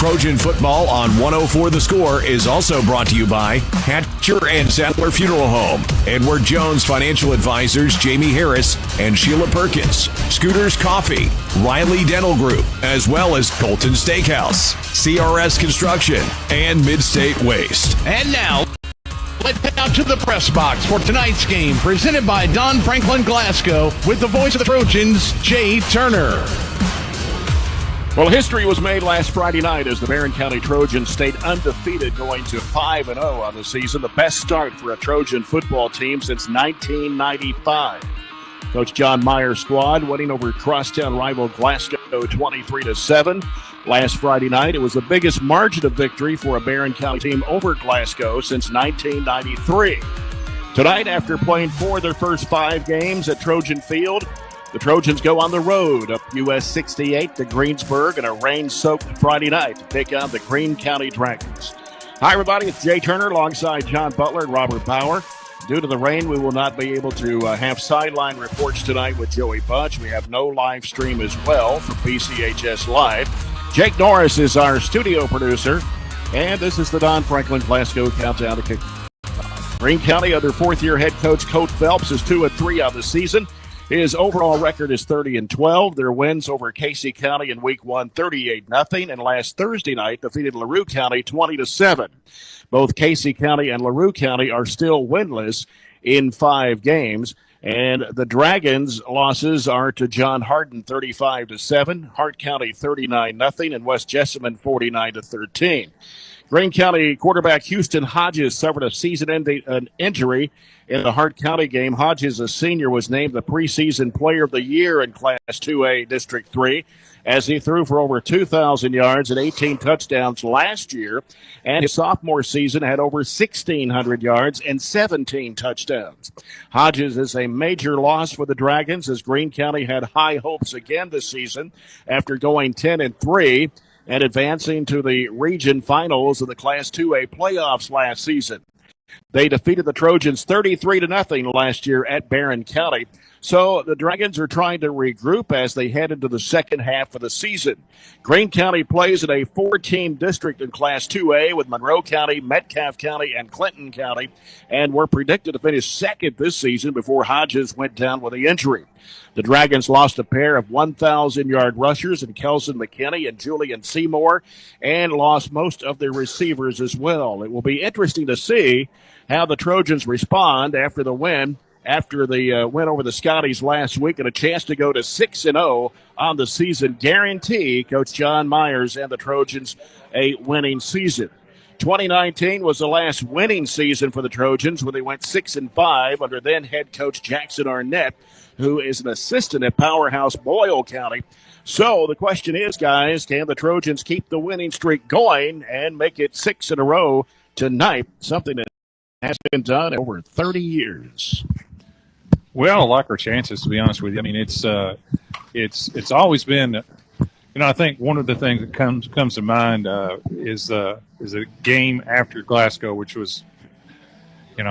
Trojan football on 104 The Score is also brought to you by Hatcher and Sadler Funeral Home, Edward Jones Financial Advisors Jamie Harris and Sheila Perkins, Scooters Coffee, Riley Dental Group, as well as Colton Steakhouse, CRS Construction, and Midstate Waste. And now, let's head out to the press box for tonight's game, presented by Don Franklin Glasgow, with the voice of the Trojans, Jay Turner. Well, history was made last Friday night as the Barren County Trojans stayed undefeated, going to 5-0 on the season, the best start for a Trojan football team since 1995. Coach John Meyer's squad winning over crosstown rival Glasgow 23-7. Last Friday night, it was the biggest margin of victory for a Barren County team over Glasgow since 1993. Tonight, after playing 4 of their first 5 games at Trojan Field, the Trojans go on the road up US 68 to Greensburg in a rain-soaked Friday night to take on the Greene County Dragons. Hi, everybody. It's Jay Turner alongside John Butler and Robert Bauer. Due to the rain, we will not be able to have sideline reports tonight with Joey Budge. We have no live stream as well for BCHS Live. Jake Norris is our studio producer, and this is the Don Franklin Glasgow Countdown to Kickoff. Greene County, under fourth-year head coach Coach Phelps, is 2-3 on the season. His overall record is 30-12. Their wins over Casey County in Week 1, 38-0, and last Thursday night defeated LaRue County 20-7. Both Casey County and LaRue County are still winless in 5 games. And the Dragons' losses are to John Hardin 35-7, Hart County 39-0, and West Jessamine 49-13. Greene County quarterback Houston Hodges suffered a season-ending injury in the Hart County game. Hodges, a senior, was named the preseason player of the year in Class 2A District 3 as he threw for over 2,000 yards and 18 touchdowns last year, and his sophomore season had over 1,600 yards and 17 touchdowns. Hodges is a major loss for the Dragons as Greene County had high hopes again this season after going 10-3 and advancing to the region finals of the Class 2A playoffs last season. They defeated the Trojans 33-0 last year at Barren County. So the Dragons are trying to regroup as they head into the second half of the season. Greene County plays in a 4-team district in Class 2A with Monroe County, Metcalfe County, and Clinton County, and were predicted to finish second this season before Hodges went down with the injury. The Dragons lost a pair of 1,000-yard rushers in Kelson McKinney and Julian Seymour, and lost most of their receivers as well. It will be interesting to see how the Trojans respond after the win over the Scotties last week, and a chance to go to 6-0 on the season. Guarantee Coach John Myers and the Trojans a winning season. 2019 was the last winning season for the Trojans when they went 6-5 under then head coach Jackson Arnett, who is an assistant at Powerhouse Boyle County. So the question is, guys, can the Trojans keep the winning streak going and make it 6 in a row tonight? Something that has been done in over 30 years. Well, I like our chances, to be honest with you. I mean, it's always been, I think one of the things that comes to mind is a game after Glasgow, which was,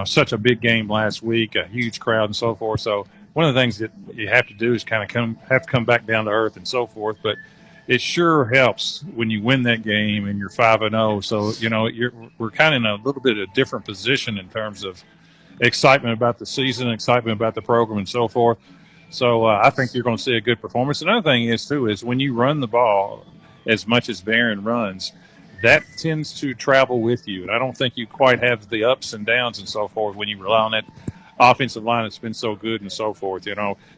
such a big game last week, a huge crowd and so forth. So one of the things that you have to do is kind of come back down to earth and so forth. But it sure helps when you win that game and you're 5-0. So we're kind of in a little bit of a different position in terms of excitement about the season, excitement about the program, and so forth. So I think you're going to see a good performance. Another thing is when you run the ball as much as Barren runs, that tends to travel with you. And I don't think you quite have the ups and downs and so forth when you rely on that offensive line that's been so good and so forth.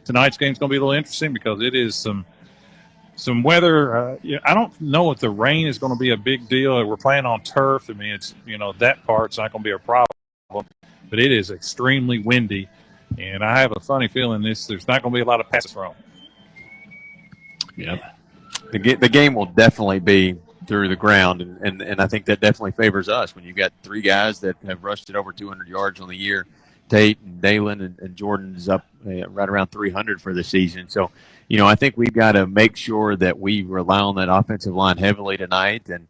Tonight's game's going to be a little interesting because it is some weather. I don't know if the rain is going to be a big deal. We're playing on turf. I mean, it's, that part's not going to be a problem. But it is extremely windy, and I have a funny feeling there's not going to be a lot of passes thrown. Yeah. The game will definitely be through the ground, and I think that definitely favors us when you've got 3 guys that have rushed it over 200 yards on the year. Tate and Dalen and Jordan's up right around 300 for the season. So, I think we've got to make sure that we rely on that offensive line heavily tonight, and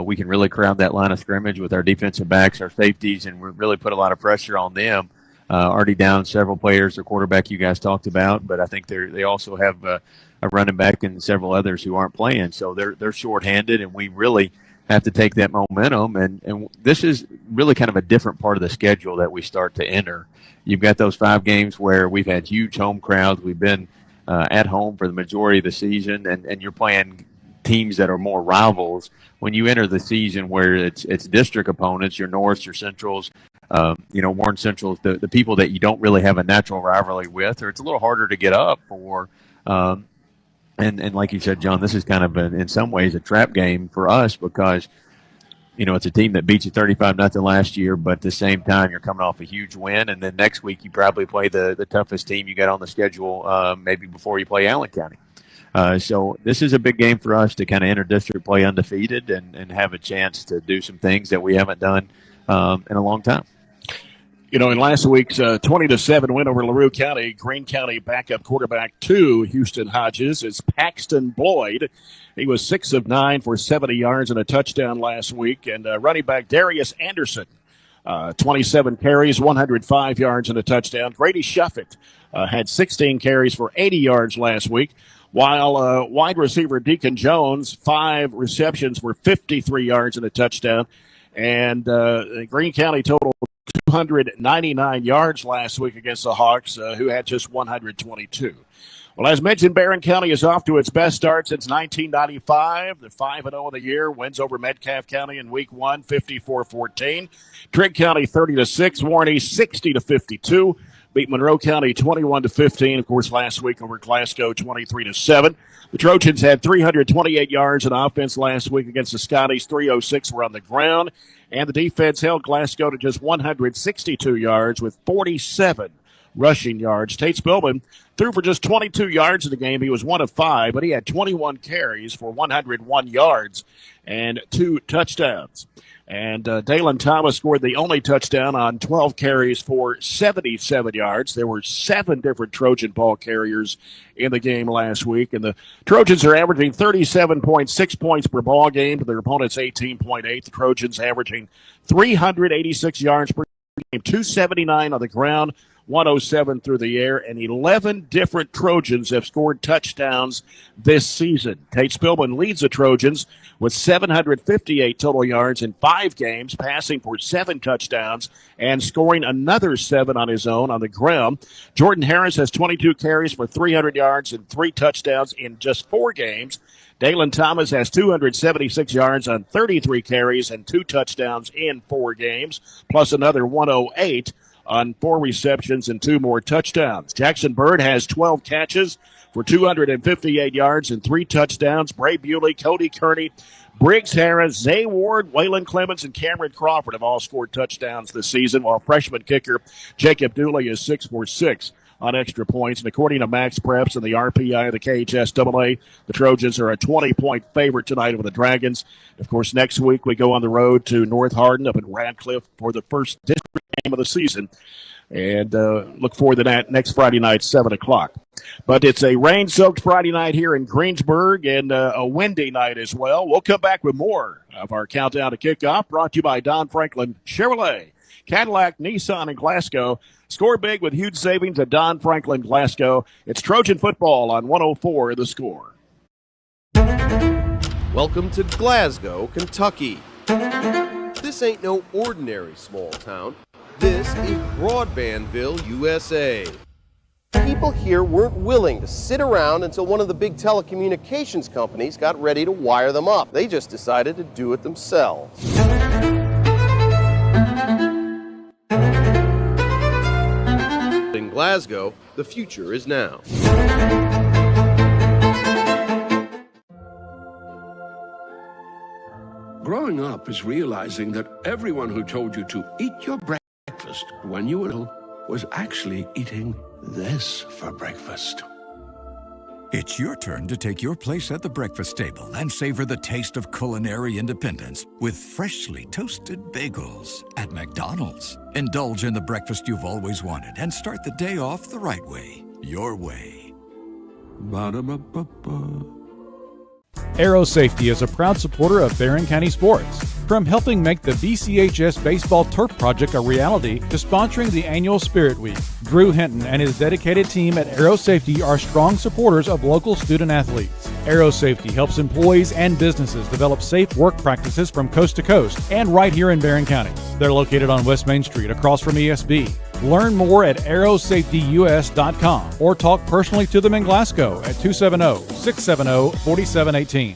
we can really crowd that line of scrimmage with our defensive backs, our safeties, and we really put a lot of pressure on them. Already down several players, the quarterback you guys talked about, but I think they also have running back and several others who aren't playing. So they're shorthanded, and we really have to take that momentum. And this is really kind of a different part of the schedule that we start to enter. You've got those 5 games where we've had huge home crowds. We've been at home for the majority of the season, and you're playing teams that are more rivals. When you enter the season where it's district opponents, your Norths, your Centrals, Warren Centrals, the people that you don't really have a natural rivalry with, or it's a little harder to get up for. And like you said, John, this is kind of in some ways a trap game for us because, it's a team that beat you 35-0 last year, but at the same time you're coming off a huge win, and then next week you probably play the toughest team you got on the schedule maybe before you play Allen County. So this is a big game for us to kind of enter district play undefeated and have a chance to do some things that we haven't done in a long time. In last week's 20-7 win over LaRue County, Greene County backup quarterback to Houston Hodges is Paxton Boyd. He was 6 of 9 for 70 yards and a touchdown last week. And running back Darius Anderson, 27 carries, 105 yards and a touchdown. Grady Shuffett had 16 carries for 80 yards last week, while wide receiver Deacon Jones, 5 receptions for 53 yards and a touchdown. And Greene County total 299 yards last week against the Hawks, who had just 122. Well, as mentioned, Barren County is off to its best start since 1995. The 5-0 of the year, wins over Metcalfe County in Week 1, 54-14. Trigg County 30-6, Warren East 60-52. Beat Monroe County 21-15. Of course, last week over Glasgow 23-7. The Trojans had 328 yards in offense last week against the Scotties. 306 were on the ground. And the defense held Glasgow to just 162 yards with 47 rushing yards. Tate Spillman threw for just 22 yards in the game. He was 1 of 5, but he had 21 carries for 101 yards and 2 touchdowns. And Dalen Thomas scored the only touchdown on 12 carries for 77 yards. There were 7 different Trojan ball carriers in the game last week. And the Trojans are averaging 37.6 points per ball game to their opponent's 18.8. The Trojans averaging 386 yards per game, 279 on the ground, 107 through the air, and 11 different Trojans have scored touchdowns this season. Tate Spillman leads the Trojans with 758 total yards in 5 games, passing for 7 touchdowns and scoring another 7 on his own on the ground. Jordan Harris has 22 carries for 300 yards and 3 touchdowns in just 4 games. Dalen Thomas has 276 yards on 33 carries and 2 touchdowns in 4 games, plus another 108 on 4 receptions and 2 more touchdowns. Jackson Bird has 12 catches for 258 yards and 3 touchdowns. Bray Bewley, Cody Kearney, Briggs Harris, Zay Ward, Waylon Clemens, and Cameron Crawford have all scored touchdowns this season, while freshman kicker Jacob Dooley is 6 for 6 on extra points. And according to Max Preps and the RPI of the KHSAA, the Trojans are a 20-point favorite tonight over the Dragons. Of course, next week we go on the road to North Hardin up in Radcliffe for the first district game of the season. And look forward to that next Friday night, 7 o'clock. But it's a rain-soaked Friday night here in Greensburg and a windy night as well. We'll come back with more of our countdown to kickoff, brought to you by Don Franklin Chevrolet, Cadillac, Nissan, and Glasgow. Score big with huge savings at Don Franklin Glasgow. It's Trojan football on 104 The Score. Welcome to Glasgow, Kentucky. This ain't no ordinary small town. This is Broadbandville, USA. People here weren't willing to sit around until one of the big telecommunications companies got ready to wire them up. They just decided to do it themselves. In Glasgow, the future is now. Growing up is realizing that everyone who told you to eat your breakfast when you were little was actually eating this for breakfast. It's your turn to take your place at the breakfast table and savor the taste of culinary independence with freshly toasted bagels at McDonald's. Indulge in the breakfast you've always wanted and start the day off the right way, your way. Ba-da-ba-ba-ba. Aero Safety is a proud supporter of Barren County sports. From helping make the BCHS Baseball Turf Project a reality to sponsoring the annual Spirit Week, Drew Hinton and his dedicated team at Aero Safety are strong supporters of local student athletes. Aero Safety helps employees and businesses develop safe work practices from coast to coast and right here in Barren County. They're located on West Main Street across from ESB. Learn more at aerosafetyus.com or talk personally to them in Glasgow at 270-670-4718.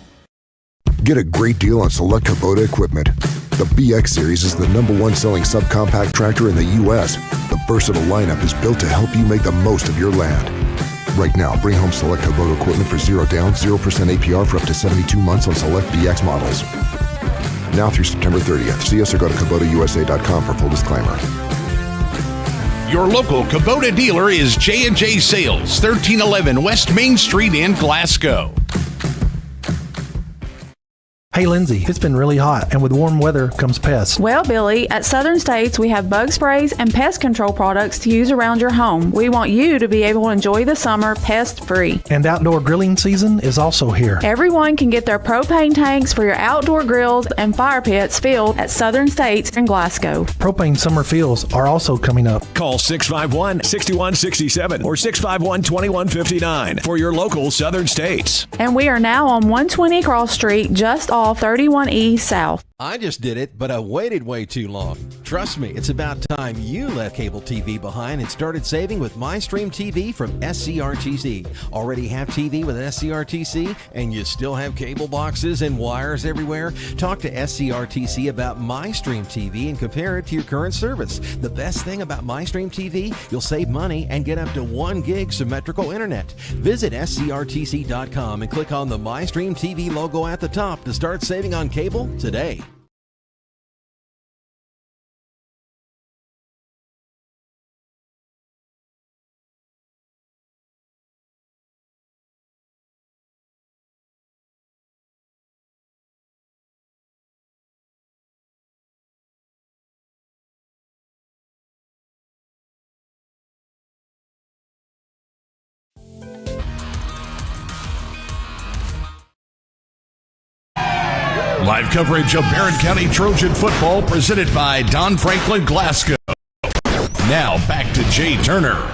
Get a great deal on select Kubota equipment. The BX Series is the #1 selling subcompact tractor in the U.S. The versatile lineup is built to help you make the most of your land. Right now, bring home select Kubota equipment for 0 down, 0% APR for up to 72 months on select BX models. Now through September 30th. See us or go to KubotaUSA.com for full disclaimer. Your local Kubota dealer is J&J Sales, 1311 West Main Street in Glasgow. Hey Lindsay, it's been really hot, and with warm weather comes pests. Well, Billy, at Southern States, we have bug sprays and pest control products to use around your home. We want you to be able to enjoy the summer pest-free. And outdoor grilling season is also here. Everyone can get their propane tanks for your outdoor grills and fire pits filled at Southern States in Glasgow. Propane summer fills are also coming up. Call 651-6167 or 651-2159 for your local Southern States. And we are now on 120 Cross Street, just off 31E South. I just did it, but I waited way too long. Trust me, it's about time you left cable TV behind and started saving with MyStream TV from SCRTC. Already have TV with SCRTC and you still have cable boxes and wires everywhere? Talk to SCRTC about MyStream TV and compare it to your current service. The best thing about MyStream TV, you'll save money and get up to 1 gig symmetrical internet. Visit SCRTC.com and click on the MyStream TV logo at the top to start saving on cable today. Live coverage of Barren County Trojan football presented by Don Franklin Glasgow. Now back to Jay Turner.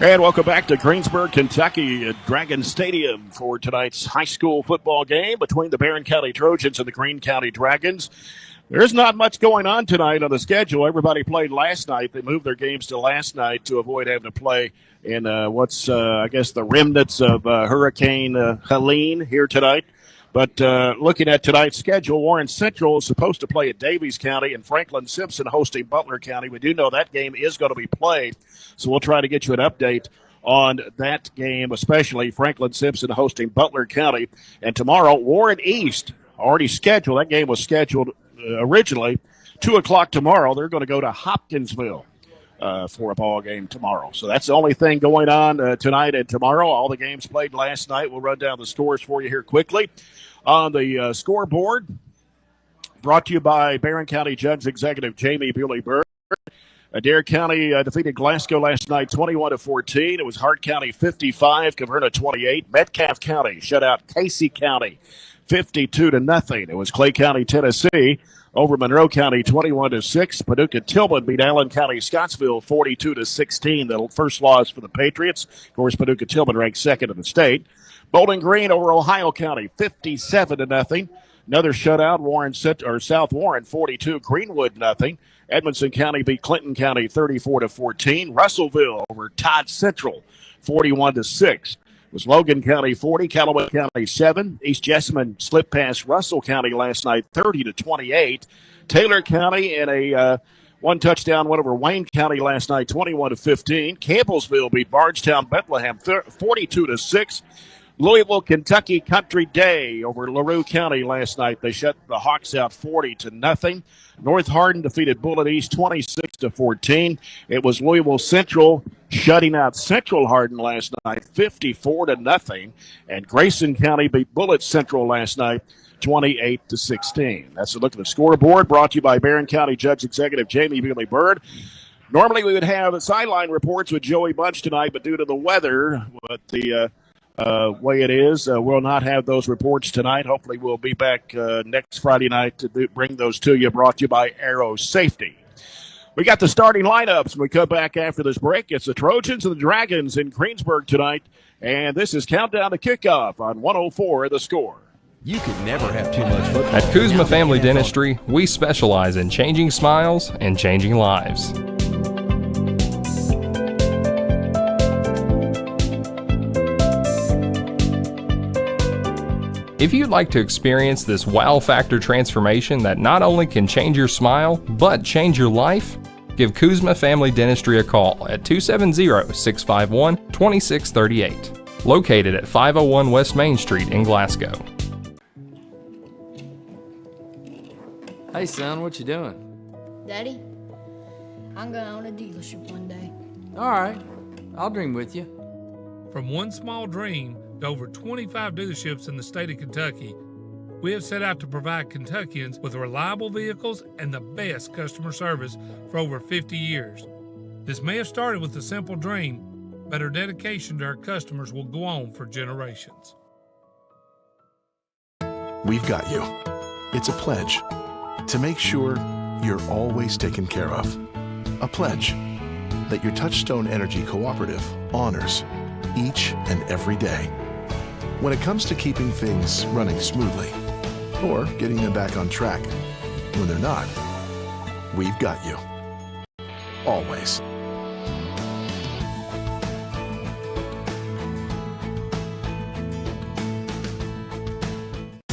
And welcome back to Greensburg, Kentucky at Dragon Stadium for tonight's high school football game between the Barren County Trojans and the Greene County Dragons. There's not much going on tonight on the schedule. Everybody played last night. They moved their games to last night to avoid having to play in I guess, the remnants of Hurricane Helene here tonight. But looking at tonight's schedule, Warren Central is supposed to play at Davies County and Franklin Simpson hosting Butler County. We do know that game is going to be played, so we'll try to get you an update on that game, especially Franklin Simpson hosting Butler County. And tomorrow, Warren East, already scheduled. That game was scheduled originally 2 o'clock tomorrow. They're going to go to Hopkinsville for a ball game tomorrow. So that's the only thing going on tonight and tomorrow. All the games played last night. We'll run down the scores for you here quickly. On the scoreboard, brought to you by Barren County Judge Executive Jamie Bewley-Byrd. Adair County defeated Glasgow last night 21-14. It was Hart County 55, Caverna 28. Metcalfe County shut out Casey County 52-0. It was Clay County, Tennessee over Monroe County 21-6. Paducah Tillman beat Allen County Scottsville 42-16. The first loss for the Patriots. Of course, Paducah Tillman ranked second in the state. Bowling Green over Ohio County 57-0. Another shutout, South Warren 42, Greenwood 0. Edmondson County beat Clinton County 34-14. Russellville over Todd Central 41-6. It was Logan County 40, Callaway County 7. East Jessamine slipped past Russell County last night 30-28. Taylor County in a one touchdown win over Wayne County last night 21-15. Campbellsville beat Bardstown Bethlehem 42-6. Louisville, Kentucky Country Day over LaRue County last night. They shut the Hawks out 40-0. North Hardin defeated Bullitt East 26-14. It was Louisville Central shutting out Central Hardin last night 54-0. And Grayson County beat Bullitt Central last night 28-16. That's a look at the scoreboard brought to you by Barren County Judge Executive Jamie Bewley-Byrd. Normally we would have the sideline reports with Joey Bunch tonight, but due to the weather, way it is. We'll not have those reports tonight. Hopefully we'll be back next Friday night to bring those to you, brought to you by Aero Safety. We got the starting lineups when we come back after this break. It's the Trojans and the Dragons in Greensburg tonight, and this is Countdown to Kickoff on 104 The Score. You could never have too much football. At Kuzma Family Dentistry, we specialize in changing smiles and changing lives. If you'd like to experience this wow factor transformation that not only can change your smile, but change your life, give Kuzma Family Dentistry a call at 270-651-2638. Located at 501 West Main Street in Glasgow. Hey son, what you doing? Daddy, I'm gonna own a dealership one day. All right, I'll dream with you. From one small dream to over 25 dealerships in the state of Kentucky, we have set out to provide Kentuckians with reliable vehicles and the best customer service for over 50 years. This may have started with a simple dream, but our dedication to our customers will go on for generations. We've got you. It's a pledge to make sure you're always taken care of. A pledge that your Touchstone Energy Cooperative honors each and every day. When it comes to keeping things running smoothly or getting them back on track when they're not, we've got you. Always.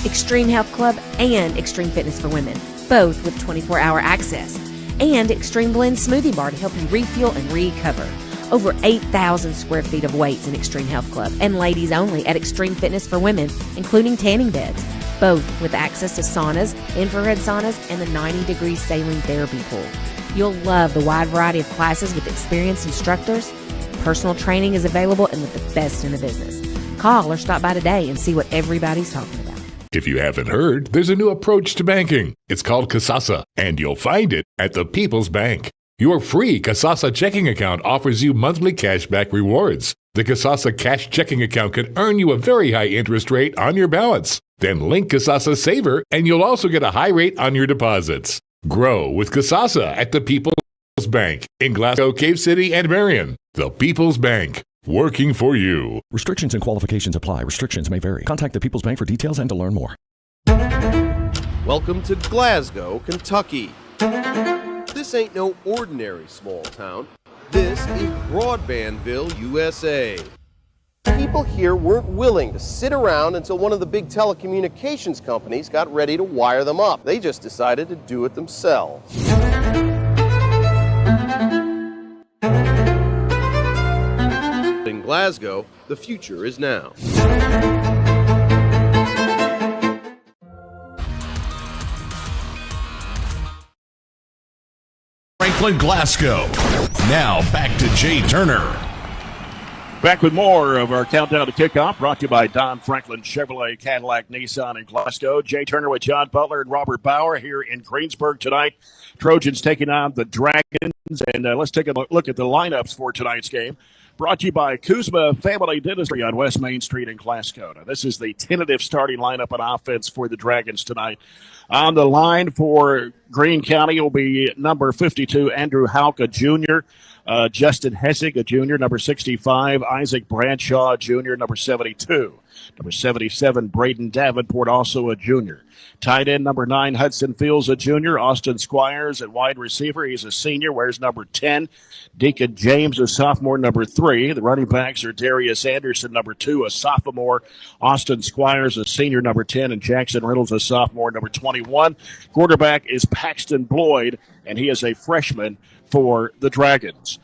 Extreme Health Club and Extreme Fitness for Women, both with 24-hour access. And Extreme Blend Smoothie Bar to help you refuel and recover. Over 8,000 square feet of weights in Extreme Health Club and ladies only at Extreme Fitness for Women, including tanning beds, both with access to saunas, infrared saunas, and the 90-degree saline therapy pool. You'll love the wide variety of classes with experienced instructors. Personal training is available and with the best in the business. Call or stop by today and see what everybody's talking about. If you haven't heard, there's a new approach to banking. It's called Kasasa, and you'll find it at the People's Bank. Your free Kasasa checking account offers you monthly cashback rewards. The Kasasa Cash checking account can earn you a very high interest rate on your balance. Then link Kasasa Saver, and you'll also get a high rate on your deposits. Grow with Kasasa at the People's Bank in Glasgow, Cave City, and Marion. The People's Bank, working for you. Restrictions and qualifications apply. Restrictions may vary. Contact the People's Bank for details and to learn more. Welcome to Glasgow, Kentucky. This ain't no ordinary small town. This is Broadbandville, USA. People here weren't willing to sit around until one of the big telecommunications companies got ready to wire them up. They just decided to do it themselves. In Glasgow, the future is now. Franklin, Glasgow. Now back to Jay Turner. Back with more of our Countdown to Kickoff, brought to you by Don Franklin Chevrolet, Cadillac, Nissan in Glasgow. Jay Turner with John Butler and Robert Bauer here in Greensburg tonight. Trojans taking on the Dragons, and let's take a look at the lineups for tonight's game. Brought to you by Kuzma Family Dentistry on West Main Street in Glasgow. Now, this is the tentative starting lineup on offense for the Dragons tonight. On the line for Greene County will be number 52, Andrew Hauck, a junior. Justin Hessig, a junior. Number 65, Isaac Bradshaw, a junior. Number 72. Number 77, Braden Davenport, also a junior. Tight end, number 9, Hudson Fields, a junior. Austin Squires at wide receiver. He's a senior, wears number 10. Deacon James, a sophomore, number 3. The running backs are Darius Anderson, number 2, a sophomore. Austin Squires, a senior, number 10. And Jackson Reynolds, a sophomore, number 21. Quarterback is Paxton Bloyd, and he is a freshman for the Dragons.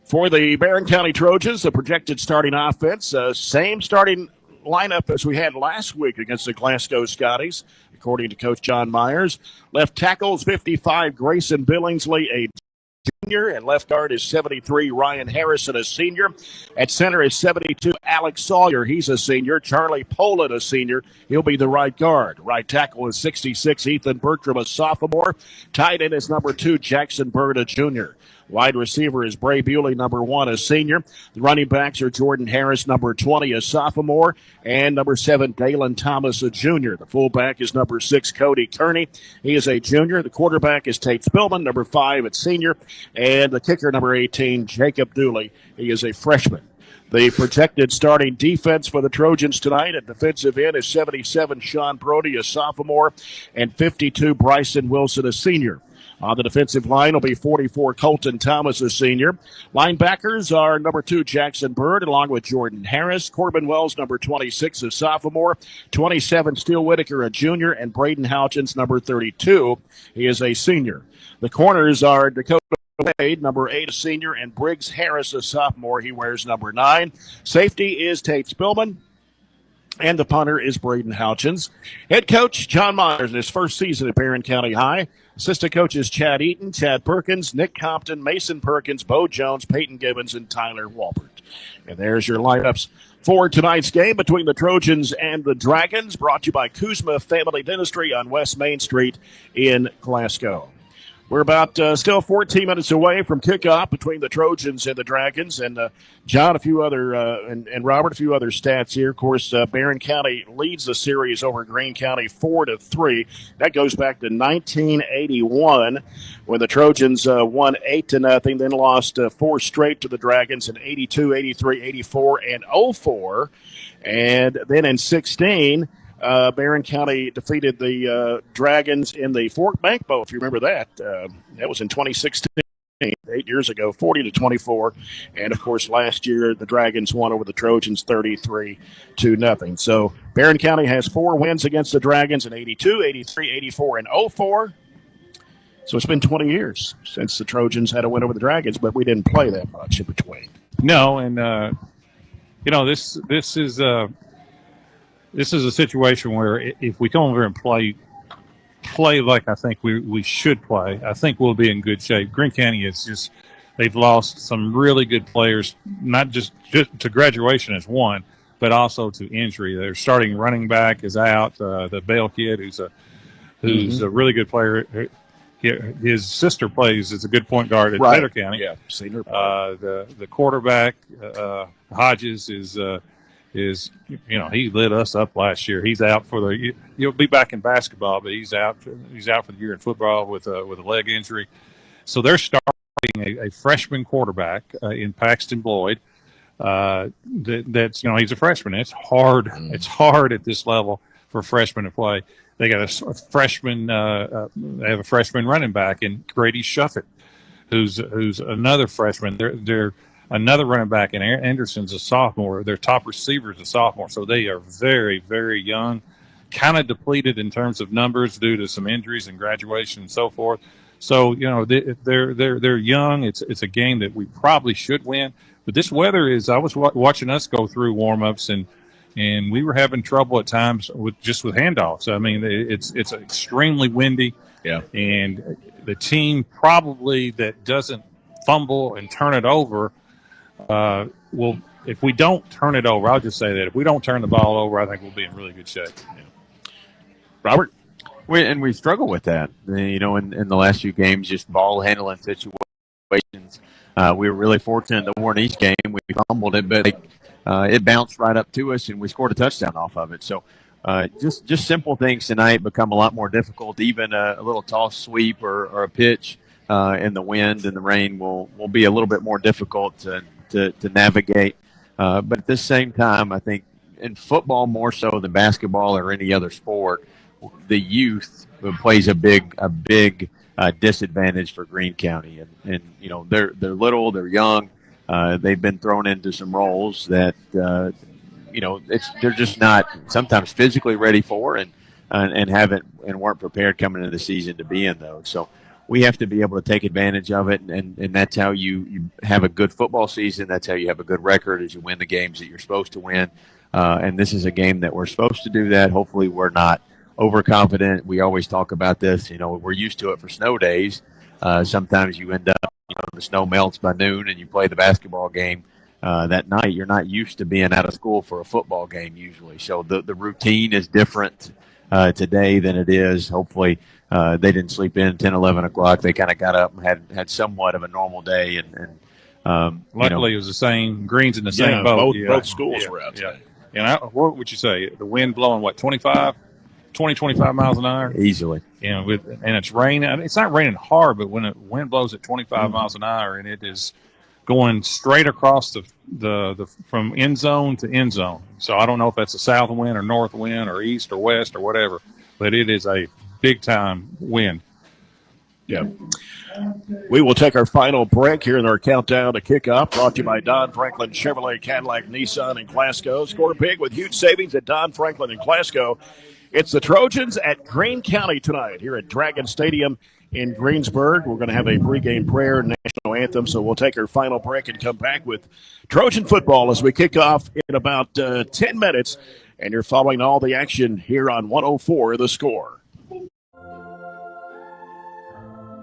For the Barren County Trojans, the projected starting offense, same starting lineup as we had last week against the Glasgow Scotties, according to Coach John Myers. Left tackles, 55, Grayson Billingsley, a junior, and left guard is 73, Ryan Harrison, a senior. At center is 72, Alex Sawyer, he's a senior. Charlie Poland, a senior, he'll be the right guard. Right tackle is 66, Ethan Bertram, a sophomore. Tight end is number 2, Jackson Bird, a junior. Wide receiver is Bray Bewley, number 1, a senior. The running backs are Jordan Harris, number 20, a sophomore, and number 7, Dalen Thomas, a junior. The fullback is number 6, Cody Kearney. He is a junior. The quarterback is Tate Spillman, number 5, at senior. And the kicker, number 18, Jacob Dooley. He is a freshman. The projected starting defense for the Trojans tonight at defensive end is 77, Sean Brody, a sophomore, and 52, Bryson Wilson, a senior. On the defensive line will be 44, Colton Thomas, a senior. Linebackers are number 2, Jackson Bird, along with Jordan Harris. Corbin Wells, number 26, a sophomore. 27, Steele Whitaker, a junior. And Braden Houchins, number 32. He is a senior. The corners are Dakota Wade, number 8, a senior, and Briggs Harris, a sophomore. He wears number 9. Safety is Tate Spillman, and the punter is Braden Houchins. Head coach John Myers in his first season at Barren County High. Assistant coaches Chad Eaton, Chad Perkins, Nick Compton, Mason Perkins, Bo Jones, Peyton Gibbons, and Tyler Walbert. And there's your lineups for tonight's game between the Trojans and the Dragons, brought to you by Kuzma Family Dentistry on West Main Street in Glasgow. We're about still 14 minutes away from kickoff between the Trojans and the Dragons. And John, a few other and Robert, a few other stats here. Of course, Barren County leads the series over Greene County 4-3. That goes back to 1981 when the Trojans won 8-0, then lost 4 straight to the Dragons in 82, 83, 84, and 04. And then in 16. Barren County defeated the Dragons in the Fort Bank Bowl, if you remember that. That was in 2016, 8 years ago, 40-24. And, of course, last year the Dragons won over the Trojans 33-0. So Barren County has 4 wins against the Dragons in 82, 83, 84, and 04. So it's been 20 years since the Trojans had a win over the Dragons, but we didn't play that much in between. No, and, this is a situation where if we come over and play like I think we should play, I think we'll be in good shape. Greene County is just, they've lost some really good players, not just to graduation as one, but also to injury. Their starting running back is out, the Bale kid who's a really good player. His sister plays as a good point guard at Taylor County. Yeah, senior. The quarterback, Hodges, he lit us up last year. He's out for he'll be back in basketball, but he's out for the year in football with a leg injury. So they're starting a freshman quarterback in Paxton Boyd. That's he's a freshman. It's hard. It's hard at this level for freshmen to play. They got a freshman. They have a freshman running back in Grady Shuffett, who's another freshman. They're another running back, and Anderson's a sophomore. Their top receiver is a sophomore, so they are very, very young, kind of depleted in terms of numbers due to some injuries and graduation and so forth. So they're young. It's a game that we probably should win. But this weather is. I was watching us go through warm-ups, and we were having trouble at times with handoffs. I mean, it's extremely windy. Yeah, and the team probably that doesn't fumble and turn it over. Well, if we don't turn it over, I'll just say that if we don't turn the ball over, I think we'll be in really good shape. Yeah. Robert? We struggle with that. In the last few games, just ball handling situations. We were really fortunate that Warren East game. We fumbled it, but it bounced right up to us, and we scored a touchdown off of it. So just simple things tonight become a lot more difficult. Even a little toss sweep or a pitch in the wind and the rain will be a little bit more difficult to navigate. But at the same time, I think in football more so than basketball or any other sport, the youth plays a big disadvantage for Greene County. And they're little, they're young, they've been thrown into some roles that they're just not sometimes physically ready for and weren't prepared coming into the season to be in those. So we have to be able to take advantage of it, and that's how you have a good football season. That's how you have a good record, as you win the games that you're supposed to win. And this is a game that we're supposed to do that. Hopefully we're not overconfident. We always talk about this. We're used to it for snow days. Sometimes you end up, the snow melts by noon and you play the basketball game that night. You're not used to being out of school for a football game usually. So the routine is different today than it is. Hopefully they didn't sleep in 10, 11 o'clock. They kind of got up and had somewhat of a normal day. And luckily it was the same greens in the same boat. Both schools were out today. And what would you say? The wind blowing, 25 miles an hour? Easily. And it's raining. It's not raining hard, but when the wind blows at 25 miles an hour and it is going straight across the from end zone to end zone. So I don't know if that's a south wind or north wind or east or west or whatever, but it is a big-time wind. Yeah. We will take our final break here in our countdown to kickoff, brought to you by Don Franklin Chevrolet, Cadillac, Nissan, and Glasgow. Score big with huge savings at Don Franklin and Glasgow. It's the Trojans at Greene County tonight here at Dragon Stadium in Greensburg. We're going to have a pregame prayer and national anthem, so we'll take our final break and come back with Trojan football as we kick off in about 10 minutes. And you're following all the action here on 104 The Score.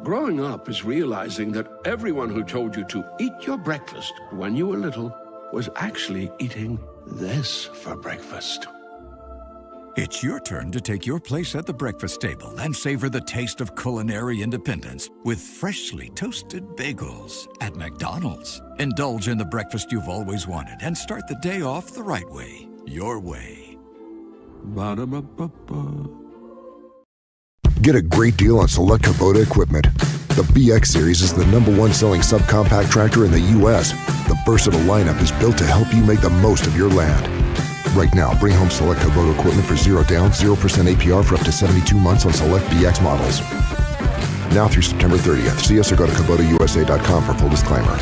Growing up is realizing that everyone who told you to eat your breakfast when you were little was actually eating this for breakfast. It's your turn to take your place at the breakfast table and savor the taste of culinary independence with freshly toasted bagels at McDonald's. Indulge in the breakfast you've always wanted and start the day off the right way, your way. Ba-da-ba-ba-ba. Get a great deal on select Kubota equipment. The BX Series is the #1 selling subcompact tractor in the U.S. The versatile lineup is built to help you make the most of your land. Right now, bring home select Kubota equipment for 0 down, 0% APR for up to 72 months on select BX models. Now through September 30th. See us or go to KubotaUSA.com for full disclaimer.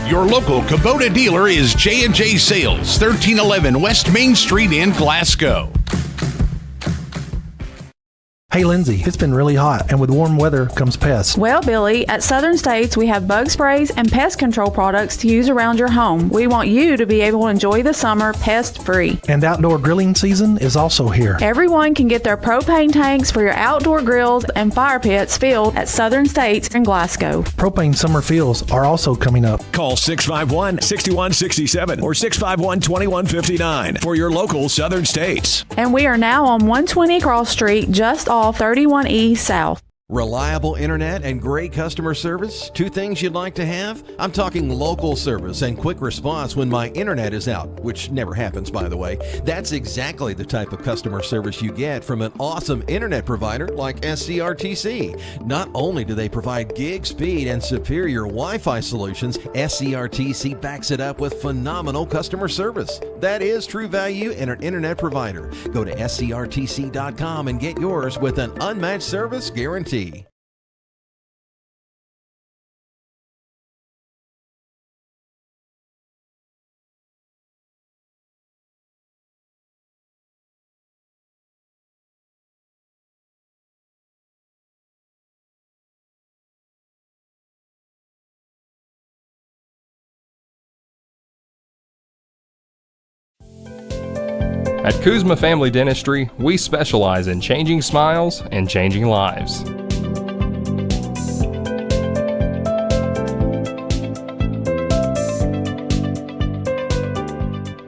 Your local Kubota dealer is J&J Sales, 1311 West Main Street in Glasgow. Hey, Lindsay, it's been really hot, and with warm weather comes pests. Well, Billy, at Southern States, we have bug sprays and pest control products to use around your home. We want you to be able to enjoy the summer pest-free. And outdoor grilling season is also here. Everyone can get their propane tanks for your outdoor grills and fire pits filled at Southern States in Glasgow. Propane summer fills are also coming up. Call 651-6167 or 651-2159 for your local Southern States. And we are now on 120 Cross Street, just off 31E South. Reliable internet and great customer service, two things you'd like to have? I'm talking local service and quick response when my internet is out, which never happens, by the way. That's exactly the type of customer service you get from an awesome internet provider like SCRTC. Not only do they provide gig speed and superior Wi-Fi solutions, SCRTC backs it up with phenomenal customer service. That is true value in an internet provider. Go to SCRTC.com and get yours with an unmatched service guarantee. At Kuzma Family Dentistry, we specialize in changing smiles and changing lives.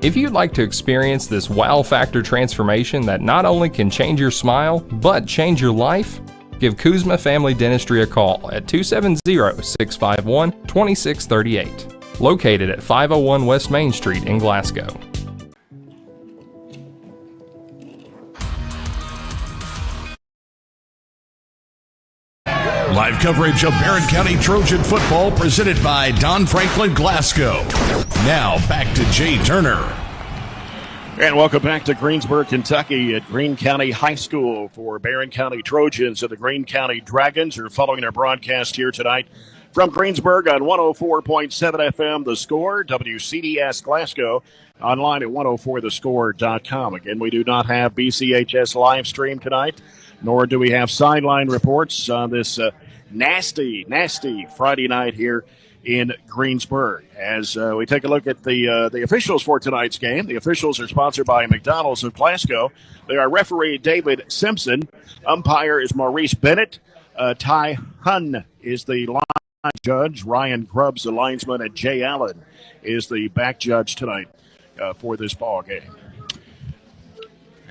If you'd like to experience this wow factor transformation that not only can change your smile, but change your life, give Kuzma Family Dentistry a call at 270-651-2638, located at 501 West Main Street in Glasgow. Live coverage of Barren County Trojan football presented by Don Franklin Glasgow. Now back to Jay Turner. And welcome back to Greensburg, Kentucky at Greene County High School for Barren County Trojans and the Greene County Dragons are following our broadcast here tonight from Greensburg on 104.7 FM, The Score, WCDS Glasgow, online at 104thescore.com. Again, we do not have BCHS live stream tonight, nor do we have sideline reports on this nasty Friday night here in Greensburg. As we take a look at the officials for tonight's game, the officials are sponsored by McDonald's of Glasgow. They are referee David Simpson. Umpire is Maurice Bennett. Ty Hun is the line judge. Ryan Grubbs, the linesman, and Jay Allen is the back judge tonight for this ball game.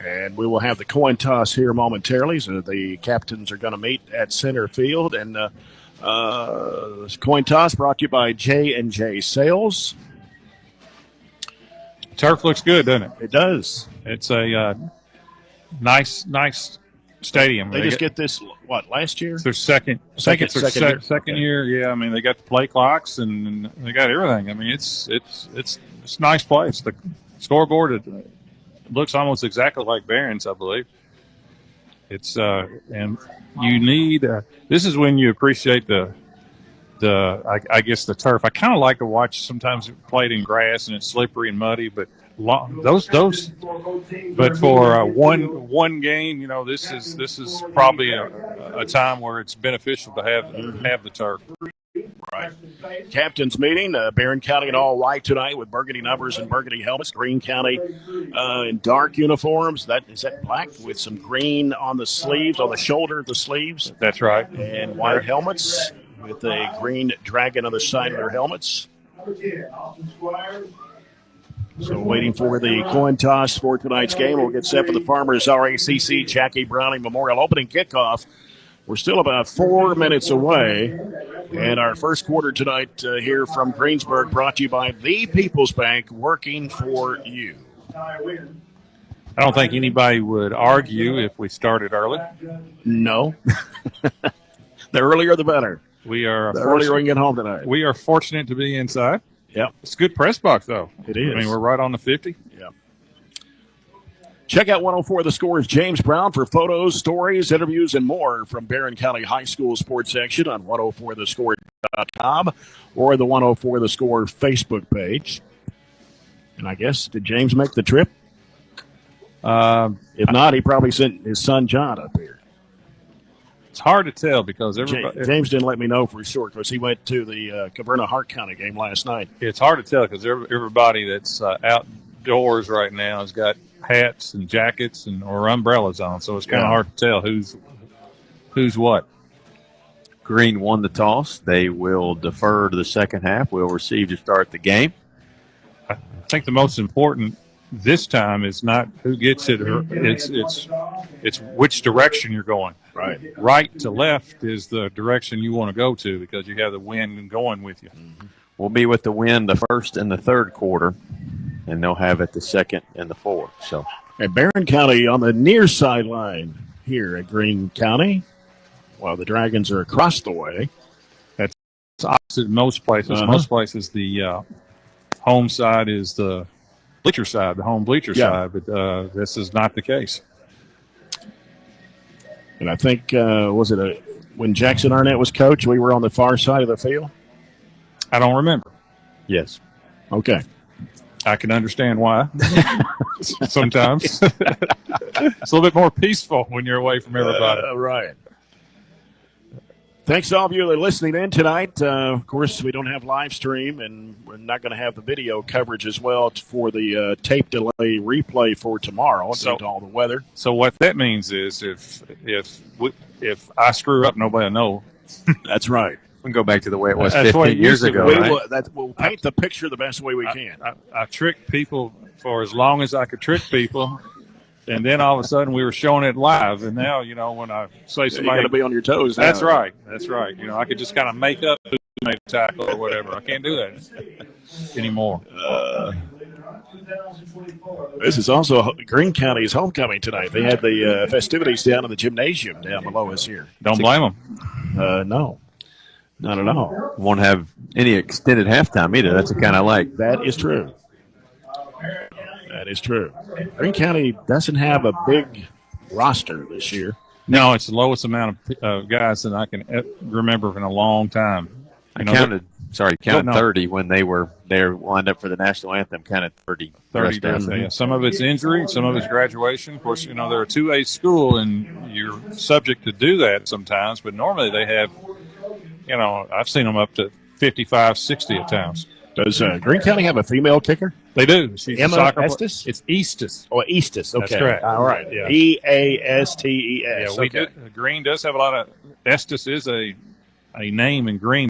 And we will have the coin toss here momentarily. So the captains are going to meet at center field. And this coin toss brought to you by J&J Sales. Turf looks good, doesn't it? It does. It's a nice stadium. They just get this, last year? It's their second year. Yeah, I mean, they got the play clocks and they got everything. I mean, it's a nice place. The scoreboard, it looks almost exactly like Barron's, I believe. It's and you need this is when you appreciate I guess the turf. I kind of like to watch sometimes it played in grass and it's slippery and muddy, but those. But for one game, this is probably a time where it's beneficial to have the turf. Right. Captain's meeting. Barren County in all white tonight with burgundy numbers and burgundy helmets. Green County in dark uniforms. Is that black with some green on the sleeves, on the shoulder of the sleeves? That's right. And white helmets with a green dragon on the side of their helmets. So waiting for the coin toss for tonight's game. We'll get set for the Farmers RACC Jackie Browning Memorial opening kickoff. We're still about 4 minutes away. And our first quarter tonight here from Greensburg brought to you by the People's Bank, working for you. I don't think anybody would argue if we started early. No. The earlier the better. The earlier we can get home tonight. We are fortunate to be inside. Yep. It's a good press box, though. It is. I mean, we're right on the 50. Yeah. Check out 104 The Score's James Brown for photos, stories, interviews, and more from Barren County High School sports section on 104thescore.com or the 104 The Score Facebook page. And I guess, did James make the trip? If not, he probably sent his son John up here. It's hard to tell because James didn't let me know for sure because he went to the Caverna-Hart County game last night. It's hard to tell because everybody that's outdoors right now has got hats and jackets or umbrellas on, so it's kind of hard to tell who's what. Green won the toss. They will defer to the second half. We'll receive to start the game. I think the most important this time is not who gets it, it's which direction you're going. Right. Right to left is the direction you want to go to because you have the wind going with you. Mm-hmm. We'll be with the wind the first and the third quarter, and they'll have it the second and the fourth. So, and Barren County on the near sideline here at Green County. Well, the Dragons are across the way. That's opposite most places. Uh-huh. Most places, the home side is the bleacher side, the home bleacher side, but this is not the case. And I think, when Jackson Arnett was coach, we were on the far side of the field? I don't remember. Yes. Okay. I can understand why. Sometimes. It's a little bit more peaceful when you're away from everybody. Right. Thanks to all of you that are listening in tonight. Of course, we don't have live stream, and we're not going to have the video coverage as well for the tape delay replay for tomorrow due to all the weather. So what that means is if I screw up, nobody will know. That's right. We can go back to the way it was 15 years ago. We'll paint the picture the best way we can. I tricked people for as long as I could trick people. And then all of a sudden we were showing it live. And now, when I say somebody. You got to be on your toes now. That's right. That's right. I could just kind of make up who made a tackle or whatever. I can't do that anymore. This is also Green County's homecoming tonight. They had the festivities down in the gymnasium down below us here. Don't blame them. No. Not at all. Won't have any extended halftime either. That's the kind I like. That is true. That is true. Green County doesn't have a big roster this year. No, it's the lowest amount of guys that I can remember in a long time. I counted 30 when they lined up for the national anthem. Counted 30. 30 yeah. Some of it's injury, some of it's graduation. Of course, they're a 2A school, and you're subject to do that sometimes. But normally they have, I've seen them up to 55, 60 at times. Does Green County have a female kicker? They do. She's Emma a soccer Estes? It's Eastes. Oh, Eastes. Okay. That's correct. All right. Yeah. Eastes. Yeah, we do. Green does have a lot of. Estes is a name in Green.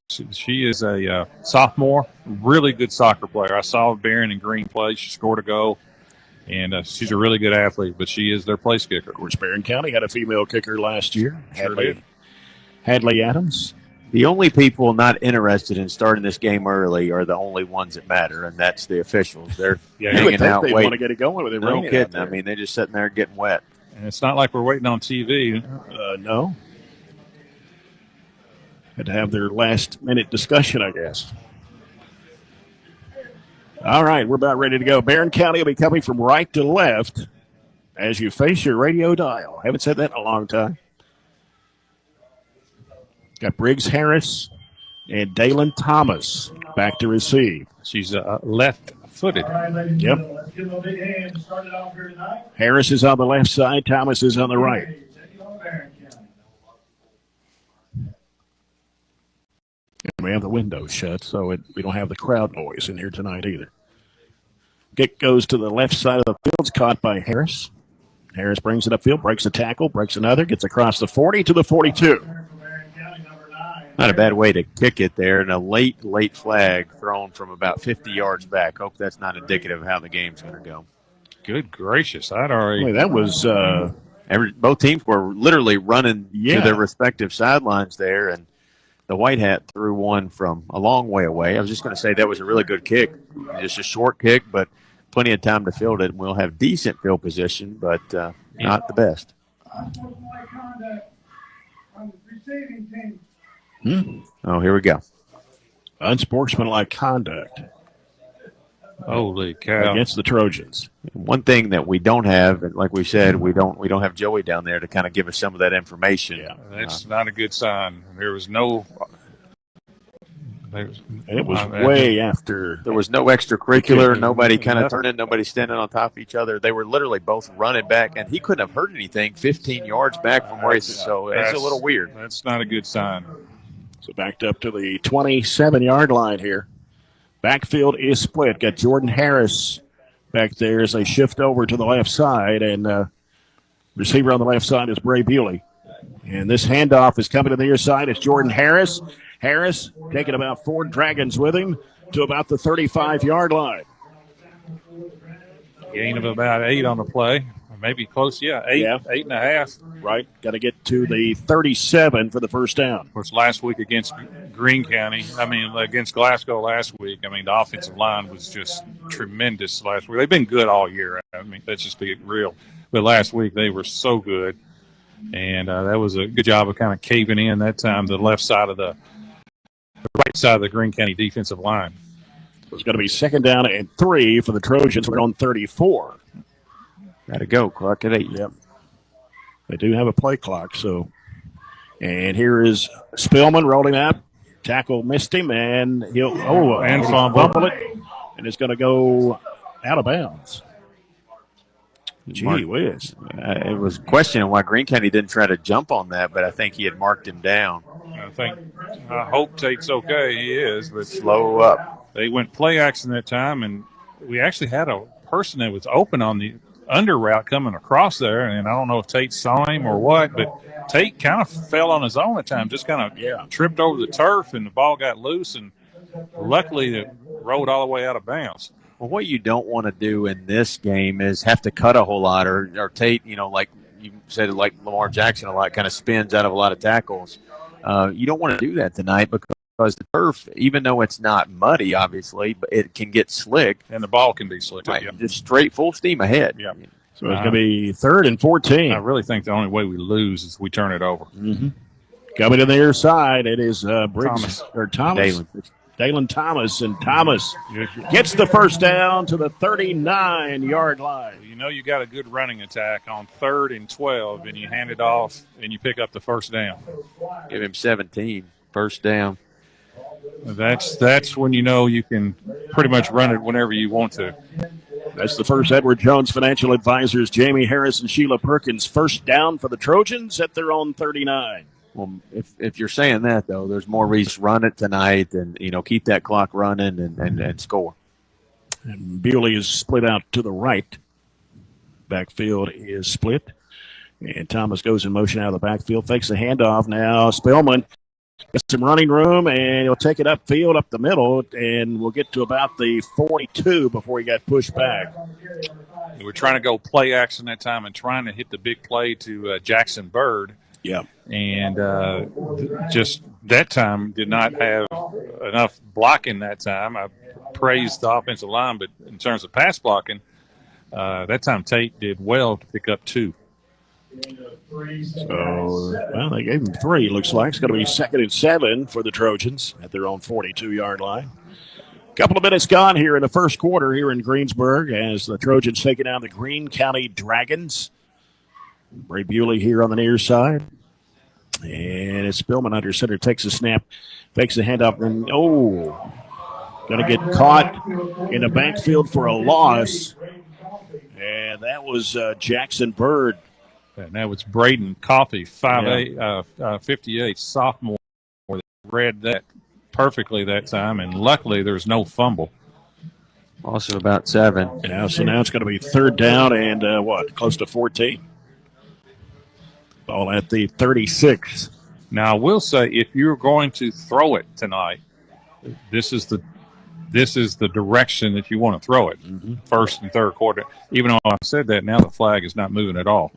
She is a sophomore, really good soccer player. I saw Barren and Green play. She scored a goal. And she's a really good athlete, but she is their place kicker. Of course, Barren County had a female kicker last year. Sure Hadley Adams. The only people not interested in starting this game early are the only ones that matter, and that's the officials. They're hanging out, they waiting. want to get it going with it. No kidding. I mean, they're just sitting there getting wet. And it's not like we're waiting on TV. No. Had to have their last-minute discussion, I guess. All right, we're about ready to go. Barren County will be coming from right to left as you face your radio dial. Haven't said that in a long time. Got Briggs Harris and Dalen Thomas back to receive. She's left-footed. Yep. Harris is on the left side. Thomas is on the right. And we have the windows shut, so we don't have the crowd noise in here tonight either. Kick goes to the left side of the field. It's caught by Harris. Harris brings it upfield, breaks a tackle, breaks another, gets across the 40 to the 42. Not a bad way to kick it there, and a late flag thrown from about 50 yards back. Hope that's not indicative of how the game's going to go. Good gracious. I'd already. Boy, that was. Both teams were literally running to their respective sidelines there, and the White Hat threw one from a long way away. I was just going to say that was a really good kick. Just a short kick, but plenty of time to field it. And we'll have decent field position, but not the best. Oh, here we go. Unsportsmanlike conduct. Holy cow. Against the Trojans. One thing that we don't have, and like we said, we don't have Joey down there to kind of give us some of that information. Yeah, that's not a good sign. There was no. It was way after. There was no extracurricular. Nobody kind of turning. Nobody standing on top of each other. They were literally both running back, and he couldn't have heard anything 15 yards back from where he's. So it's a little weird. That's not a good sign. So backed up to the 27-yard line here. Backfield is split. Got Jordan Harris back there as they shift over to the left side, and receiver on the left side is Bray Bewley. And this handoff is coming to the near side. It's Jordan Harris. Harris taking about 4 Dragons with him to about the 35-yard line. Gain of about 8 on the play. Maybe close, 8 and a half. Right. Got to get to the 37 for the first down. Of course, last week against against Glasgow last week, the offensive line was just tremendous last week. They've been good all year. Let's just be real. But last week they were so good. And that was a good job of kind of caving in that time the right side of the Greene County defensive line. It's going to be second down and 3 for the Trojans. We're on 34. Got to go. Clock at 8. Yep. They do have a play clock. And here is Spillman rolling out. Tackle missed him, and he'll fumble it. And it's going to go out of bounds. Gee whiz. It was questioning why Greene County didn't try to jump on that, but I think he had marked him down. I hope Tate's okay. He is, but slow up. They went play action that time, and we actually had a person that was open on the under route coming across there, and I don't know if Tate saw him or what, but Tate kind of fell on his own at times, just kind of tripped over the turf, and the ball got loose, and luckily it rolled all the way out of bounds. Well, what you don't want to do in this game is have to cut a whole lot, or Tate, like you said, like Lamar Jackson a lot, kind of spins out of a lot of tackles. You don't want to do that tonight because the turf, even though it's not muddy, obviously, but it can get slick. And the ball can be slick. Right, just straight full steam ahead. Yeah. So it's going to be 3rd and 14. I really think the only way we lose is we turn it over. Mm-hmm. Coming to the near side, it is Thomas. Dalen Thomas, and Thomas gets the first down to the 39-yard line. You got a good running attack on 3rd and 12, and you hand it off, and you pick up the first down. Give him 17, first down. That's when you can pretty much run it whenever you want to. That's the first Edward Jones Financial Advisors, Jamie Harris and Sheila Perkins. First down for the Trojans at their own 39. Well, if you're saying that, though, there's more reason to run it tonight and, keep that clock running and score. And Bewley is split out to the right. Backfield is split. And Thomas goes in motion out of the backfield, fakes the handoff now. Spillman Get some running room, and he'll take it upfield, up the middle, and we'll get to about the 42 before he got pushed back. We were trying to go play action that time and trying to hit the big play to Jackson Bird. Yeah. And just that time did not have enough blocking that time. I praised the offensive line, but in terms of pass blocking, that time Tate did well to pick up 2. So, well, they gave him 3, looks like. It's going to be 2nd and 7 for the Trojans at their own 42-yard line. Couple of minutes gone here in the first quarter here in Greensburg as the Trojans taking down the Greene County Dragons. Bray Bewley here on the near side. And it's Spillman under center, takes a snap, fakes the handoff, and going to get caught in the backfield for a loss. And that was Jackson Bird. And that was Braden Coffey, 5'8", 58, sophomore. That read that perfectly that time, and luckily there's no fumble. Also about 7. So now it's going to be 3rd down and close to 14. Ball at the 36. Now, I will say, if you're going to throw it tonight, this is the direction that you want to throw it, first and third quarter. Even though I said that, now the flag is not moving at all.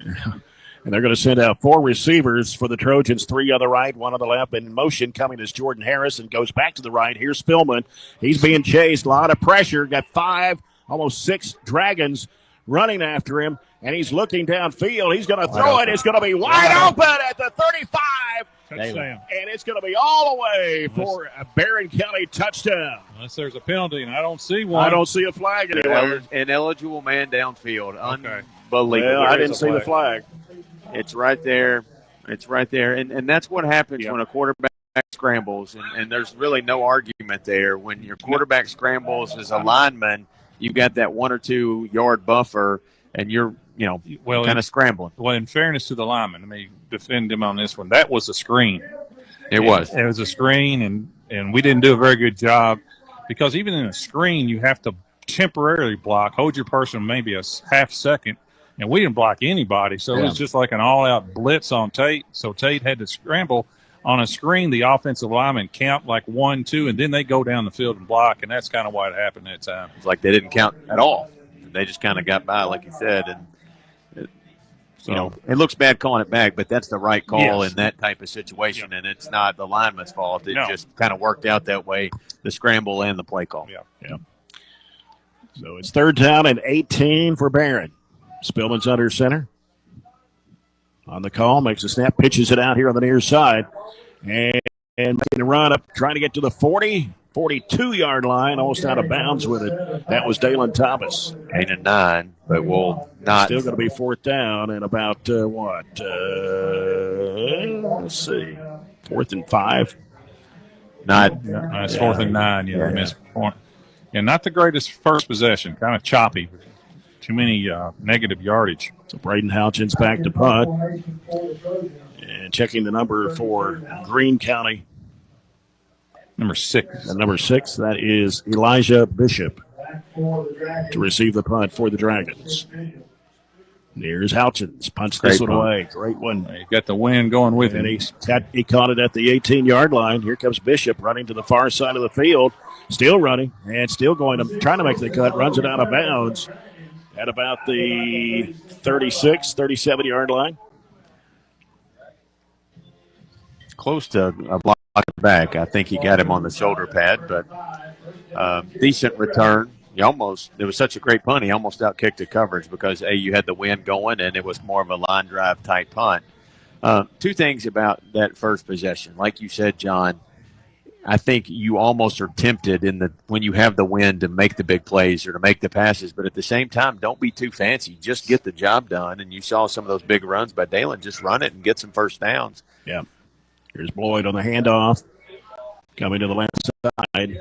And they're going to send out 4 receivers for the Trojans, 3 on the right, 1 on the left. In motion coming is Jordan Harris and goes back to the right. Here's Spillman. He's being chased. A lot of pressure. Got 5, almost 6 Dragons running after him. And he's looking downfield. He's going to throw it. It's going to be wide open at the 35. Touchdown. And it's going to be all the way for a Barren County touchdown. Unless there's a penalty, and I don't see one. I don't see a flag anywhere. An eligible man downfield. Okay. Unbelievable. Well, I didn't see the flag. It's right there. It's right there. And that's what happens when a quarterback scrambles. And there's really no argument there. When your quarterback scrambles as a lineman, you got that 1 or 2 yard buffer, and you're kind of scrambling. Well, in fairness to the lineman, let me defend him on this one. That was a screen. It was. It was a screen, and we didn't do a very good job because even in a screen, you have to temporarily block, hold your person maybe a half second, and we didn't block anybody. So it was just like an all-out blitz on Tate. So Tate had to scramble. On a screen, the offensive linemen count like 1, 2, and then they go down the field and block, and that's kind of what happened that time. It's like they didn't count at all. They just kind of got by, like you said, and it looks bad calling it back, but that's the right call in that type of situation, and it's not the lineman's fault. It just kind of worked out that way, the scramble and the play call. Yeah. So it's 3rd down and 18 for Barren. Spillman's under center. On the call, makes a snap, pitches it out here on the near side, and making a run up, trying to get to the 42-yard line, almost out of bounds with it. That was Dalen Thomas. 8 and 9, but we'll not. Still going to be 4th down and about, let's see, 4th and 5. It's 4th and 9. They missed a point. Yeah, not the greatest first possession, kind of choppy. Too many negative yardage. So Braden Houchins back to punt. And checking the number for Greene County. Number 6. And number 6, that is Elijah Bishop to receive the punt for the Dragons. Here's Houchins. Punts this one away. Great one. He got the wind going with him. And he caught it at the 18-yard line. Here comes Bishop running to the far side of the field. Still running and still trying to make the cut. Runs it out of bounds at about the 36, 37-yard line. Close to a block back. I think he got him on the shoulder pad, but decent return. It was such a great punt, he almost outkicked the coverage because, you had the wind going, and it was more of a line drive type punt. 2 things about that first possession. Like you said, John, I think you almost are tempted when you have the wind to make the big plays or to make the passes, but at the same time, don't be too fancy. Just get the job done, and you saw some of those big runs by Dalen. Just run it and get some first downs. Yeah. Here's Boyd on the handoff, coming to the left side,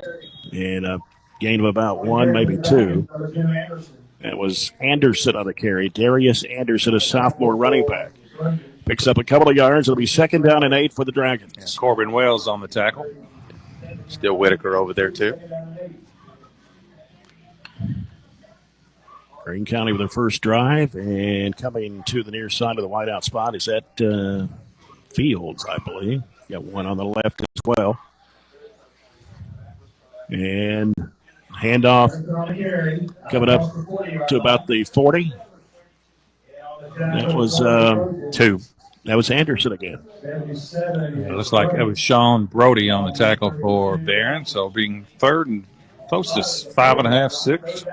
and a gain of about 1, maybe 2. That was Anderson on the carry. Darius Anderson, a sophomore running back. Picks up a couple of yards. It'll be 2nd down and 8 for the Dragons. And Corbin Wells on the tackle. Still Whitaker over there, too. Greene County with their first drive, and coming to the near side of the wideout spot is that Fields, I believe. Got one on the left as well. And handoff coming up to about the 40. That was 2. That was Anderson again. It looks like it was Sean Brody on the tackle for Barron, so being third and close to 5.5, 6.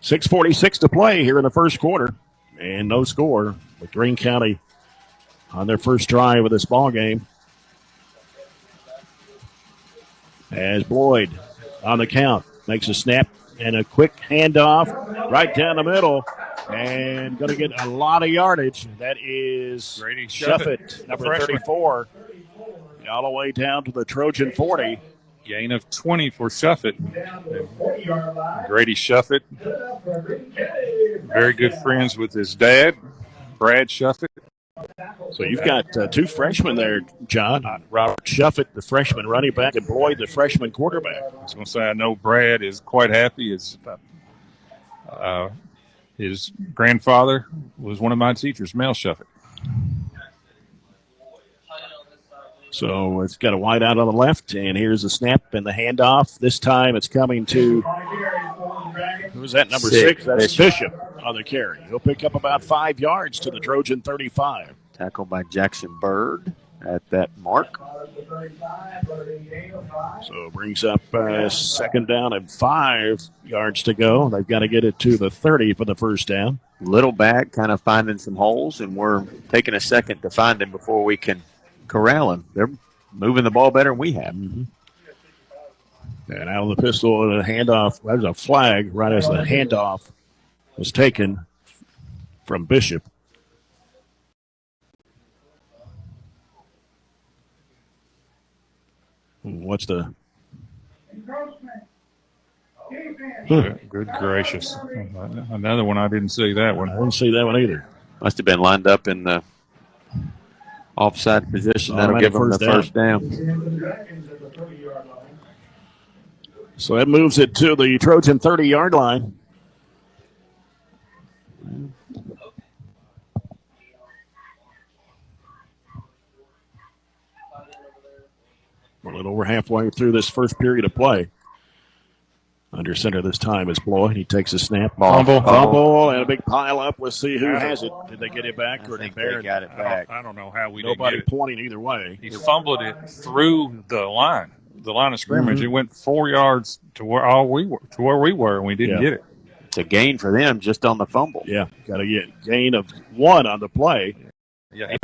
.646 to play here in the first quarter, and no score with Greene County on their first drive of this ball game. As Boyd on the count makes a snap and a quick handoff right down the middle, and going to get a lot of yardage. That is Grady Shuffett, number 34, all the way down to the Trojan 40. Gain of 20 for Shuffett. Grady Shuffett, very good friends with his dad, Brad Shuffett. So you've got 2 freshmen there, John. Robert Shuffett, the freshman running back, and Boyd, the freshman quarterback. I was going to say, I know Brad is quite happy. His grandfather was one of my teachers, Mel Shuffett. So it's got a wide out on the left, and here's the snap and the handoff. This time it's coming to, who's that, number 6? That's Bishop on the carry. He'll pick up about 5 yards to the Trojan 35. Tackled by Jackson Bird at that mark. So brings up second down and 5 yards to go. They've got to get it to the 30 for the first down. Little back kind of finding some holes, and we're taking a second to find him before we can corral him. They're moving the ball better than we have. Mm-hmm. And out of the pistol, and a handoff. There's a flag right as the handoff was taken from Bishop. What's the... Good gracious. Another one, I didn't see that one. I didn't see that one either. Must have been lined up in the offside position. That'll give them the first down. So that moves it to the Trojan 30-yard line. A little over halfway through this first period of play. Under center this time is Bloyd. He takes a snap. Fumble, and a big pile up. Let's see who has it. Did they get it back, or did Barron got it back? I don't know how we Nobody didn't get it. pointing either way. He fumbled it through the line of scrimmage. It went 4 yards to where we were, and we didn't get it. It's a gain for them just on the fumble. Yeah, got to get gain of 1 on the play. Yeah, he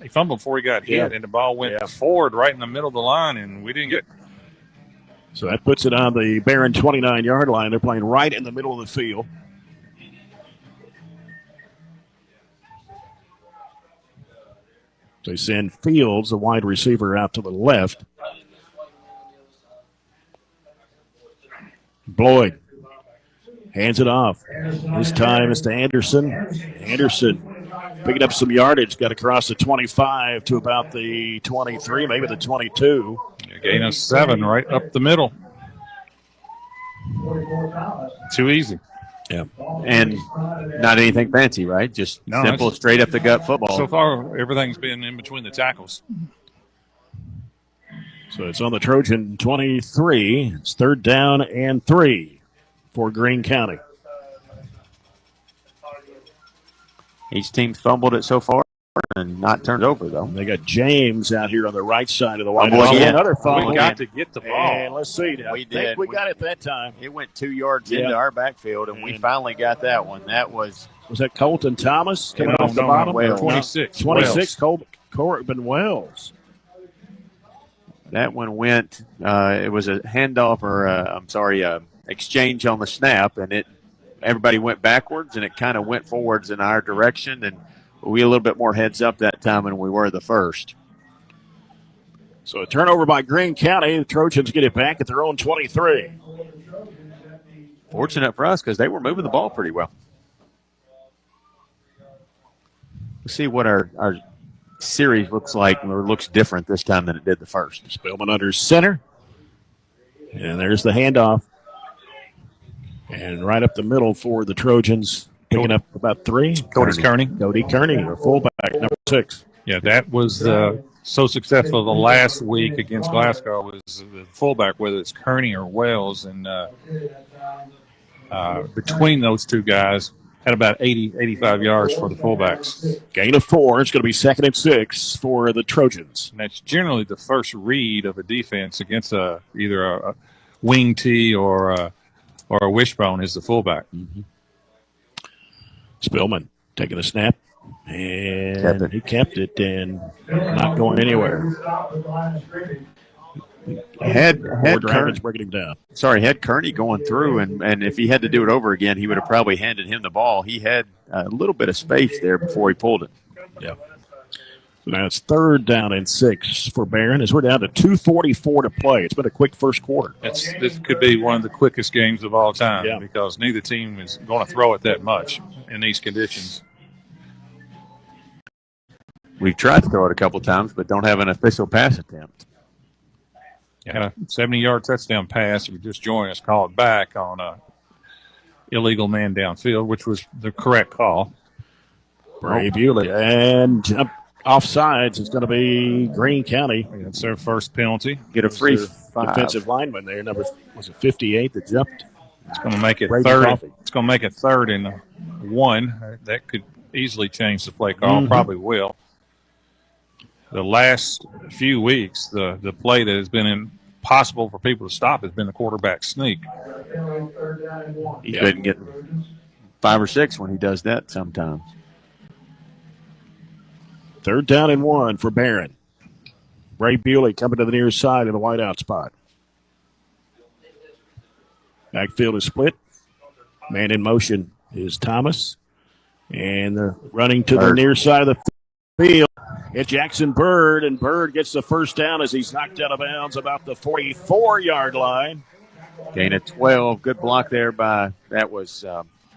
fumbled before he got hit, and the ball went forward right in the middle of the line, and we didn't get it. So that puts it on the Barron 29-yard line. They're playing right in the middle of the field. They send Fields, the wide receiver, out to the left. Bloyd hands it off. This time it's to Anderson. Anderson picking up some yardage. Got across the 25 to about the 23, maybe the 22. Gain of 7 right up the middle. Too easy. Yeah. And not anything fancy, right? Just simple, straight up the gut football. So far, everything's been in between the tackles. So it's on the Trojan 23. It's 3rd down and 3 for Greene County. Each team's fumbled it so far and not turned over, though. They got James out here on the right side of the wide. Another fumble. We got to get the ball. And let's see. I think we got it that time. It went 2 yards into our backfield, and we finally got that one. That was that Colton Thomas coming off the bottom? 26. 26, Corbin Wells. That one went, it was a handoff or, exchange on the snap, and everybody went backwards, and it kind of went forwards in our direction, and we had a little bit more heads up that time than we were the first. So a turnover by Greene County. The Trojans get it back at their own 23. Fortunate for us because they were moving the ball pretty well. Let's see what our series looks like, or looks different this time than it did the first. Spillman under center. And there's the handoff. And right up the middle for the Trojans picking up about 3. Cody Kearney. Cody Kearney, our fullback, number 6. Yeah, that was so successful the last week against Glasgow was the fullback, whether it's Kearney or Wells. And between those two guys, had about 85 yards for the fullbacks. Gain of 4. It's going to be 2nd and 6 for the Trojans. And that's generally the first read of a defense against either a wing T or a wishbone is the fullback. Mm-hmm. Spillman taking a snap, and he kept it and not going anywhere. Had Dragons breaking him down. Sorry, had Kearney going through, and if he had to do it over again, he would have probably handed him the ball. He had a little bit of space there before he pulled it. Yeah. So now it's 3rd down and 6 for Barren as we're down to 2:44 to play. It's been a quick first quarter. This could be one of the quickest games of all time because neither team is going to throw it that much in these conditions. We've tried to throw it a couple times, but don't have an official pass attempt. Had a 70-yard touchdown pass. If you just joined us, called back on a illegal man downfield, which was the correct call. Bray Bewley. And offsides is going to be Greene County. It's their first penalty. Get a free 5. Defensive lineman there, number 58 that jumped. It's going to make it third. It's going to make it 3rd and 1. That could easily change the play call. Probably will. The last few weeks, the play that has been impossible for people to stop has been the quarterback sneak. He couldn't get 5 or 6 when he does that sometimes. 3rd down and 1 for Barren. Bray Bewley coming to the near side in the wideout spot. Backfield is split. Man in motion is Thomas. And they're running to the near side of the field. It's Jackson Bird, and Bird gets the first down as he's knocked out of bounds about the 44-yard line. Gain of 12. Good block there by, that was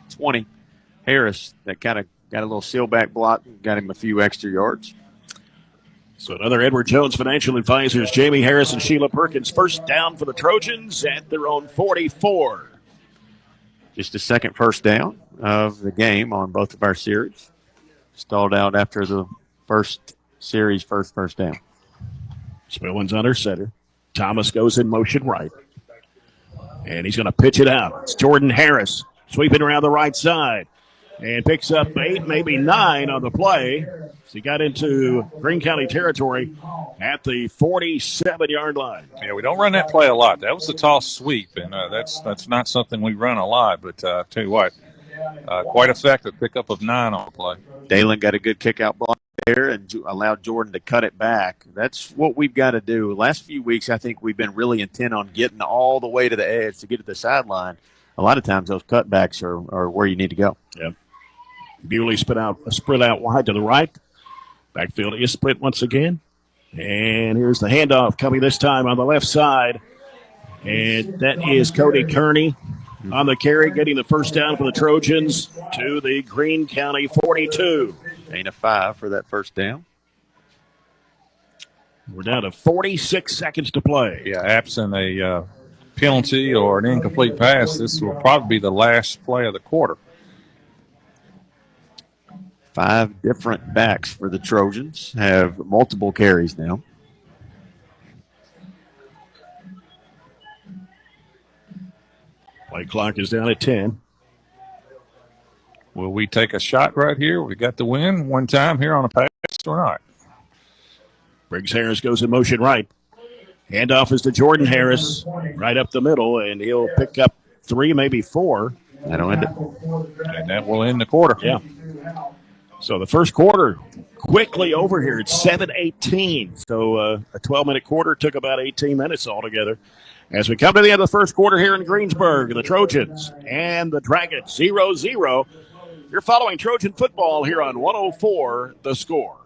20. Harris, that kind of got a little seal back block, got him a few extra yards. So another Edward Jones Financial Advisors, Jamie Harris and Sheila Perkins, first down for the Trojans at their own 44. Just the second first down of the game on both of our series. Stalled out after the first series, first down. Spillman's under center. Thomas goes in motion right. And he's going to pitch it out. It's Jordan Harris sweeping around the right side. And picks up 8, maybe 9 on the play. So he got into Greene County territory at the 47-yard line. Yeah, we don't run that play a lot. That was a toss sweep, and that's not something we run a lot. But I'll tell you what, quite effective pickup of 9 on the play. Dalen got a good kick-out block there and allowed Jordan to cut it back. That's what we've got to do. Last few weeks, I think we've been really intent on getting all the way to the edge to get to the sideline. A lot of times those cutbacks are where you need to go. Yeah. Bewley spread out wide to the right. Backfield is split once again. And here's the handoff coming this time on the left side. And that is Cody Kearney on the carry, getting the first down for the Trojans to the Greene County 42. Gain of 5 for that first down. We're down to 46 seconds to play. Yeah, absent a penalty or an incomplete pass, this will probably be the last play of the quarter. 5 different backs for the Trojans have multiple carries now. Play clock is down at 10. Will we take a shot right here? We got the win one time here on a pass or not? Briggs Harris goes in motion right. Handoff is to Jordan Harris right up the middle, and he'll pick up 3, maybe 4. That'll end it. And that will end the quarter. Yeah. So the first quarter quickly over here. It's 7:18. So a 12-minute quarter took about 18 minutes altogether. As we come to the end of the first quarter here in Greensburg, the Trojans and the Dragons 0-0. You're following Trojan football here on 104 The Score.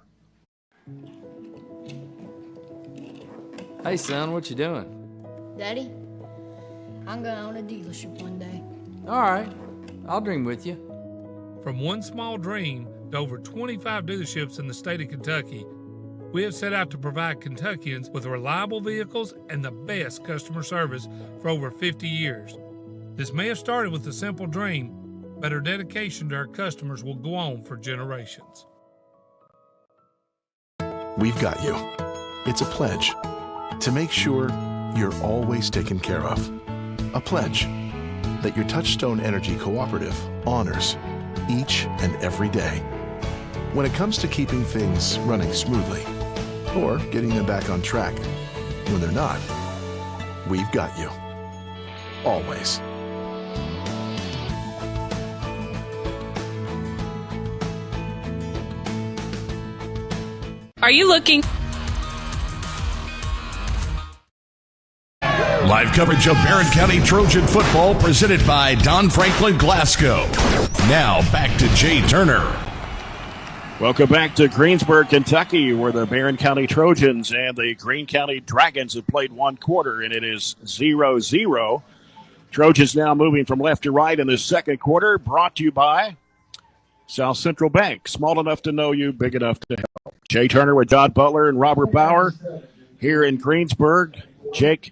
Hey, son, what you doing? Daddy, I'm going to own a dealership one day. All right, I'll dream with you. From one small dream to over 25 dealerships in the state of Kentucky, we have set out to provide Kentuckians with reliable vehicles and the best customer service for over 50 years. This may have started with a simple dream, but our dedication to our customers will go on for generations. We've got you. It's a pledge to make sure you're always taken care of. A pledge that your Touchstone Energy Cooperative honors each and every day. When it comes to keeping things running smoothly or getting them back on track when they're not, we've got you. Always. Are you looking? Live coverage of Barren County Trojan football presented by Don Franklin Glasgow. Now back to Jay Turner. Welcome back to Greensburg, Kentucky, where the Barren County Trojans and the Greene County Dragons have played one quarter, and it is 0-0. Trojans now moving from left to right in the second quarter, brought to you by South Central Bank. Small enough to know you, big enough to help. Jay Turner with John Butler and Robert Bauer here in Greensburg. Jake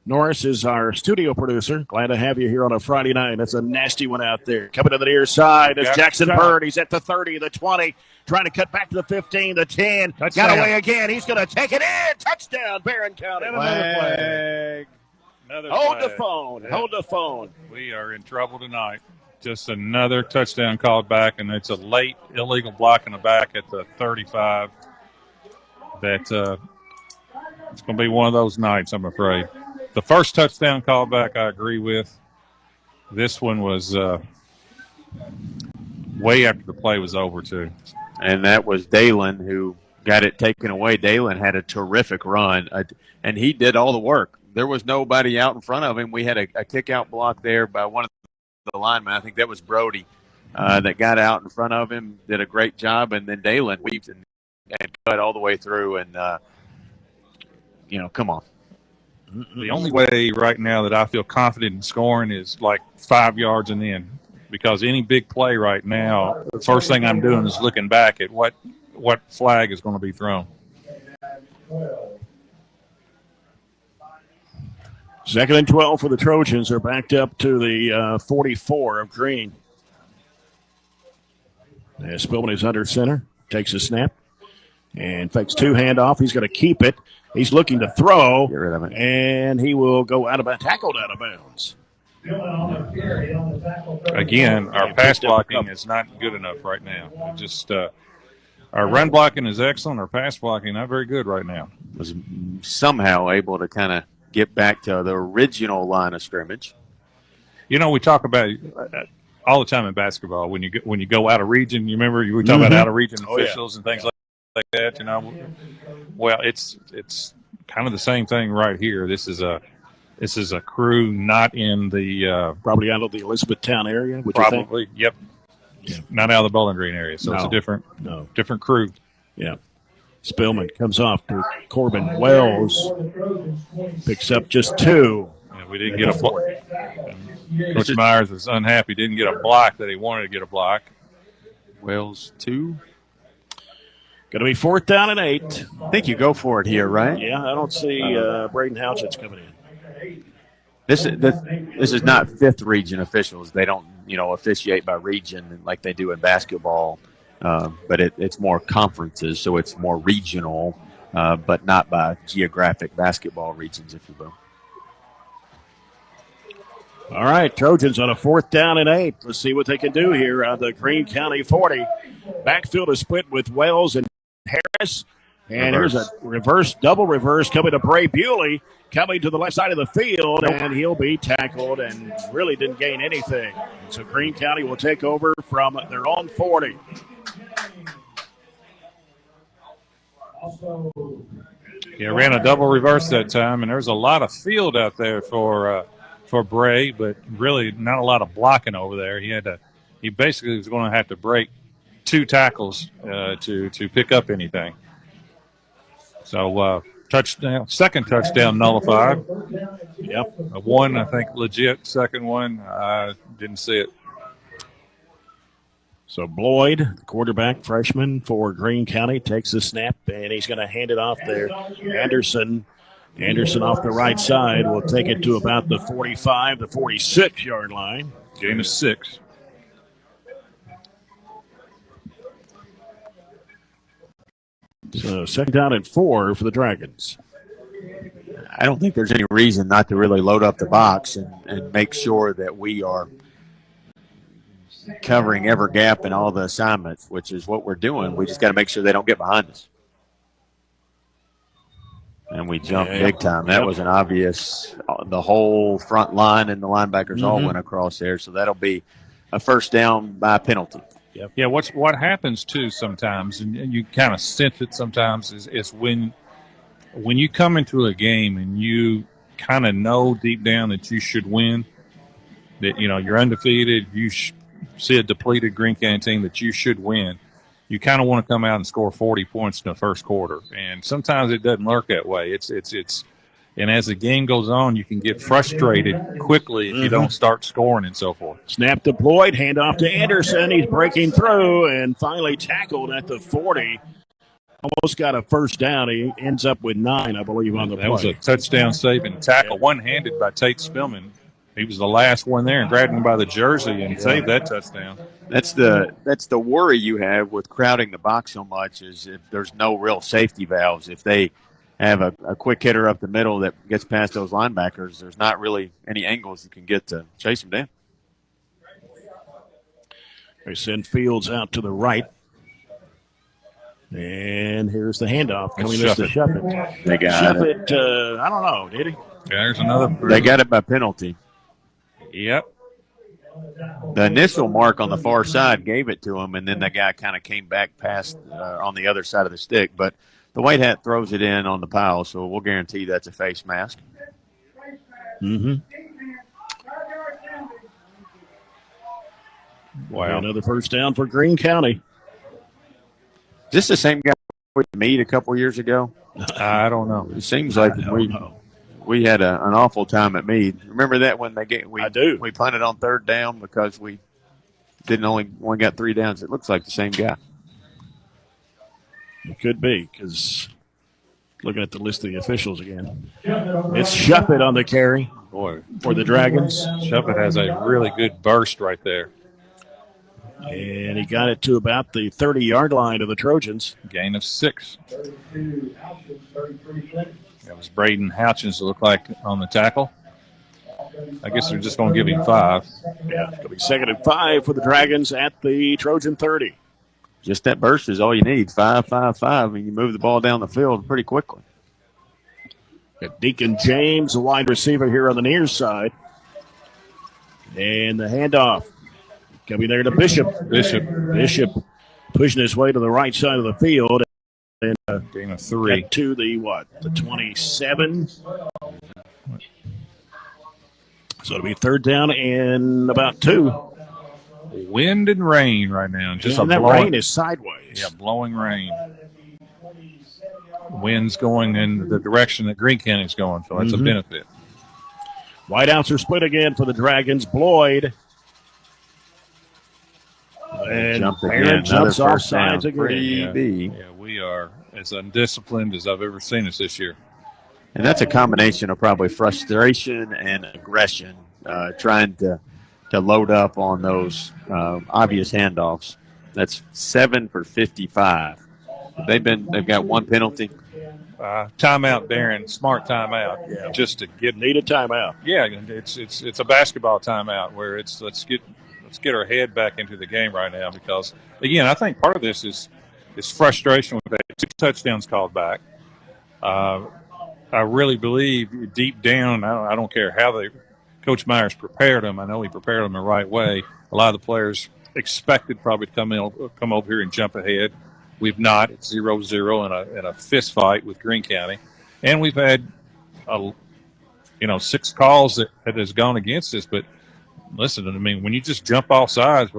Norris is our studio producer. Glad to have you here on a Friday night. That's a nasty one out there. Coming to the near side is Jackson Bird. He's at the 30, the 20, trying to cut back to the 15, the 10. Touchdown. Got away again. He's going to take it in. Touchdown, Barren County. Flag. Hold the phone. Yeah. Hold the phone. We are in trouble tonight. Just another touchdown called back, and it's a late illegal block in the back at the 35. That it's going to be one of those nights, I'm afraid. The first touchdown call back I agree with. This one was way after the play was over, too. And that was Dalen who got it taken away. Dalen had a terrific run, and he did all the work. There was nobody out in front of him. We had a kick-out block there by one of the linemen. I think that was Brody that got out in front of him, did a great job, and then Dalen weaved and cut all the way through. And, come on. The only way right now that I feel confident in scoring is like 5 yards and in, because any big play right now, the first thing I'm doing is looking back at what flag is going to be thrown. Second and 12 for the Trojans. They're backed up to the 44 of Greene. Spillman is under center, takes a snap, and fakes two handoff. He's going to keep it. He's looking to throw, get rid of it, and he will go tackled out of bounds. Again, our pass blocking is not good enough right now. Our run blocking is excellent. Our pass blocking not very good right now. Was somehow able to kind of get back to the original line of scrimmage. We talk about all the time in basketball when you go out of region. You remember we talk about out of region officials and things like that. Well, it's kind of the same thing right here. This is a crew not in the probably out of the Elizabethtown area. Probably, yep. Yeah. Not out of the Bowling Green area, so it's a different crew. Yeah. Spillman comes off to Corbin Wells, picks up just two. Yeah, we didn't get a block. Coach Myers was unhappy, didn't get a block that he wanted to get a block. Wells 2. Going to be 4th down and 8. I think you go for it here, right? Yeah, I don't see Braden Houchins coming in. This is not 5th region officials. They don't, officiate by region like they do in basketball. But it's more conferences, so it's more regional, but not by geographic basketball regions, if you will. All right, Trojans on a 4th down and 8. Let's see what they can do here on the Greene County 40. Backfield is split with Wells and Harris. And here's a double reverse coming to Bray Bewley, coming to the left side of the field, and he'll be tackled and really didn't gain anything. So Greene County will take over from their own 40. Yeah, ran a double reverse that time, and there's a lot of field out there for Bray, but really not a lot of blocking over there. He basically was going to have to break 2 tackles to pick up anything. So second touchdown nullified. Yep. One, I think, legit. Second one, I didn't see it. So Bloyd, quarterback freshman for Greene County, takes the snap, and he's going to hand it off there. Anderson off the right side will take it to about the 45, the 46-yard line. Gain of 6. So 2nd down and 4 for the Dragons. I don't think there's any reason not to really load up the box and make sure that we are covering every gap in all the assignments, which is what we're doing. We just got to make sure they don't get behind us. And we jumped big time. That was an obvious. The whole front line and the linebackers all went across there, so that'll be a 1st down by penalty. Yep. Yeah, what happens too sometimes, and you kind of sense it sometimes, is when you come into a game and you kind of know deep down that you should win, that you're undefeated, you see a depleted Greene County team that you should win, you kind of want to come out and score 40 points in the first quarter, and sometimes it doesn't work that way. And as the game goes on, you can get frustrated quickly if you don't start scoring and so forth. Snap deployed, handoff to Anderson. He's breaking through and finally tackled at the 40. Almost got a 1st down. He ends up with 9, I believe, on the play. That was a touchdown saving tackle, one-handed by Tate Spillman. He was the last one there and grabbed him by the jersey and saved that touchdown. That's the worry you have with crowding the box so much, is if there's no real safety valves. If they have a quick hitter up the middle that gets past those linebackers, there's not really any angles you can get to chase them down. They send Fields out to the right. And here's the handoff coming to Shuffett. They got it. I don't know, did he? Yeah, there's another. They got it by penalty. Yep. The initial mark on the far side gave it to him, and then the guy kind of came back past on the other side of the stick. But the white hat throws it in on the pile, so we'll guarantee that's a face mask. Wow. Another 1st down for Greene County. Is this the same guy with Meade a couple years ago? I don't know. It seems like we had an awful time at Meade. Remember that when I do. We punted on 3rd down because we only got 3 downs. It looks like the same guy. It could be, because looking at the list of the officials again. It's Shuffett on the carry for the Dragons. Shuffett has a really good burst right there. And he got it to about the 30-yard line of the Trojans. Gain of 6. That was Braden Houchins, it looked like, on the tackle. I guess they're just going to give him 5. Yeah, it's going to be 2nd and 5 for the Dragons at the Trojan 30. Just that burst is all you need. 5, 5, 5, and you move the ball down the field pretty quickly. Got Deacon James, the wide receiver here on the near side. And the handoff coming there to Bishop. Bishop pushing his way to the right side of the field. And gain of 3. To the 27. So it'll be 3rd down and about 2. Wind and rain right now. Just that rain is sideways. Yeah, blowing rain. Wind's going in the direction that Greene County is going, so that's a benefit. Whiteouts are split again for the Dragons. Bloyd. And Barren jumps off sides again. Yeah, we are as undisciplined as I've ever seen us this year. And that's a combination of probably frustration and aggression, trying to load up on those obvious handoffs. That's 7 for 55. They've got 1 penalty. Timeout, Darren. Smart timeout. Yeah. Just to need a timeout. Yeah, it's a basketball timeout where it's let's get our head back into the game right now, because again I think part of this is frustration with that 2 touchdowns called back. I really believe deep down, I don't care how Coach Myers prepared them. I know he prepared them the right way. A lot of the players expected probably to come over here and jump ahead. We've not. It's 0-0 in a fist fight with Greene County, and we've had 6 calls that has gone against us. But listen, I mean, when you just jump off sides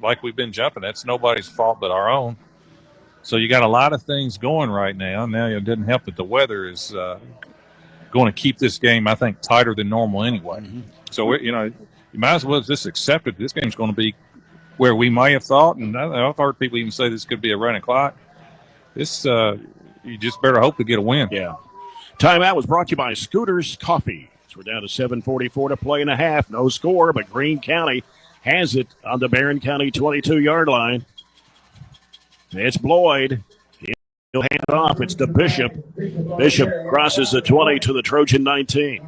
like we've been jumping, that's nobody's fault but our own. So you got a lot of things going right now. Now it doesn't help that the weather is going to keep this game, I think, tighter than normal anyway. So you might as well just accept it. This game's going to be where we may have thought, and I've heard people even say this could be a running clock. This you just better hope to get a win. Yeah. Timeout was brought to you by Scooters Coffee. So we're down to 7:44 to play and a half. No score, but Greene County has it on the Barren County 22-yard line. It's Bloyd. He'll hand it off. It's to Bishop. Bishop crosses the 20 to the Trojan 19.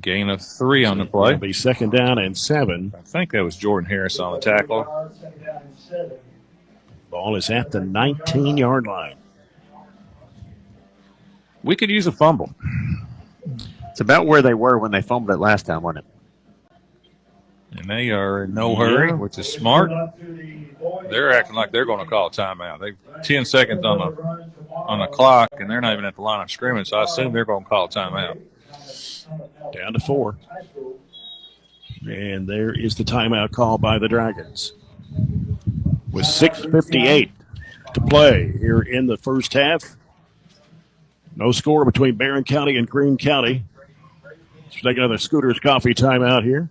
Gain of 3 on the play. It'll be 2nd down and 7. I think that was Jordan Harris on the tackle. Ball is at the 19-yard line. We could use a fumble. It's about where they were when they fumbled it last time, wasn't it? And they are in no hurry, which is smart. They're acting like they're going to call a timeout. They've 10 seconds on the clock, and they're not even at the line of scrimmage, so I assume they're going to call a timeout. Down to 4. And there is the timeout call by the Dragons. With 6:58 to play here in the first half. No score between Barren County and Greene County. Let's take another Scooters Coffee timeout here.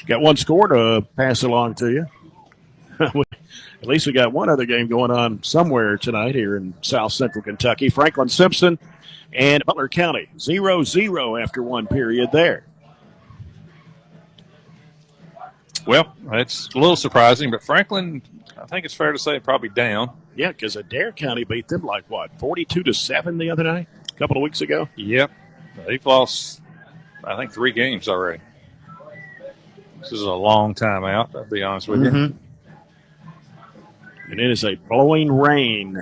Got one score to pass along to you. At least we got one other game going on somewhere tonight here in South Central Kentucky. Franklin Simpson and Butler County. 0-0 after one period there. Well, it's a little surprising, but Franklin, I think it's fair to say, probably down. Yeah, because Adair County beat them like, 42-7 the other night? A couple of weeks ago? Yep. They've lost, I think, 3 games already. This is a long time out, I'll be honest with you. And it is a blowing rain.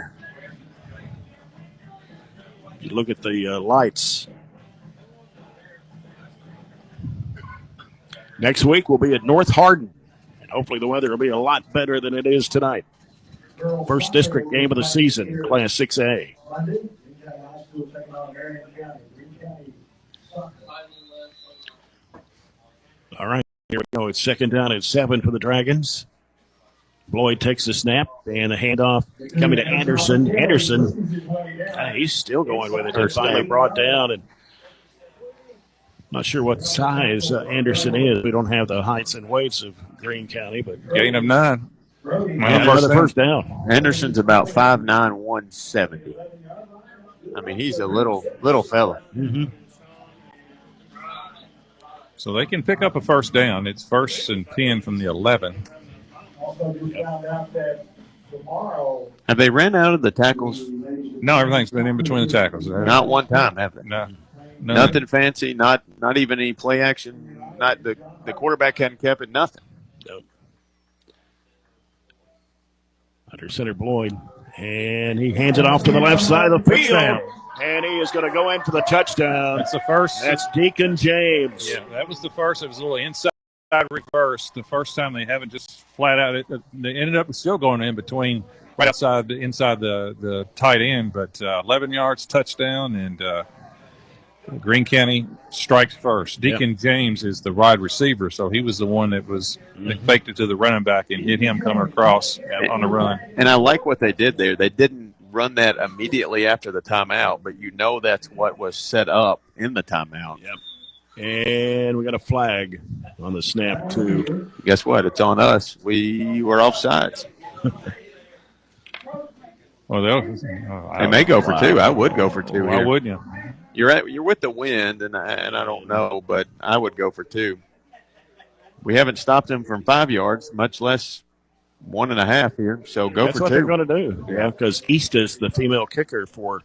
You look at the lights. Next week we'll be at North Hardin, and hopefully the weather will be a lot better than it is tonight. First district game of the season, Class 6A. All right, here we go. It's 2nd down and 7 for the Dragons. Floyd takes the snap, and the handoff coming to Anderson. Anderson, he's still going with it. He's finally brought down, and not sure what size Anderson is. We don't have the heights and weights of Greene County, but gain of 9. Another first down. Anderson's about 5'9", 170. I mean, he's a little fella. So they can pick up a first down. It's 1st and 10 from the 11. Have they ran out of the tackles? No, everything's been in between the tackles. Not one time, have they? No. Nothing fancy, not even any play action. Not the quarterback hadn't kept it, nothing. Nope. Under center Floyd, and he hands it off to the left side of the field. And he is going to go in for the touchdown. That's the first. That's Deacon James. Yeah, that was the first. It was a little inside reverse. The first time they haven't just flat out. They ended up still going in between, right outside, inside the tight end. But 11 yards touchdown, and Greene County strikes first. Deacon James is the wide receiver, so he was the one that was that faked it to the running back and hit him coming across on the run. And I like what they did there. They didn't run that immediately after the timeout, but you know that's what was set up in the timeout. Yep. And we got a flag on the snap, too. Guess what? It's on us. We were offsides. Well, they may go for 2. I would go for 2. Why wouldn't you? You're with the wind, and I don't know, but I would go for 2. We haven't stopped them from 5 yards, much less 1.5 here. So go for 2. That's what they're going to do. Yeah, because Eastis, the female kicker for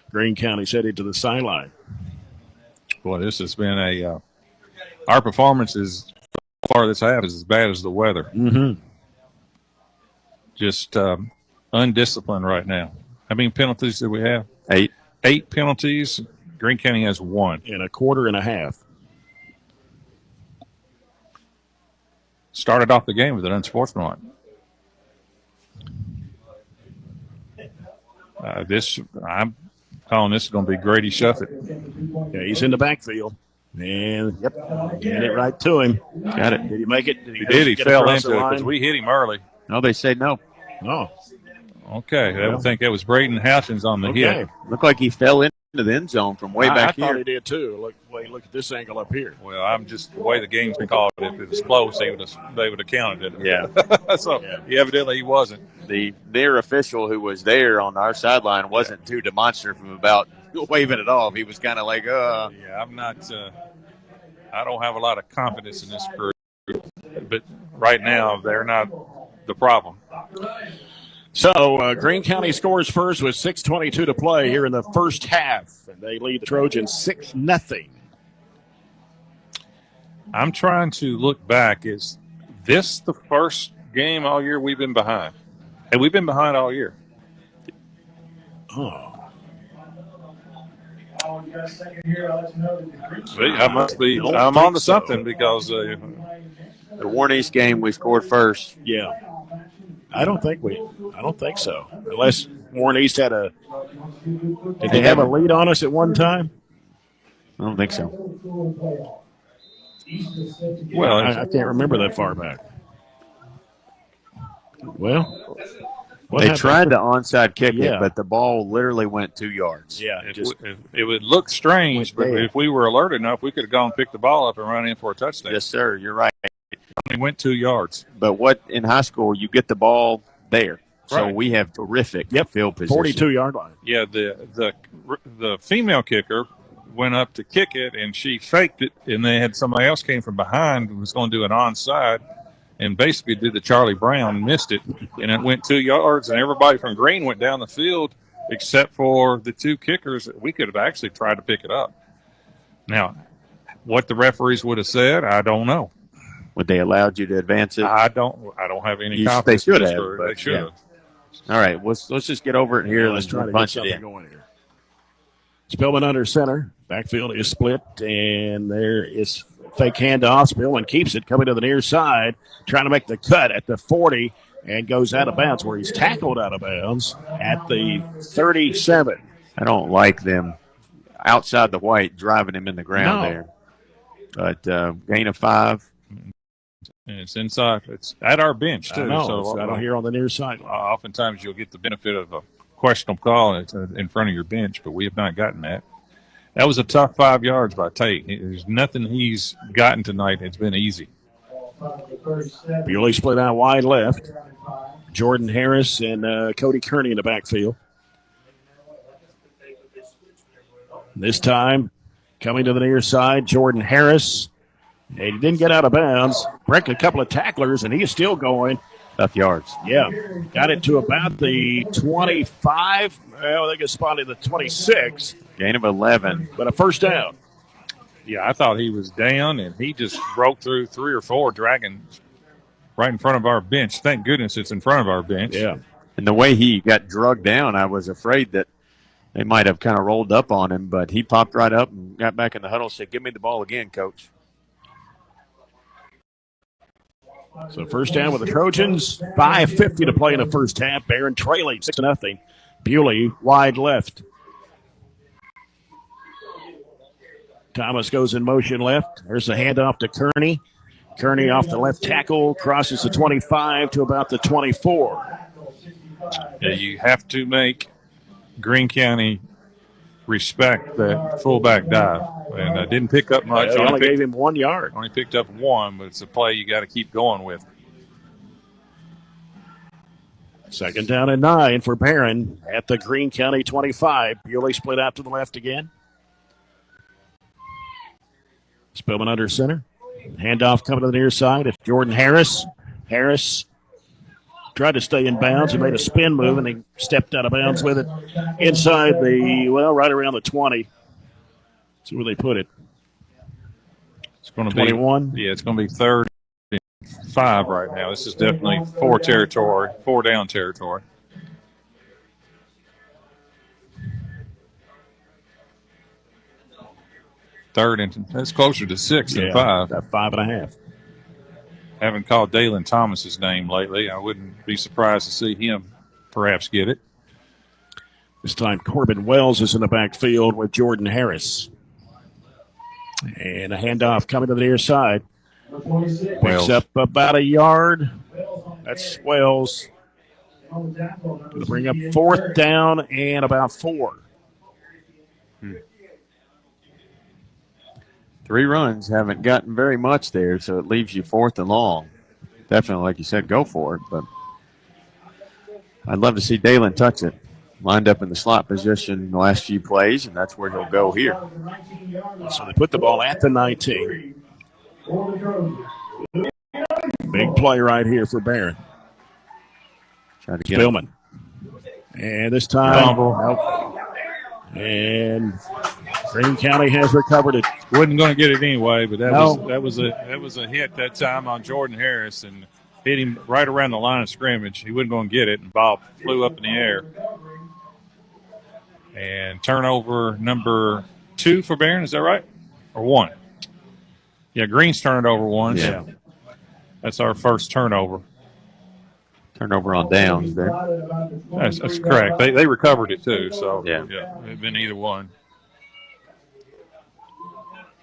Greene County, is headed to the sideline. Boy, this has been our performance is so far this half is as bad as the weather. Just undisciplined right now. How many penalties do we have? 8. 8 penalties. Greene County has 1. In a quarter and a half. Started off the game with an unsportsmanlike. I'm calling this going to be Grady Shuffett. Yeah, he's in the backfield. And, get it right to him. Got it. Did he make it? He did. He fell into it because we hit him early. No, they say no. Oh. Okay. I would think that was Braden Houchins on the hit. Looked like he fell into the end zone from way back here. I thought he did, too. Look at this angle up here. Well, I'm just the way the game's been called. If it was close, they would have counted it. Yeah. So evidently he wasn't. Their official who was there on our sideline wasn't too demonstrative about waving it off. He was kind of like, Yeah, I'm not. I don't have a lot of confidence in this crew. but right now they're not the problem. So Greene County scores first with 6:22 to play here in the first half, and they lead the Trojans 6-0. I'm trying to look back. Is this the first game all year we've been behind? And we've been behind all year. Oh. I must be. I'm on to something because the Warren East game we scored first. Yeah. I don't think so. Unless Warren East had did they have a lead on us at one time? I don't think so. Well, I can't remember that far back. Well, they tried to onside kick it, but the ball literally went 2 yards. Yeah, it would look strange, but if we were alert enough, we could have gone pick the ball up and run in for a touchdown. Yes, sir. You're right. It went 2 yards. But what in high school you get the ball there, so Right. we have terrific field position. 42-yard line. Yeah, the female kicker went up to kick it, and she faked it, and they had somebody else came from behind and was going to do an onside, and basically did the Charlie Brown, missed it, and it went 2 yards, and everybody from Greene went down the field except for the two kickers. We could have actually tried to pick it up. Now, what the referees would have said, I don't know. Would they allowed you to advance it? I don't have any confidence. They should have. They should have. All right, let's just get over it here. Let's try to punch it in. Going here. Spillman under center. Backfield is split, and there is fake handoff. Spillman keeps it, coming to the near side, trying to make the cut at the 40, and goes out of bounds where he's tackled out of bounds at the 37. I don't like them outside the white driving him in the ground there. But gain of 5. And it's inside. It's at our bench, too. I know. So it's right here on the near side. Oftentimes you'll get the benefit of a questionable call in front of your bench, but we have not gotten that. That was a tough 5 yards by Tate. There's nothing he's gotten tonight. It's been easy. Bewley split out wide left. Jordan Harris and Cody Kearney in the backfield. This time, coming to the near side, Jordan Harris. And he didn't get out of bounds. Break a couple of tacklers, and he is still going. Tough yards. Yeah. Got it to about the 25. Well, they get spotted the 26. Gain of 11. But a first down. Yeah, I thought he was down, and he just broke through 3 or 4 dragons right in front of our bench. Thank goodness it's in front of our bench. Yeah. And the way he got drugged down, I was afraid that they might have kind of rolled up on him, but he popped right up and got back in the huddle and said, "Give me the ball again, coach." So first down with the Trojans. 5:50 to play in the first half. Barren trailing 6-0. Bewley wide left. Thomas goes in motion left. There's a handoff to Kearney. Kearney off the left tackle, crosses the 25 to about the 24. Yeah, you have to make Greene County respect that fullback dive. And I didn't pick up much. They only gave him 1 yard. Only picked up 1, but it's a play you got to keep going with. Second down and 9 for Barren at the Greene County 25. Bewley split out to the left again. Spillman under center. Handoff coming to the near side. It's Jordan Harris. Harris tried to stay in bounds. He made a spin move, and he stepped out of bounds with it inside right around the 20. See where they put it. It's going to 21. Yeah, it's going to be 3rd and 5 right now. This is definitely 4 down territory. Third and that's closer to 6 than 5. 5.5. Haven't called Dalen Thomas's name lately. I wouldn't be surprised to see him perhaps get it. This time Corbin Wells is in the backfield with Jordan Harris. And a handoff coming to the near side. Picks up about a yard. That's Wells. Going to bring up 4th down and about 4. 3 runs, haven't gotten very much there, so it leaves you 4th and long. Definitely, like you said, go for it, but I'd love to see Dalen touch it. Lined up in the slot position the last few plays, and that's where he'll go here. So they put the ball at the 19. Big play right here for Barren. Trying to get Spillman. And this time, and Greene County has recovered it. Wasn't going to get it anyway, but that was a hit that time on Jordan Harris and hit him right around the line of scrimmage. He wasn't going to get it, and ball flew up in the air. And turnover number 2 for Barren, is that right? Or 1? Yeah, Green's turned over once. Yeah. That's our first turnover. Turnover on downs there. That's correct. They recovered it too, so yeah, it'd been either one.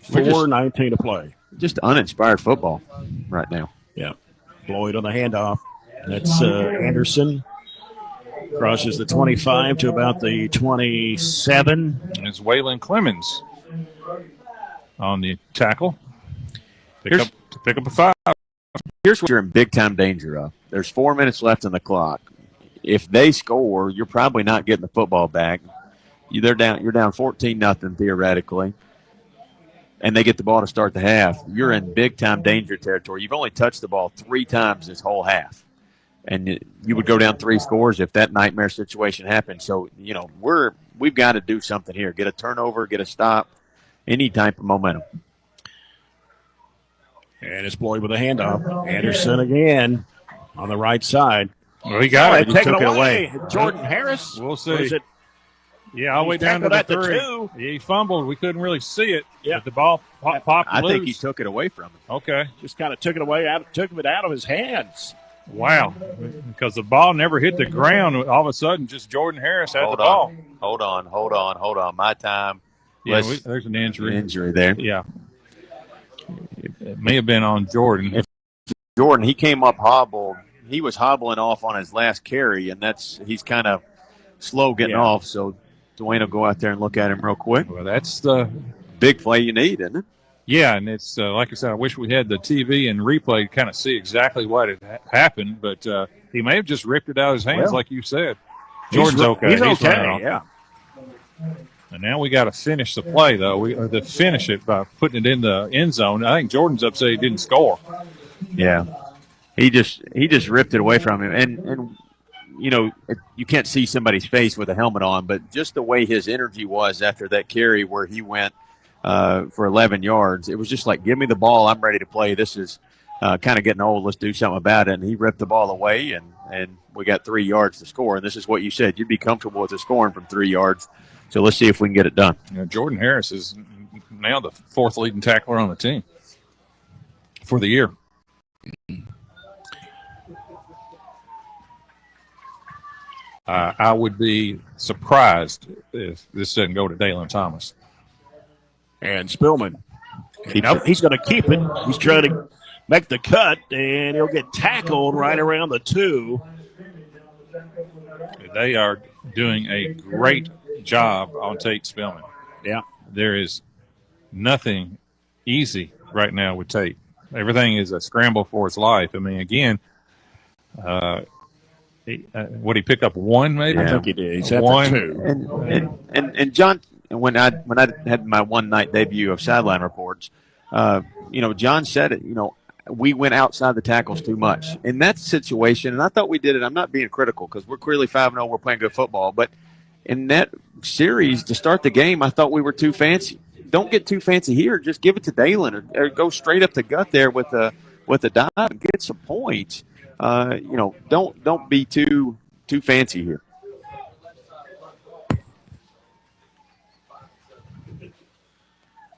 4:19 to play. Just uninspired football right now. Yeah. Floyd on the handoff. That's Anderson. Crosses the 25 to about the 27. And it's Waylon Clemens on the tackle. Pick up a 5. Here's what you're in big-time danger of. There's 4 minutes left on the clock. If they score, you're probably not getting the football back. You're down 14-0 theoretically, and they get the ball to start the half. You're in big-time danger territory. You've only touched the ball 3 times this whole half, and you would go down 3 scores if that nightmare situation happened. So, we've got to do something here. Get a turnover, get a stop, any type of momentum. And it's Floyd with a handoff. Anderson again on the right side. Well, he got it. He took it away. Jordan Harris. We'll see. All the way down to the 3. Yeah, he fumbled. We couldn't really see it. Yeah. But the ball popped I loose. think he took it away from him. Okay. Just kind of took it away, took it out of his hands. Wow. Because the ball never hit the ground. All of a sudden, just Jordan Harris had the ball. Hold on. My time. Yeah, there's an injury. Injury there. Yeah. It may have been on Jordan. If Jordan, he came up hobbled. He was hobbling off on his last carry, and he's kind of slow getting off. So Dwayne will go out there and look at him real quick. Well, that's the big play you need, isn't it? Yeah, and it's like I said, I wish we had the TV and replay to kind of see exactly what had happened, but he may have just ripped it out of his hands, like you said. Jordan's okay. He's okay, yeah. And now we got to finish the play, though. We have to finish it by putting it in the end zone. I think Jordan's upset he didn't score. Yeah, he just ripped it away from him, and you can't see somebody's face with a helmet on, but just the way his energy was after that carry where he went for 11 yards, it was just like, give me the ball, I'm ready to play. This is kind of getting old. Let's do something about it. And he ripped the ball away, and we got 3 yards to score. And this is what you said. You'd be comfortable with the scoring from 3 yards. So let's see if we can get it done. Jordan Harris is now the 4th leading tackler on the team for the year. I would be surprised if this doesn't go to Dalen Thomas. And Spillman. He's going to keep it. He's trying to make the cut, and he'll get tackled right around the 2. They are doing a great job on Tate Spillman. Yeah. There is nothing easy right now with Tate. Everything is a scramble for his life. I mean, again, would he pick up 1 maybe? I think he did. He's at 1. the 2. And John, when I had my one night debut of Sideline Reports, John said it, we went outside the tackles too much. In that situation, and I thought we did it, I'm not being critical because we're clearly 5-0, we're playing good football, but in that series to start the game, I thought we were too fancy. Don't get too fancy here. Just give it to Dalen or go straight up the gut there with a dive and get some points. Don't be too fancy here.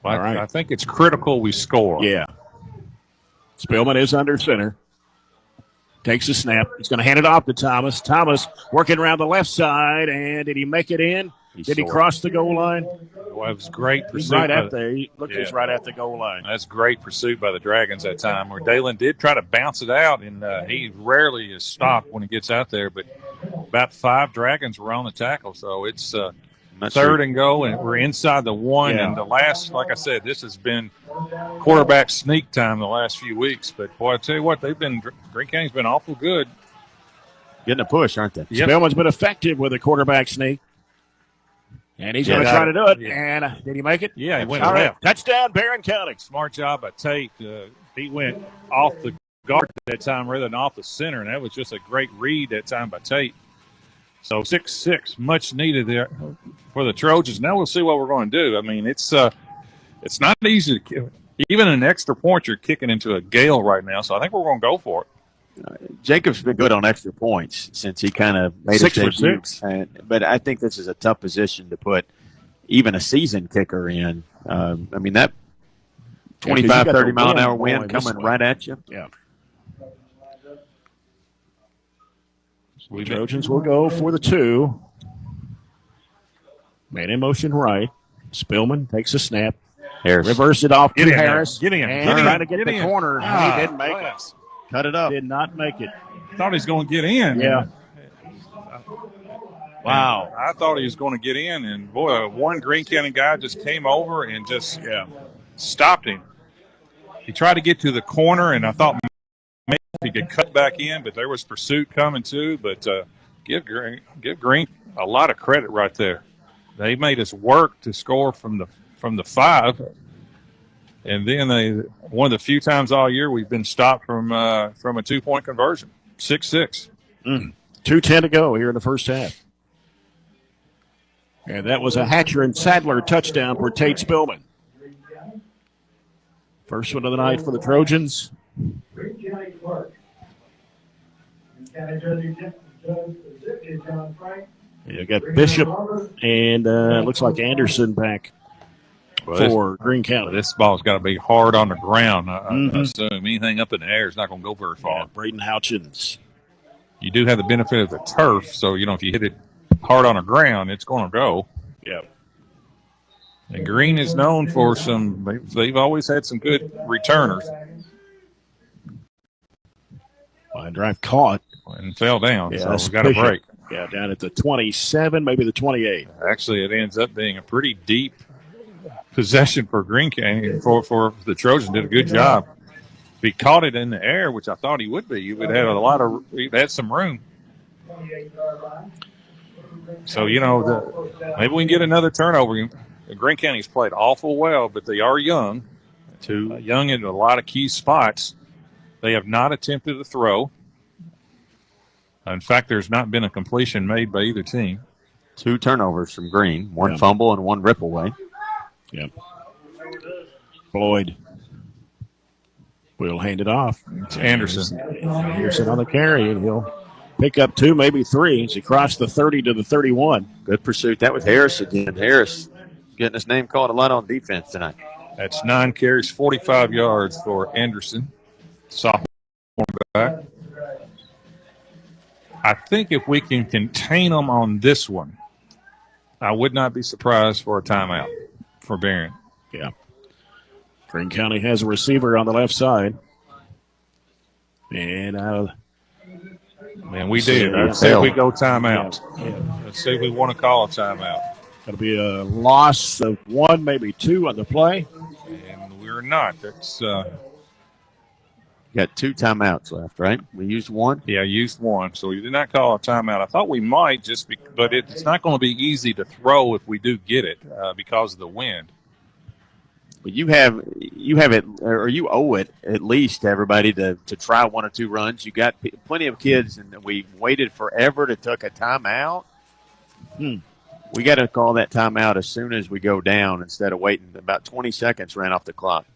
All right. I think it's critical we score. Yeah. Spillman is under center. Takes a snap. He's going to hand it off to Thomas. Thomas working around the left side, and did he make it in? Did he cross the goal line? Well, it was great pursuit. He's right at there. He looked he's right at the goal line. That's great pursuit by the Dragons that time, where Dalen did try to bounce it out, and he rarely is stopped when he gets out there. But about 5 Dragons were on the tackle, so it's third and goal, and we're inside the 1. Yeah. And the last, like I said, this has been quarterback sneak time the last few weeks. But, boy, I tell you what, Greene County's been awful good. Getting a push, aren't they? Yep. Spillman's been effective with a quarterback sneak. And he's going to try to do it. Yeah. And did he make it? Yeah, he went all left. Right. Touchdown, Barren County. Smart job by Tate. He went off the guard that time rather than off the center, and that was just a great read that time by Tate. So 6-6, much needed there for the Trojans. Now we'll see what we're going to do. I mean, it's not easy to even an extra point. You're kicking into a gale right now, so I think we're going to go for it. Jacob's been good on extra points since he kind of made 6 for debut. 6. But I think this is a tough position to put even a seasoned kicker in. I mean, that 25, 30 mile an hour wind coming right at you. Yeah. The Trojans will go for the 2. Man in motion right. Spillman takes a snap. Harris. Reverse it off to Harris. Get in. And trying to get the corner. He didn't make it. Cut it up. Did not make it. Thought he was going to get in. Yeah. Wow. I thought he was going to get in, and boy, one Greene County guy just came over and just stopped him. He tried to get to the corner, and I thought maybe he could cut back in, but there was pursuit coming too. But give Greene a lot of credit right there. They made us work to score from the 5, and then one of the few times all year we've been stopped from a 2-point conversion. 6-6. 2:10 to go here in the first half. And that was a Hatcher and Sadler touchdown for Tate Spillman. First one of the night for the Trojans. You got Bishop and looks like Anderson back for Greene County. This ball's got to be hard on the ground. I assume anything up in the air is not going to go very far. Yeah, Braden Houchins. You do have the benefit of the turf, so if you hit it hard on the ground, it's going to go. Yeah. And Greene is known for they've always had some good returners. Line drive caught. And fell down, Yeah, so we got a break. Yeah, down at the 27, maybe the 28. Actually, it ends up being a pretty deep possession for Greene County. For the Trojans, did a good job. If he caught it in the air, which I thought he would be, he would have had some room. So, maybe we can get another turnover. Greene County's played awful well, but they are young. Young in a lot of key spots. They have not attempted to throw. In fact, there's not been a completion made by either team. 2 turnovers from Greene, 1 fumble and 1 rip away. Yep. Floyd will hand it off. It's Anderson. Anderson on the carry, and he'll pick up 2, maybe 3 as he crossed the 30 to the 31. Good pursuit. That was Harris again. Harris getting his name called a lot on defense tonight. That's 9 carries, 45 yards for Anderson, sophomore back. I think if we can contain them on this one, I would not be surprised for a timeout for Barren. Yeah. Greene County has a receiver on the left side. And we did. I'd say we go timeout. Yeah. Let's see if we want to call a timeout. That'll be a loss of 1, maybe 2 on the play. And we're not. That's got 2 timeouts left, right? We used 1? Yeah, used 1. So we did not call a timeout. I thought we might but it's not going to be easy to throw if we do get it because of the wind. But you have it, or you owe it at least to everybody to try 1 or 2 runs. You got plenty of kids, and we waited forever to take a timeout. We got to call that timeout as soon as we go down instead of waiting. About 20 seconds ran off the clock.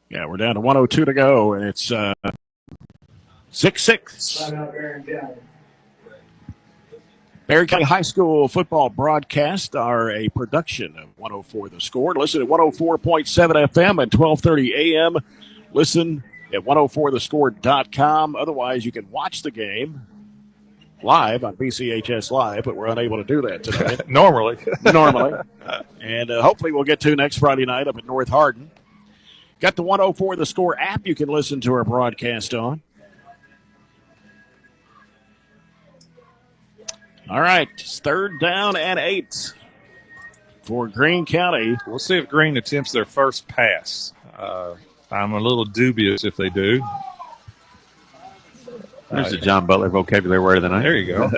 Yeah, we're down to 1:02 to go, and it's 6-6. Barren County High School football broadcasts are a production of 104 The Score. Listen at 104.7 FM and 1230 AM. Listen at 104thescore.com. Otherwise, you can watch the game live on BCHS Live, but we're unable to do that tonight. Normally. And hopefully we'll get to next Friday night up at North Hardin. Got the 104 The Score app you can listen to our broadcast on. All right, it's 3rd down and 8 for Greene County. We'll see if Greene attempts their first pass. I'm a little dubious if they do. There's the John Butler vocabulary word of the night. There you go.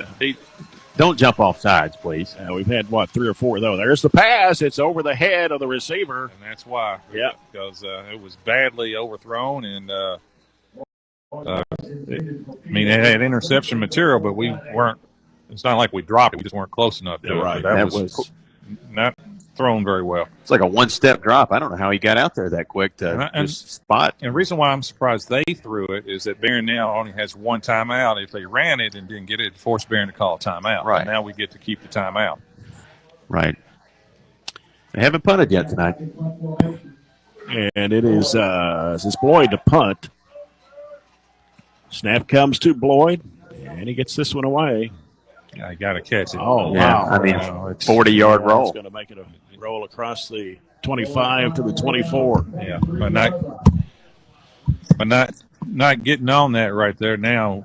Don't jump off sides, please. We've had, 3 or 4, though. There's the pass. It's over the head of the receiver. And that's why. Yeah. Because it was badly overthrown, and They had interception material, but we weren't. It's not like we dropped it. We just weren't close enough to it. Right. That was not thrown very well. It's like a one-step drop. I don't know how he got out there that quick to just spot. And the reason why I'm surprised they threw it is that Barren now only has one timeout. If they ran it and didn't get it, it forced Barren to call a timeout. Right. And now we get to keep the timeout. Right. They haven't punted yet tonight. And it is Boyd to punt. Snap comes to Boyd, and he gets this one away. Yeah, you got to catch it. Oh, yeah, wow. I mean, 40-yard roll. It's going to make it a roll across the 25 to the 24. Yeah, but not getting on that right there now.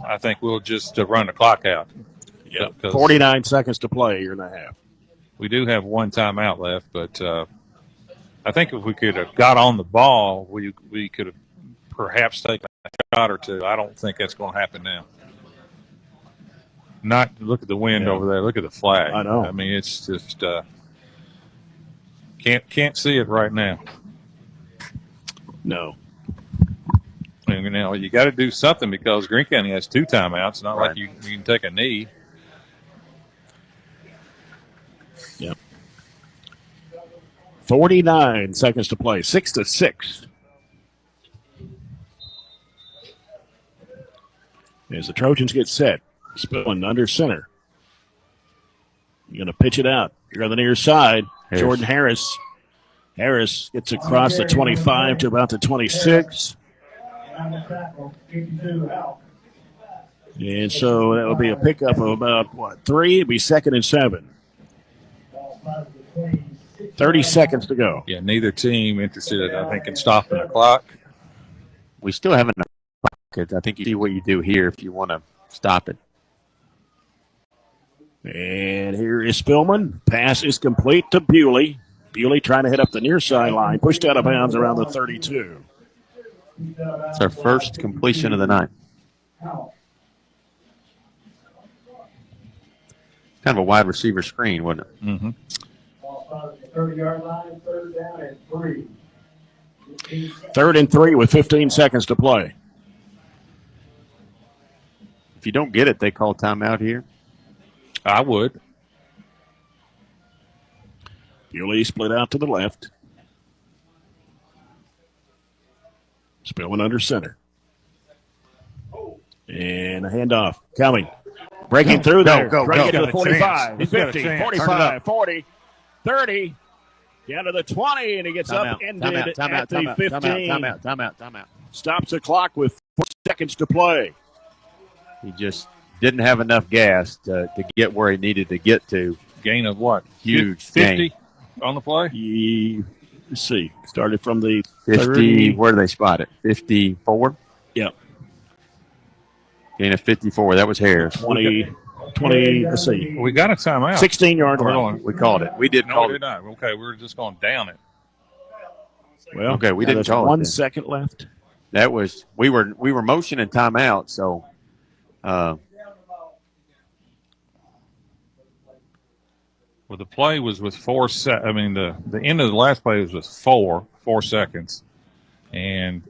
I think we'll just run the clock out. Yeah, 49 seconds to play, year and a half. We do have one timeout left, but I think if we could have got on the ball, we could have perhaps taken a shot or two. I don't think that's going to happen now. Not look at the wind over there. Look at the flag. I know. I mean, it's just can't see it right now. No. And, you got to do something because Greene County has two timeouts. Not like you can take a knee. Yep. 49 seconds to play. 6-6. As the Trojans get set. Spilling under center. You're going to pitch it out. You're on the near side. Jordan Harris. Harris gets across the 25 to about the 26. And so that will be a pickup of about, 3? It'll be 2nd and 7. 30 seconds to go. Yeah, neither team interested, I think, in stopping the clock. We still haven't. I think you see what you do here if you want to stop it. And here is Spillman. Pass is complete to Bewley. Bewley trying to hit up the near sideline. Pushed out of bounds around the 32. It's our first completion of the night. Kind of a wide receiver screen, wasn't it? Mm-hmm. 30-yard line, 3rd down and 3. 3rd and 3 with 15 seconds to play. If you don't get it, they call timeout here. I would. Bewley split out to the left. Spilling under center. And a handoff coming. Breaking through there. Go. Trying to get to the 45, 50, 45, 40, 30. Down to the 20, and he gets upended at the 15. Timeout. Stops the clock with 4 seconds to play. He just didn't have enough gas to get where he needed to get to. Gain of what? Huge 50 gain. On the play? Let's see. Started from the 50. 30. Where do they spot it? 54? Yep. Gain of 54. That was Harris. 20. Let's see. We got a timeout. 16-yard line. We called it. We did No, call we it. did not. Okay, we were just going down it. Well, okay, we didn't call it. 1 second left. That was we were motioning timeout, so Well, the play was with 4 seconds. I mean, the end of the last play was with 4 seconds. And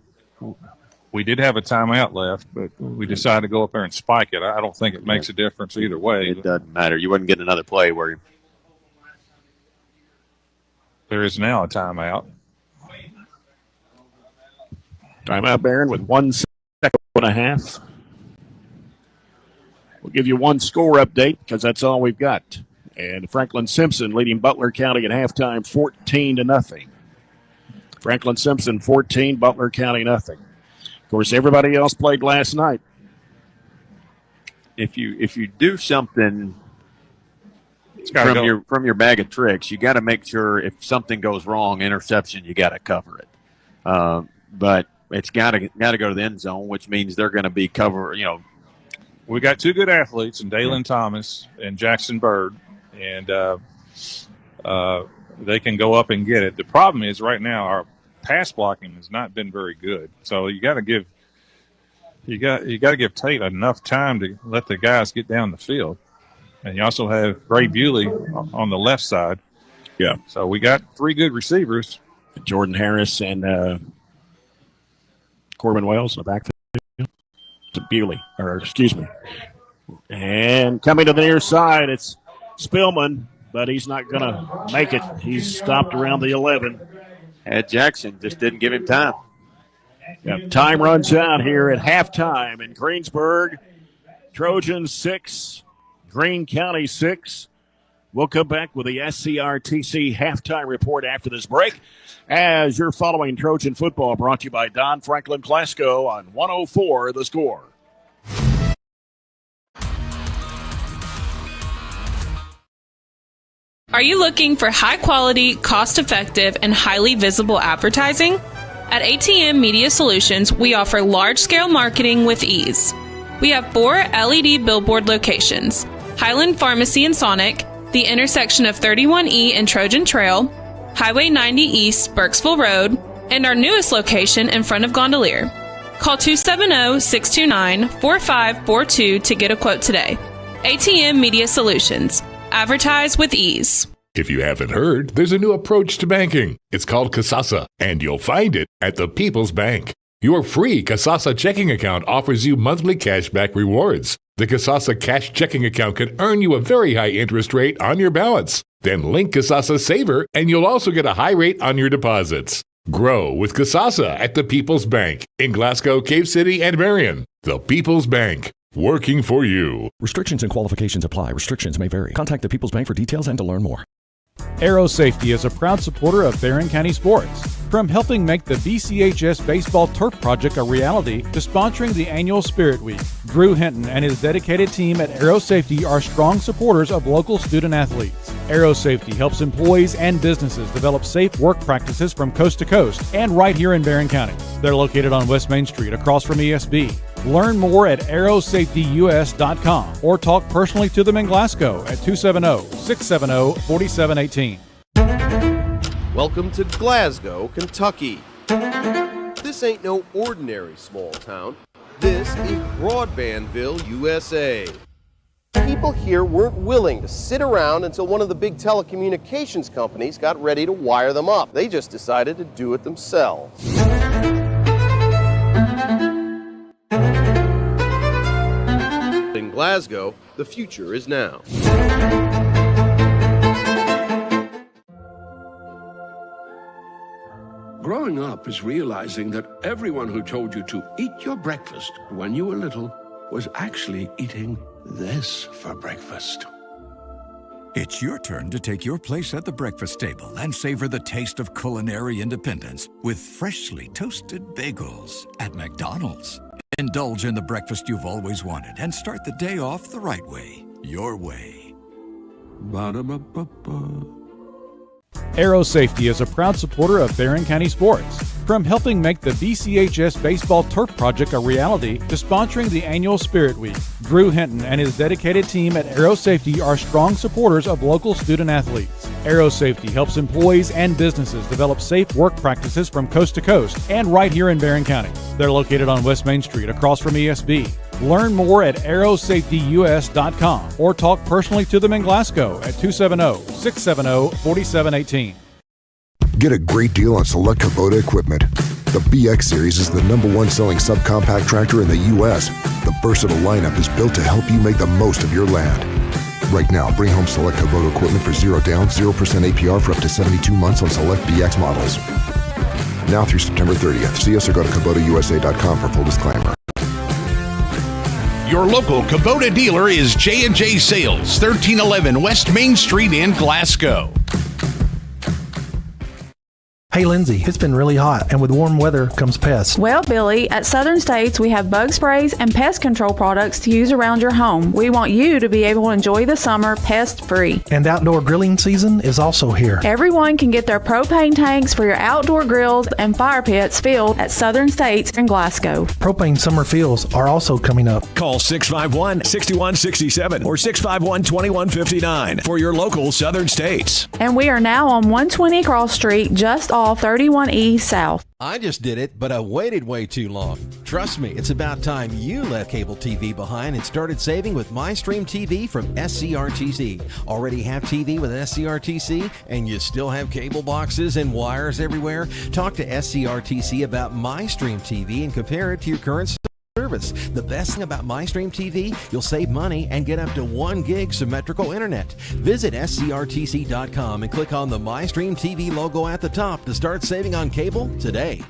we did have a timeout left, but we decided to go up there and spike it. I don't think it makes a difference either way. it doesn't matter. You wouldn't get another play where you. There is now a timeout. Timeout, Barren, with 1 second and a half. We'll give you one score update because that's all we've got. And Franklin Simpson leading Butler County at halftime 14-0. Franklin Simpson 14, Butler County nothing. Of course, everybody else played last night. If you do something from your bag of tricks, you got to make sure if something goes wrong, interception, you got to cover it. But it's got to go to the end zone, which means they're going to be cover. We got 2 good athletes, in Dalen Thomas and Jackson Bird, and they can go up and get it. The problem is right now our pass blocking has not been very good. So you got to give Tate enough time to let the guys get down the field. And you also have Ray Bewley on the left side. Yeah. So we got 3 good receivers. Jordan Harris and Corbin Wells in the backfield. to Bewley, or excuse me. And coming to the near side, it's Spillman, but he's not going to make it. He's stopped around the 11. Ed Jackson just didn't give him time. Yep, time runs out here at halftime in Greensburg. Trojans 6, Greene County 6. We'll come back with the SCRTC halftime report after this break as you're following Trojan football, brought to you by Don Franklin Glasgow on 104 The Score. Are you looking for high-quality, cost-effective, and highly visible advertising? At ATM Media Solutions, we offer large-scale marketing with ease. We have 4 LED billboard locations: Highland Pharmacy in Sonic, the intersection of 31E and Trojan Trail, Highway 90 East, Burkesville Road, and our newest location in front of Gondolier. Call 270-629-4542 to get a quote today. ATM Media Solutions. Advertise with ease. If you haven't heard, there's a new approach to banking. It's called Kasasa, and you'll find it at the People's Bank. Your free Kasasa checking account offers you monthly cashback rewards. The Kasasa Cash checking account can earn you a very high interest rate on your balance. Then link Kasasa Saver, and you'll also get a high rate on your deposits. Grow with Kasasa at the People's Bank in Glasgow, Cave City, and Marion. The People's Bank. Working for you. Restrictions and qualifications apply. Restrictions may vary. Contact the People's Bank for details and to learn more. Aero Safety is a proud supporter of Barren County sports. From helping make the BCHS Baseball Turf Project a reality to sponsoring the annual Spirit Week, Drew Hinton and his dedicated team at Aero Safety are strong supporters of local student athletes. Aero Safety helps employees and businesses develop safe work practices from coast to coast and right here in Barren County. They're located on West Main Street across from ESB. Learn more at aerosafetyus.com or talk personally to them in Glasgow at 270-670-4718. Welcome to Glasgow, Kentucky. This ain't no ordinary small town. This is Broadbandville, USA. People here weren't willing to sit around until one of the big telecommunications companies got ready to wire them up. They just decided to do it themselves. In Glasgow, the future is now. Growing up is realizing that everyone who told you to eat your breakfast when you were little was actually eating this for breakfast. It's your turn to take your place at the breakfast table and savor the taste of culinary independence with freshly toasted bagels at McDonald's. Indulge in the breakfast you've always wanted and start the day off the right way, your way. Ba-da-ba-ba-ba. Aero Safety is a proud supporter of Barren County sports. From helping make the BCHS Baseball Turf Project a reality to sponsoring the annual Spirit Week, Drew Hinton and his dedicated team at Aero Safety are strong supporters of local student athletes. Aero Safety helps employees and businesses develop safe work practices from coast to coast and right here in Barren County. They're located on West Main Street across from ESB. Learn more at aerosafetyus.com or talk personally to them in Glasgow at 270-670-4718. Get a great deal on select Kubota equipment. The BX Series is the #1 selling subcompact tractor in the U.S. The versatile lineup is built to help you make the most of your land. Right now, bring home select Kubota equipment for 0 down, 0% APR for up to 72 months on select BX models. Now through September 30th. See us or go to KubotaUSA.com for full disclaimer. Your local Kubota dealer is J&J Sales, 1311 West Main Street in Glasgow. Hey Lindsay, it's been really hot, and with warm weather comes pests. Well, Billy, at Southern States, we have bug sprays and pest control products to use around your home. We want you to be able to enjoy the summer pest-free. And outdoor grilling season is also here. Everyone can get their propane tanks for your outdoor grills and fire pits filled at Southern States in Glasgow. Propane summer fills are also coming up. Call 651-6167 or 651-2159 for your local Southern States. And we are now on 120 Cross Street, just off 31E South. I just did it, but I waited way too long. Trust me, it's about time you left cable TV behind and started saving with MyStream TV from SCRTC. Already have TV with SCRTC and you still have cable boxes and wires everywhere? Talk to SCRTC about MyStream TV and compare it to your current service. service. The best thing about MyStream TV, you'll save money and get up to 1 gig symmetrical internet. Visit SCRTC.com and click on the MyStream TV logo at the top to start saving on cable today.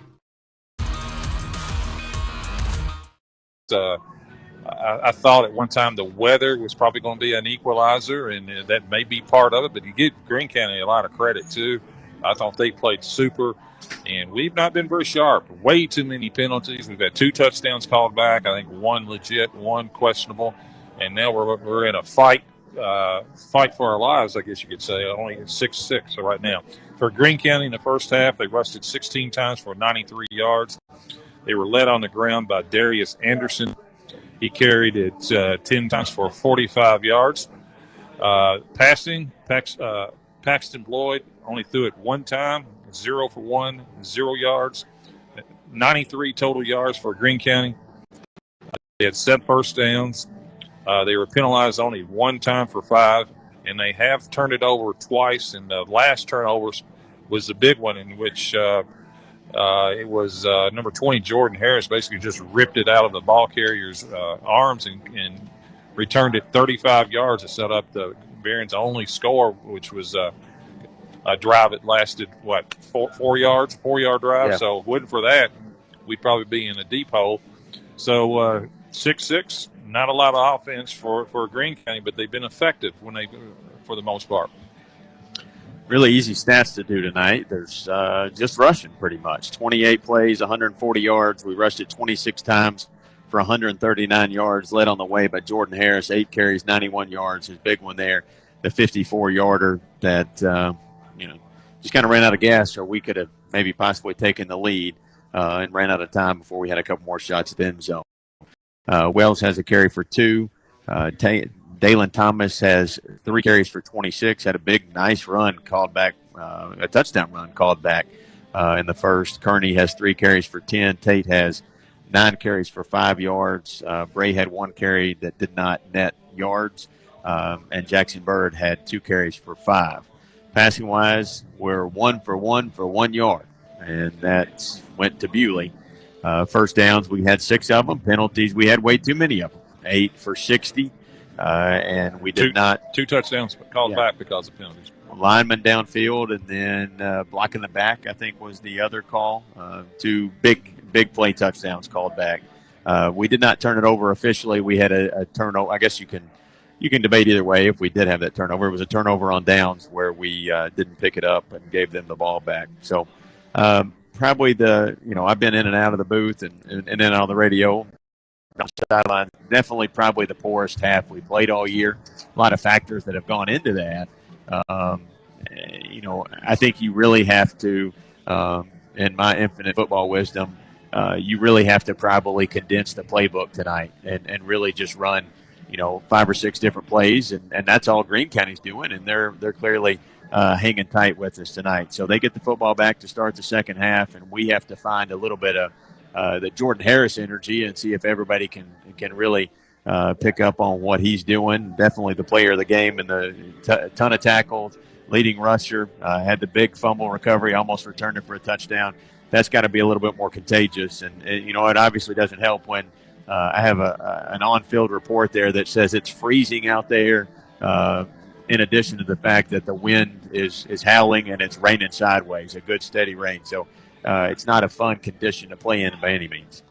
I thought at one time the weather was probably going to be an equalizer, and that may be part of it, but you give Greene County a lot of credit, too. I thought they played super, and we've not been very sharp. Way too many penalties. We've had 2 touchdowns called back, I think 1 legit, 1 questionable, and now we're in a fight for our lives, I guess you could say. Only 6-6 right now. For Greene County in the first half, they rushed it 16 times for 93 yards. They were led on the ground by Darius Anderson. He carried it 10 times for 45 yards. Passing, Paxton Floyd only threw it 1 time, 0 for 1, 0 yards. 93 total yards for Greene County. They had 7 first downs. They were penalized only 1 time for 5, and they have turned it over twice. And the last turnover was the big one, in which it was number 20, Jordan Harris, basically just ripped it out of the ball carrier's arms and returned it 35 yards to set up the Barron's only score, which was a drive that lasted, 4-yard drive. Yeah. So if it wasn't for that, we'd probably be in a deep hole. So 6-6, not a lot of offense for Greene County, but they've been effective for the most part. Really easy stats to do tonight. There's just rushing pretty much. 28 plays, 140 yards. We rushed it 26 times for 139 yards, led on the way by Jordan Harris, 8 carries, 91 yards. His big one there, the 54-yarder that, just kind of ran out of gas, or we could have maybe possibly taken the lead and ran out of time before we had a couple more shots at the end zone. Wells has a carry for 2. Dalen Thomas has 3 carries for 26, had a big, nice run called back, a touchdown run called back in the first. Kearney has 3 carries for 10. Tate has 9 carries for 5 yards. Bray had 1 carry that did not net yards. And Jackson Bird had 2 carries for 5. Passing-wise, we're 1 for 1 yard, and that went to Bewley. First downs, we had 6 of them. Penalties, we had way too many of them, 8 for 60. And we did not. 2 touchdowns called back because of penalties. Lineman downfield, and then blocking the back, I think, was the other call. 2 big play touchdowns called back. We did not turn it over officially. We had a turnover. I guess you can debate either way if we did have that turnover. It was a turnover on downs where we didn't pick it up and gave them the ball back. So probably I've been in and out of the booth and in and out of the radio. Sideline, definitely probably the poorest half we played all year. A lot of factors that have gone into that. I think you really have to, in my infinite football wisdom, you really have to probably condense the playbook tonight and really just run, 5 or 6 different plays, and that's all Greene County's doing, and they're clearly hanging tight with us tonight. So they get the football back to start the second half, and we have to find a little bit of the Jordan Harris energy and see if everybody can really pick up on what he's doing. Definitely the player of the game and the ton of tackles, leading rusher, had the big fumble recovery, almost returned it for a touchdown. That's got to be a little bit more contagious. And it obviously doesn't help when I have an on-field report there that says it's freezing out there, in addition to the fact that the wind is howling and it's raining sideways, a good steady rain. So it's not a fun condition to play in by any means.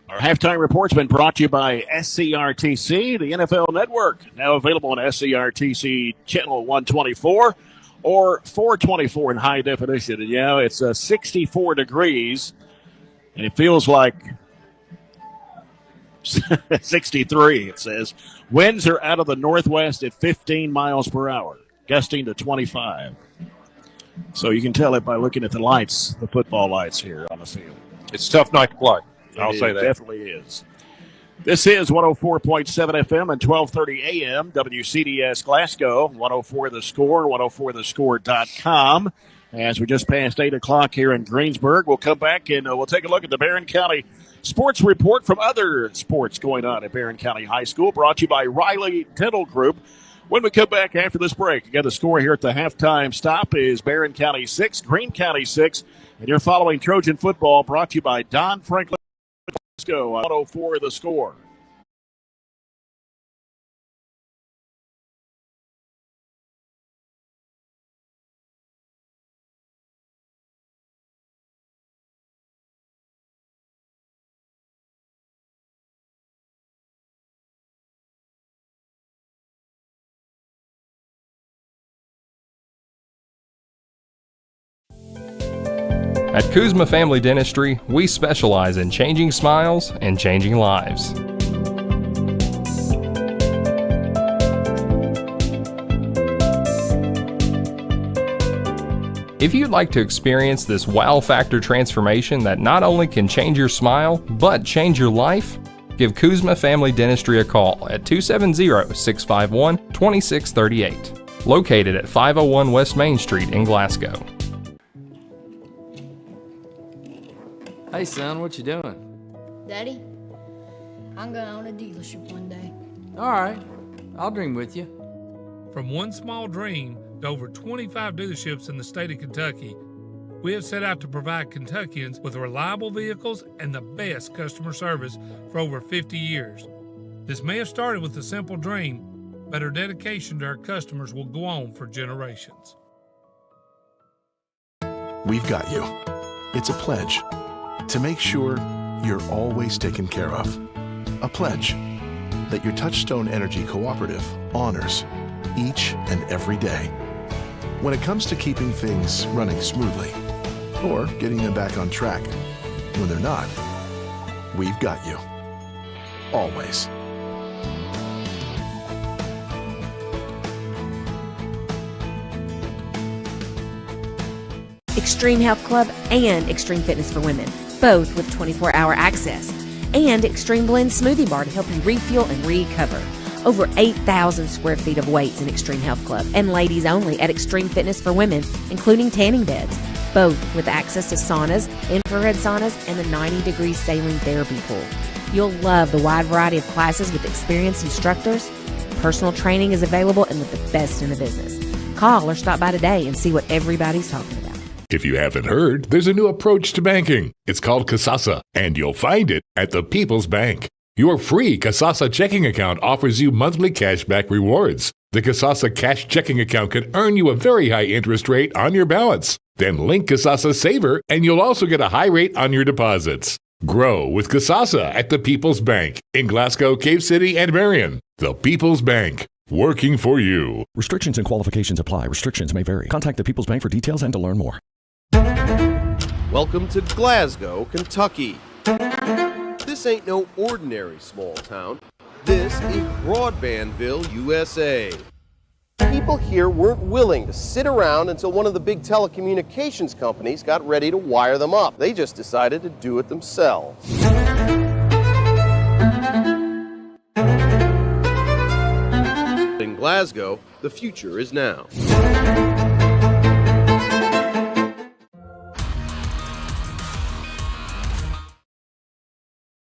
Our halftime report's been brought to you by SCRTC, the NFL Network, now available on SCRTC Channel 124 or 424 in high definition. And it's 64 degrees, and it feels like 63, it says. Winds are out of the northwest at 15 miles per hour, gusting to 25. So you can tell it by looking at the lights, the football lights here on the field. It's a tough night to play. I'll say that. It definitely is. This is 104.7 FM and 1230 AM, WCDS Glasgow, 104 The Score, 104thescore.com. As we just passed 8 o'clock here in Greensburg, we'll come back and we'll take a look at the Barren County sports report from other sports going on at Barren County High School, brought to you by Riley Dental Group. When we come back after this break, again, the score here at the halftime stop is Barren County 6, Greene County 6, and you're following Trojan football, brought to you by Don Franklin Glasgow on 104 The Score. At Kuzma Family Dentistry, we specialize in changing smiles and changing lives. If you'd like to experience this wow factor transformation that not only can change your smile, but change your life, give Kuzma Family Dentistry a call at 270-651-2638, located at 501 West Main Street in Glasgow. Hey son, what you doing? Daddy, I'm gonna own a dealership one day. All right, I'll dream with you. From one small dream to over 25 dealerships in the state of Kentucky, we have set out to provide Kentuckians with reliable vehicles and the best customer service for over 50 years. This may have started with a simple dream, but our dedication to our customers will go on for generations. We've got you. It's a pledge to make sure you're always taken care of. A pledge that your Touchstone Energy Cooperative honors each and every day. When it comes to keeping things running smoothly or getting them back on track when they're not, we've got you. Always. Extreme Health Club and Extreme Fitness for Women, both with 24-hour access, and Extreme Blend Smoothie Bar to help you refuel and recover. Over 8,000 square feet of weights in Extreme Health Club, and ladies only at Extreme Fitness for Women, including tanning beds, both with access to saunas, infrared saunas, and the 90-degree saline therapy pool. You'll love the wide variety of classes with experienced instructors. Personal training is available and with the best in the business. Call or stop by today and see what everybody's talking about. If you haven't heard, there's a new approach to banking. It's called Kasasa, and you'll find it at the People's Bank. Your free Kasasa checking account offers you monthly cashback rewards. The Kasasa Cash checking account can earn you a very high interest rate on your balance. Then link Kasasa Saver, and you'll also get a high rate on your deposits. Grow with Kasasa at the People's Bank in Glasgow, Cave City, and Marion. The People's Bank. Working for you. Restrictions and qualifications apply. Restrictions may vary. Contact the People's Bank for details and to learn more. Welcome to Glasgow, Kentucky. This ain't no ordinary small town. This is Broadbandville, USA. People here weren't willing to sit around until one of the big telecommunications companies got ready to wire them up. They just decided to do it themselves. In Glasgow, the future is now.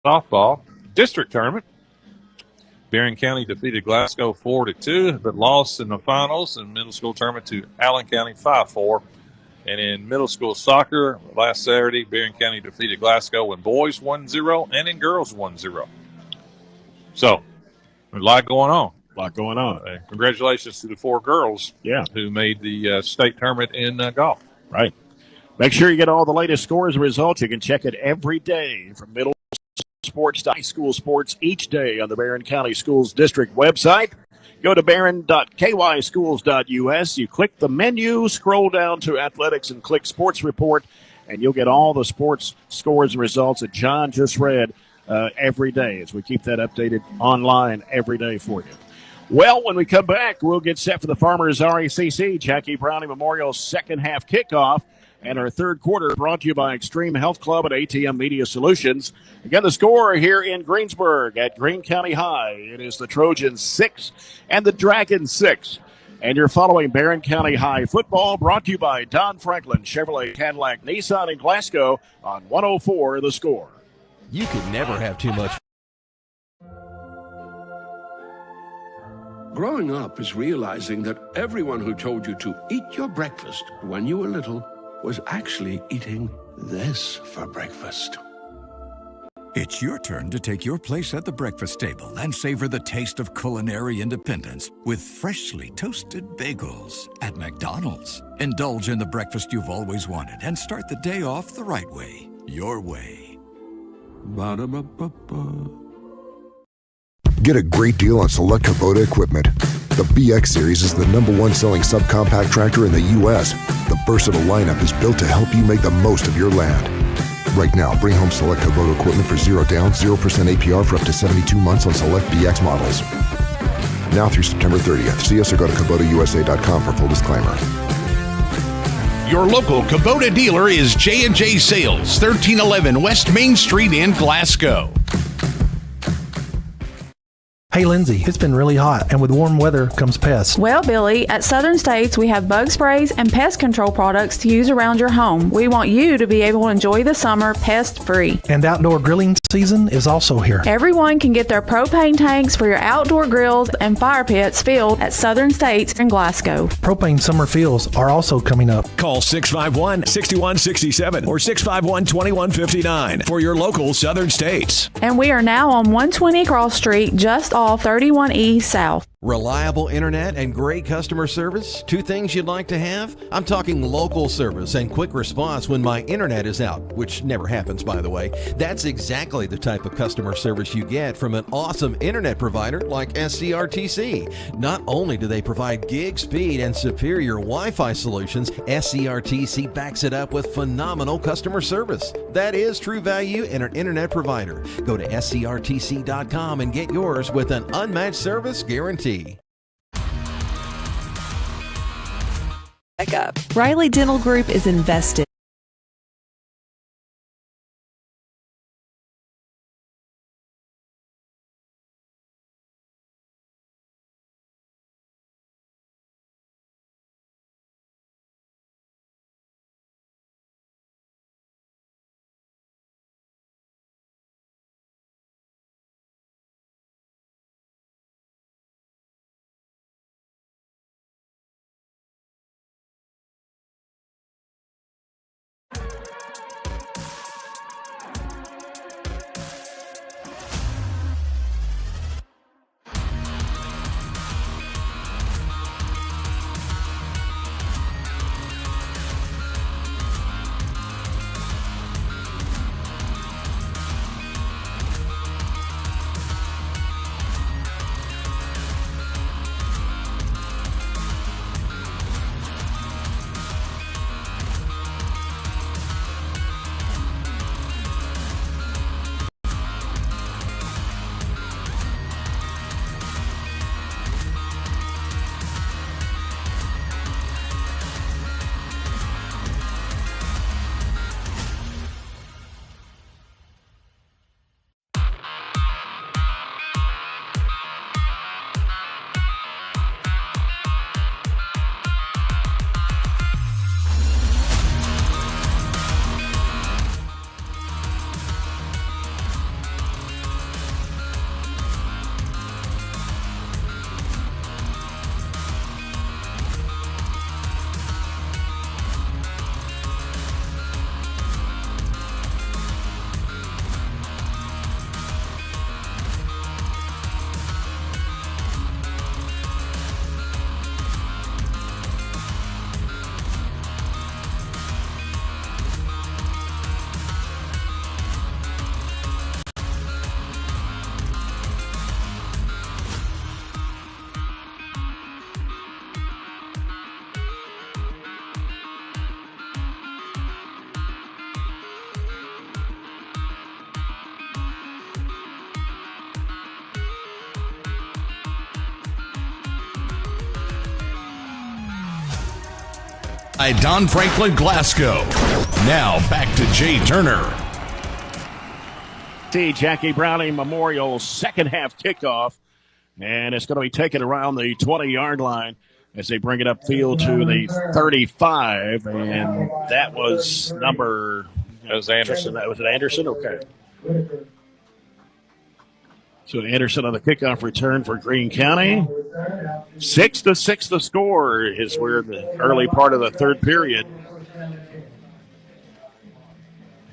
Softball district tournament. Barren County defeated Glasgow 4-2, but lost in the finals in middle school tournament to Allen County 5-4. And in middle school soccer, last Saturday, Barren County defeated Glasgow in boys 1-0 and in girls 1-0. So, a lot going on. Congratulations to the 4 girls who made the state tournament in golf. Right. Make sure you get all the latest scores and results. You can check it every day from middle sports to high school sports each day on the Barren County Schools District website. Go to barren.kyschools.us. You click the menu, scroll down to athletics, and click sports report, and you'll get all the sports scores and results that John just read every day as we keep that updated online every day for you. Well, when we come back, we'll get set for the Farmers RACC Jackie Browning Memorial second half kickoff. And our third quarter brought to you by Extreme Health Club and ATM Media Solutions. Again, the score here in Greensburg at Greene County High. It is the Trojans 6 and the Dragons 6. And you're following Barren County High football brought to you by Don Franklin Chevrolet Cadillac Nissan in Glasgow on 104 The Score. You could never have too much. Growing up is realizing that everyone who told you to eat your breakfast when you were little was actually eating this for breakfast. It's your turn to take your place at the breakfast table and savor the taste of culinary independence with freshly toasted bagels at McDonald's. Indulge in the breakfast you've always wanted and start the day off the right way, your way. Ba-da-ba-ba-ba. Get a great deal on select Kubota equipment. The BX Series is the #1 selling subcompact tractor in the U.S. The versatile lineup is built to help you make the most of your land. Right now, bring home select Kubota equipment for 0 down, 0% APR for up to 72 months on select BX models. Now through September 30th. See us or go to KubotaUSA.com for full disclaimer. Your local Kubota dealer is J&J Sales, 1311 West Main Street in Glasgow. Hey, Lindsay, it's been really hot, and with warm weather comes pests. Well, Billy, at Southern States, we have bug sprays and pest control products to use around your home. We want you to be able to enjoy the summer pest-free. And outdoor grilling season is also here. Everyone can get their propane tanks for your outdoor grills and fire pits filled at Southern States in Glasgow. Propane summer fills are also coming up. Call 651-6167 or 651-2159 for your local Southern States. And we are now on 120 Cross Street, just off 31E South. Reliable internet and great customer service? Two things you'd like to have? I'm talking local service and quick response when my internet is out, which never happens, by the way. That's exactly the type of customer service you get from an awesome internet provider like SCRTC. Not only do they provide gig speed and superior Wi-Fi solutions, SCRTC backs it up with phenomenal customer service. That is true value in an internet provider. Go to SCRTC.com and get yours with an unmatched service guarantee. Back up. Riley Dental Group is invested. By Don Franklin Glasgow. Now back to Jay Turner. See Jackie Browning Memorial second half kickoff, and it's going to be taken around the 20-yard line as they bring it upfield to the 35, and that was number. That was Anderson. Was it Anderson? Okay. So Anderson on the kickoff return for Greene County. 6-6 the score is we're in the early part of the third period.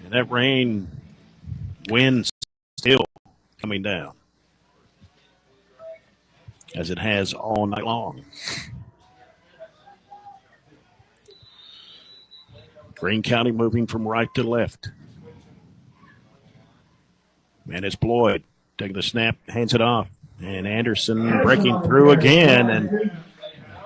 And that rain wins coming down, as it has all night long. Greene County moving from right to left. And it's Bloyd taking the snap, hands it off. And Anderson breaking through again. And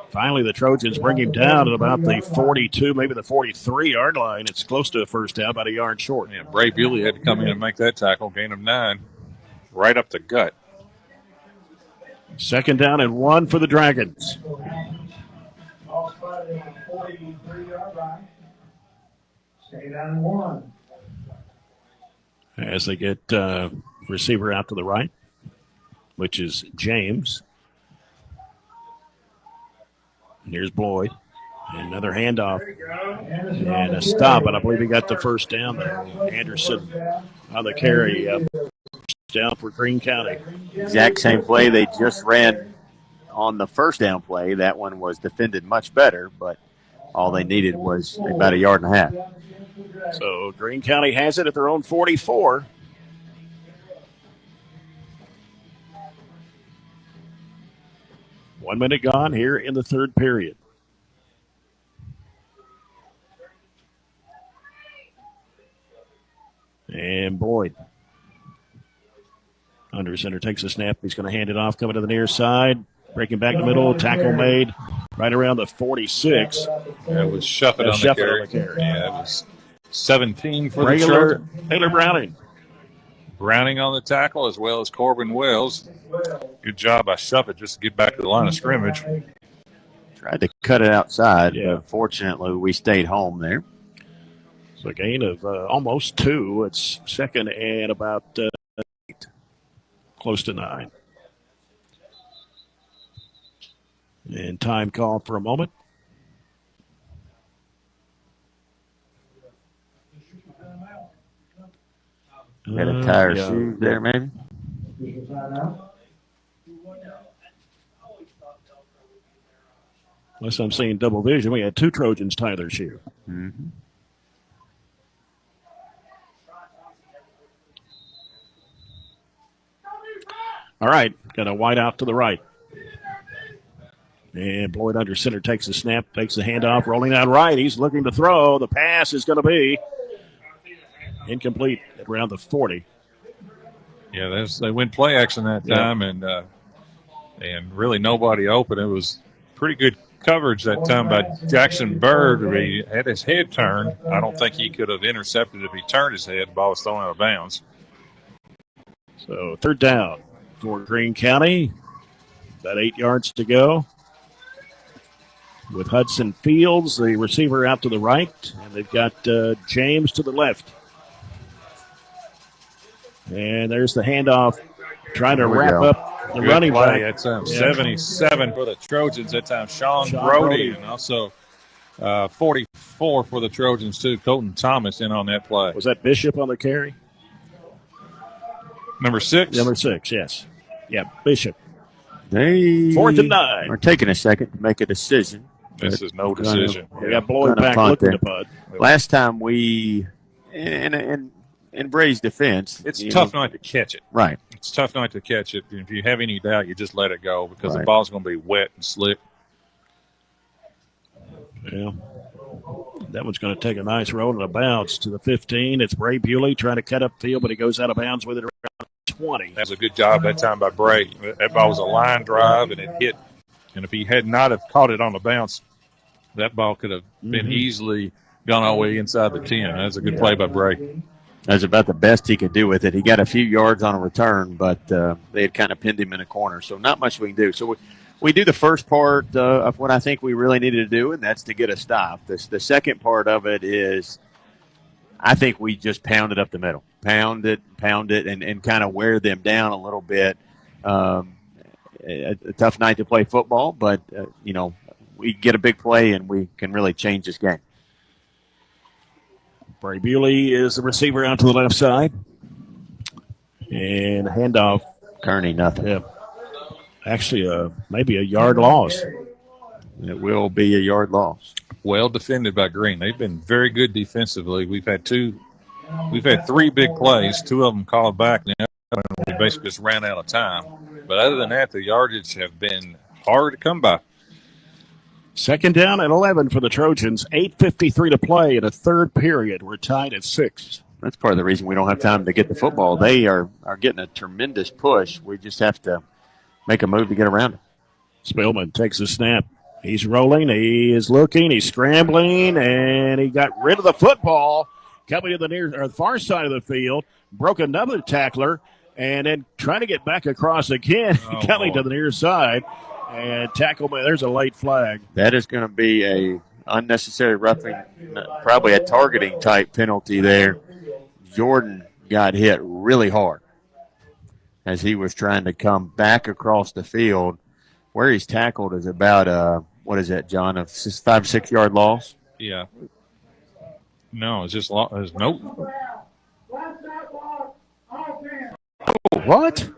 finally the Trojans bring him down at about the 42, maybe the 43-yard line. It's close to a first down, about a yard short. Yeah, Bray Bewley had to come in and make that tackle, gain of 9, right up the gut. 2nd down and 1 for the Dragons. Stay down 1. As they get receiver out to the right, which is James. And here's Bloyd. Another handoff and a stop, and I believe he got the first down there. Anderson on the carry. Down for Greene County. Exact same play they just ran on the first down play. That one was defended much better, but all they needed was about a yard and a half. So Greene County has it at their own 44. One minute gone here in the third period. And Boyd. Under center takes a snap. He's going to hand it off, coming to the near side. Breaking back in the middle. Tackle made right around the 46. That was Shuffett on the carry. Yeah, it was 17 for the Trojans. Taylor Browning. Browning on the tackle, as well as Corbin Wells. Good job by Shuffett just to get back to the line of scrimmage. Tried to cut it outside, but fortunately we stayed home there. So a gain of almost 2. It's 2nd and about 8. Close to 9. And time call for a moment. Got a tire shoe there, maybe? Unless I'm seeing double vision, we had 2 Trojans tie their shoe. Mm-hmm. All right, got a wide out to the right. And Bloyd under center takes the snap, takes the handoff, rolling out right. He's looking to throw. The pass is going to be incomplete at around the 40. Yeah, they went play action that time, and really nobody open. It was pretty good coverage that time by Jackson Bird. He had his head turned. I don't think he could have intercepted if he turned his head. The ball was thrown out of bounds. So 3rd down for Greene County. About 8 yards to go. With Hudson Fields, the receiver out to the right, and they've got James to the left. And there's the handoff, trying to wrap up the running play. back. That's 77 for the Trojans that time. Sean Brody, and also 44 for the Trojans, too. Colton Thomas in on that play. Was that Bishop on the carry? Number 6? Number 6, yes. Yeah, Bishop. They 4th and 9. are taking a second to make a decision. This is no decision. We got Bloyd back looking to punt. Last time we, in Bray's defense, it's tough not to catch it. Right. It's tough not to catch it. If you have any doubt, you just let it go because the ball's going to be wet and slick. Yeah. That one's going to take a nice roll and a bounce to the 15. It's Bray Bewley trying to cut up field, but he goes out of bounds with it around 20. That was a good job that time by Bray. That ball was a line drive, and it hit. And if he had not have caught it on the bounce, that ball could have been easily gone all the way inside the 10. That's a good play by Bray. That's about the best he could do with it. He got a few yards on a return, but they had kind of pinned him in a corner, so not much we can do. So we do the first part of what I think we really needed to do, and that's to get a stop. The second part of it is I think we just pounded up the middle. Pound it, and kind of wear them down a little bit. A tough night to play football, but, we get a big play and we can really change this game. Bray Bewley is the receiver out to the left side. And handoff. Kearney, nothing. Yeah. Actually, maybe a yard loss. It will be a yard loss. Well defended by Greene. They've been very good defensively. We've had 3 big plays, 2 of them called back. Now we basically just ran out of time. But other than that, the yardage have been hard to come by. Second down at 11 for the Trojans. 8:53 to play in a third period. We're tied at 6. That's part of the reason we don't have time to get the football. They are getting a tremendous push. We just have to make a move to get around it. Spillman takes the snap. He's rolling. He is looking. He's scrambling, and he got rid of the football. Coming to the far side of the field, broke another tackler, and then trying to get back across again, coming to the near side, and tackle. There's a late flag. That is going to be a unnecessary roughing, probably a targeting type penalty there. Jordan got hit really hard as he was trying to come back across the field. Where he's tackled is about, what is that, John, a 5-6 yard loss? Yeah. No, it's just nope. What?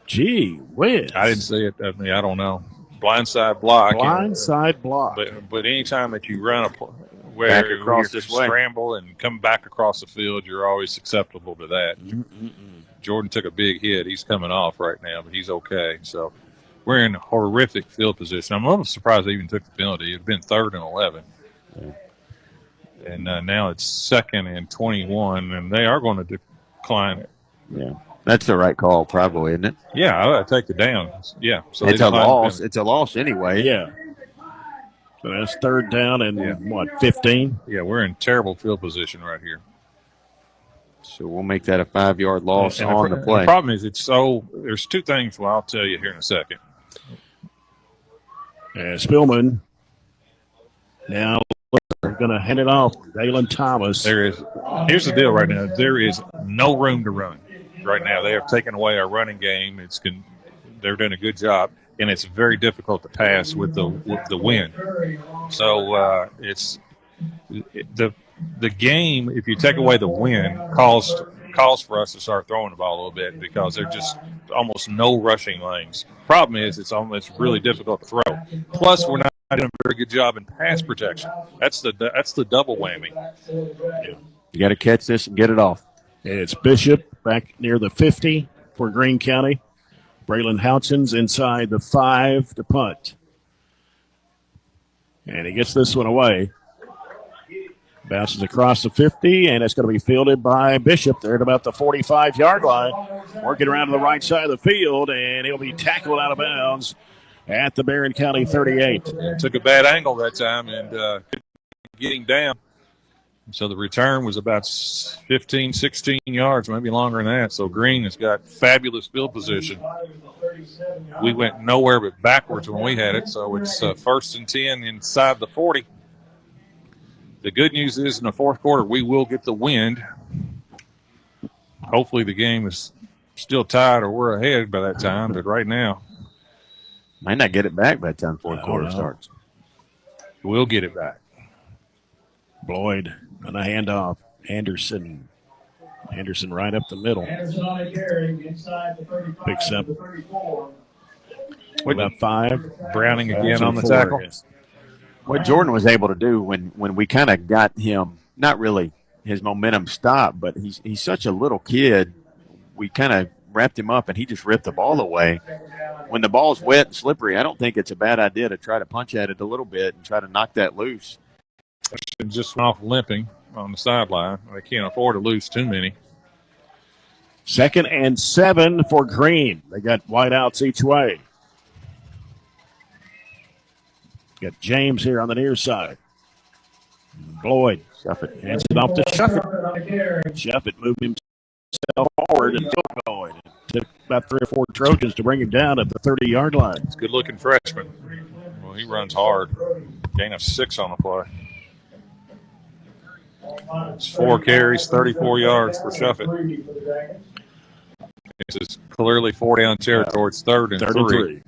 Gee whiz. I didn't see it. I mean, I don't know. Blindside block. Blindside block. But anytime that you run where back across you this way, scramble and come back across the field, you're always susceptible to that. Jordan took a big hit. He's coming off right now, but he's okay. So we're in horrific field position. I'm a little surprised they even took the penalty. It had been 3rd and 11. Yeah. And now it's 2nd and 21, and they are going to decline it. Yeah. That's the right call, probably, isn't it? Yeah, I take the down. Yeah. So it's a loss. It's a loss anyway. Yeah. So that's 3rd down and, 15? Yeah, we're in terrible field position right here. So we'll make that a 5 yard loss on the play. The problem is there's two things I'll tell you here in a second. And Spillman now we're going to hand it off to Dalen Thomas. Here's the deal right now. There is no room to run right now. They have taken away our running game. They're doing a good job, and it's very difficult to pass with the wind. So it's the game. If you take away the wind, calls for us to start throwing the ball a little bit because there's just almost no rushing lanes. Problem is, it's really difficult to throw. Plus, we're not doing a very good job in pass protection. That's the double whammy. You got to catch this and get it off. It's Bishop back near the 50 for Greene County. Braylon Houchins inside the 5 to punt. And he gets this one away. Bounces across the 50, and it's going to be fielded by Bishop there at about the 45-yard line. Working around to the right side of the field, and he'll be tackled out of bounds at the Barren County 38. Took a bad angle that time and getting down. So the return was about 15, 16 yards, maybe longer than that. So Greene has got fabulous field position. We went nowhere but backwards when we had it, so it's 1st and 10 inside the 40. The good news is in the fourth quarter we will get the wind. Hopefully the game is still tied or we're ahead by that time, but right now. Might not get it back by the time fourth quarter starts. We'll get it back. Floyd on a handoff. Anderson right up the middle. Anderson on a carry inside the 35. Picks up about 5. Browning again on the tackle. What Jordan was able to do when we kind of got him, not really his momentum stopped, but he's such a little kid. We kind of wrapped him up, and he just ripped the ball away. When the ball's wet and slippery, I don't think it's a bad idea to try to punch at it a little bit and try to knock that loose. Just went off limping on the sideline. They can't afford to lose too many. 2nd and 7 for Greene. They got wideouts each way. Got James here on the near side. Floyd. Shuffett hands it off to Shuffett. Shuffett moved himself forward and still going. It took about 3 or 4 Trojans to bring him down at the 30-yard line. It's a good-looking freshman. Well, he runs hard. Gain of 6 on the play. It's 4 carries, 34 yards for Shuffett. This is clearly 4-down territory. It's 3rd and 3.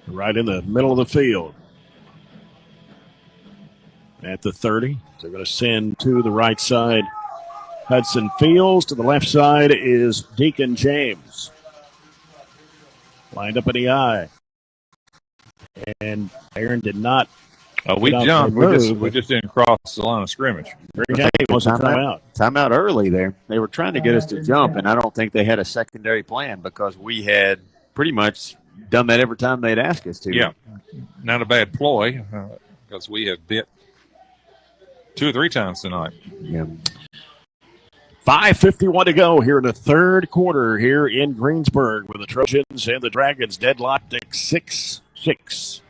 Right in the middle of the field. At the 30. They're going to send to the right side Hudson Fields. To the left side is Deacon James. Lined up in the eye. And Barren did not. We jumped. We just didn't cross the line of scrimmage. Timeout early there. They were trying to get us to jump, and I don't think they had a secondary plan because we had pretty much done that every time they'd ask us to. Yeah, not a bad ploy because we have bit 2 or 3 times tonight. Yeah. 5:51 to go here in the third quarter here in Greensburg with the Trojans and the Dragons deadlocked at 6-6.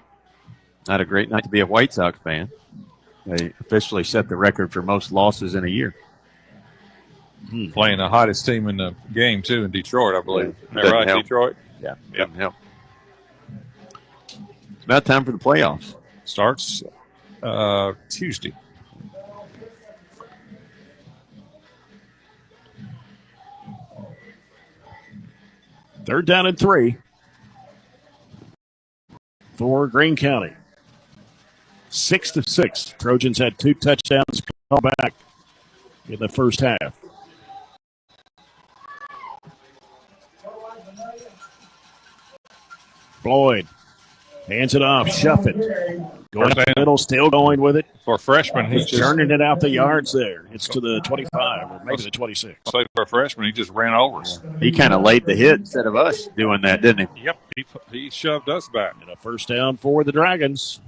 Not a great night to be a White Sox fan. They officially set the record for most losses in a year. Playing the hottest team in the game, too, in Detroit, I believe. Is that right, help. Detroit? Yeah, doesn't help. It's about time for the playoffs. Starts Tuesday. Third down and 3 for Greene County. 6-6. Trojans had 2 touchdowns called back in the first half. Floyd hands it off. Shuffit. Going up the middle, still going with it. For a freshman, he's turning it out the yards there. It's to the 25 or maybe the 26. So for a freshman, he just ran over us. He kind of laid the hit instead of us doing that, didn't he? Yep, he shoved us back. And a first down for the Dragons.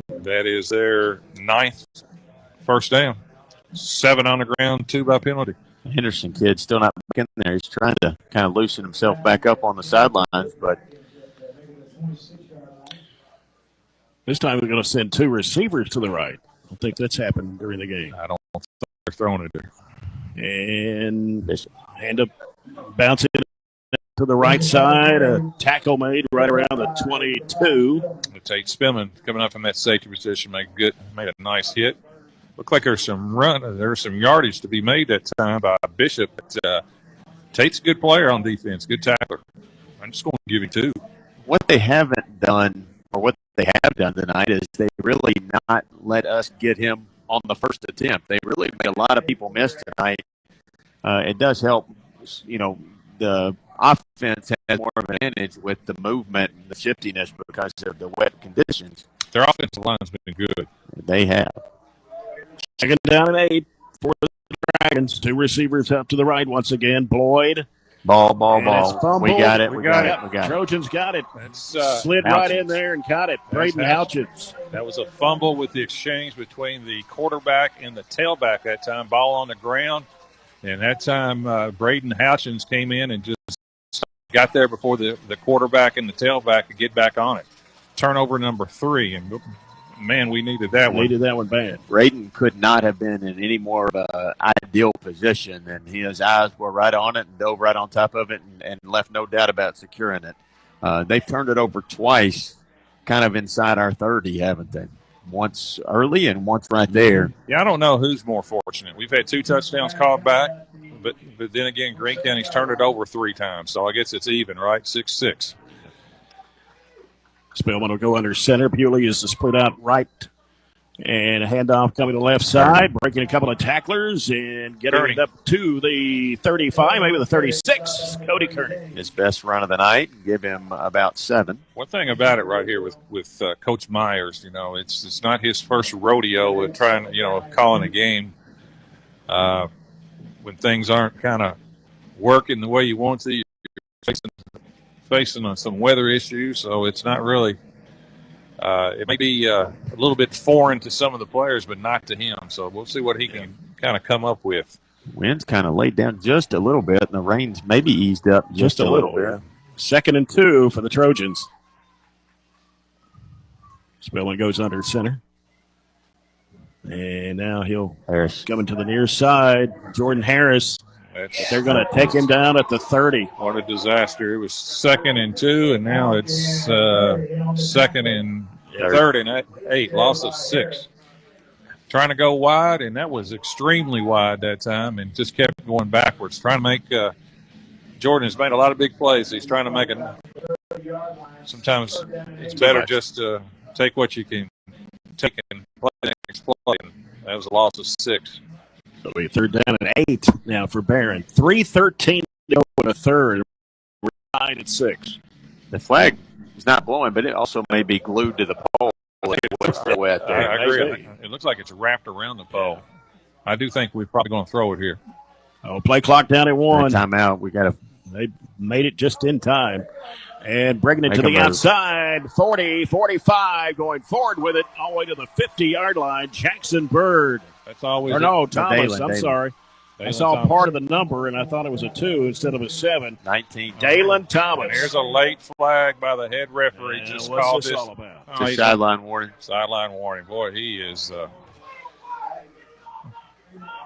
That is their 9th first down. 7 on the ground, 2 by penalty. Henderson kid still not back in there. He's trying to kind of loosen himself back up on the sidelines, but this time we're going to send 2 receivers to the right. I don't think that's happened during the game. I don't think they're throwing it there. And hand up, bouncing to the right side. A tackle made right around the 22. Tate Spillman coming up from that safety position made a nice hit. Looked like there's some yardage to be made that time by Bishop. But, Tate's a good player on defense, good tackler. I'm just going to give him 2. What they haven't done, or what they have done tonight, is they really not let us get him on the first attempt. They really made a lot of people miss tonight. It does help, the offense has more of an advantage with the movement and the shiftiness because of the wet conditions. Their offensive line's been good. They have. Second down and 8 for the Dragons. 2 receivers up to the right once again. Boyd. Ball. We got it. Trojans got it. That's, slid right in there and caught it. Braden Houchins. That was a fumble with the exchange between the quarterback and the tailback that time. Ball on the ground. And that time, Braden Houchins came in and just got there before the quarterback and the tailback could get back on it. Turnover number 3. And, man, we needed that one. Needed that one bad. Braden could not have been in any more of an ideal position, and his eyes were right on it and dove right on top of it and left no doubt about securing it. They've turned it over twice, kind of inside our 30, haven't they? Once early and once right there. Yeah, I don't know who's more fortunate. We've had 2 touchdowns called back, but then again, Greene County's turned it over 3 times, so I guess it's even, right? 6-6. Spillman will go under center. Bewley is the split out right. And a handoff coming to the left side. Breaking a couple of tacklers and getting it up to the 35, maybe the 36. Cody Kearney. His best run of the night. Give him about 7. One thing about it right here with Coach Myers, it's not his first rodeo with trying, calling a game. When things aren't kind of working the way you want to, you're facing some weather issues, so it's not really it may be a little bit foreign to some of the players, but not to him. So we'll see what he can kind of come up with. Wind's kind of laid down just a little bit, and the rain's maybe eased up just a little bit. 2nd and 2 for the Trojans. Spillman goes under center. And now he'll come into the near side. Jordan Harris. They're going to take him down at the 30. What a disaster. It was 2nd and 2, and now it's 2nd and 3rd and 8. Loss of 6. Trying to go wide, and that was extremely wide that time, and just kept going backwards. Trying to make Jordan has made a lot of big plays. He's trying to make sometimes it's better just to take what you can take and play the next play. And that was a loss of 6. So we 3rd down and 8 now for Barren. 3:13 to go in a third. tied at 6. The flag is not blowing, but it also may be glued to the pole. I agree. It looks like it's wrapped around the pole. I do think we're probably going to throw it here. Oh, play clock down at 1. Timeout. We got to. They made it just in time. And bringing it to the outside, 40, 45, going forward with it all the way to the 50-yard line. Jackson Bird. That's always. Or no, Thomas. Dalen, I'm Dalen. sorry. I saw Thomas. part of the number, and I thought it was a 2 instead of a 7. 19. Dalen Thomas. There's a late flag by the head referee. Yeah, just what's called this this all about? It's a sideline warning. Sideline warning. Boy, he is.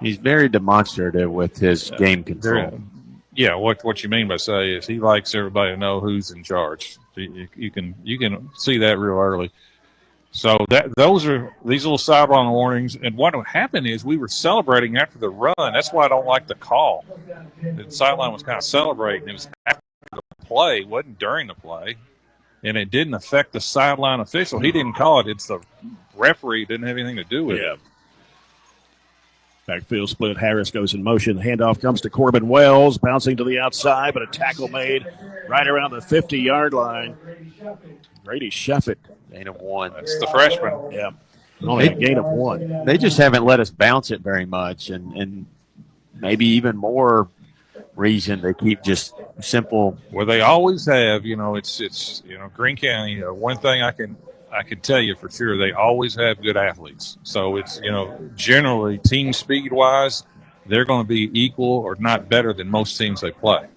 He's very demonstrative with his game control. Yeah, what you mean by say is he likes everybody to know who's in charge. You can see that real early. So those are these little sideline warnings. And what happened is we were celebrating after the run. That's why I don't like the call. The sideline was kind of celebrating. It was after the play, it wasn't during the play, and it didn't affect the sideline official. He didn't call it. It's the referee. Didn't have anything to do with it. Backfield split. Harris goes in motion. The handoff comes to Corbin Wells, bouncing to the outside, but a tackle made right around the 50-yard line. Grady Shuffett. Gain of 1. That's the freshman. Yeah. Only a gain of 1. They just haven't let us bounce it very much, and maybe even more reason they keep just simple. Well, they always have. It's Greene County. One thing I can tell you for sure, they always have good athletes. So it's, generally team speed wise, they're going to be equal or not better than most teams they play.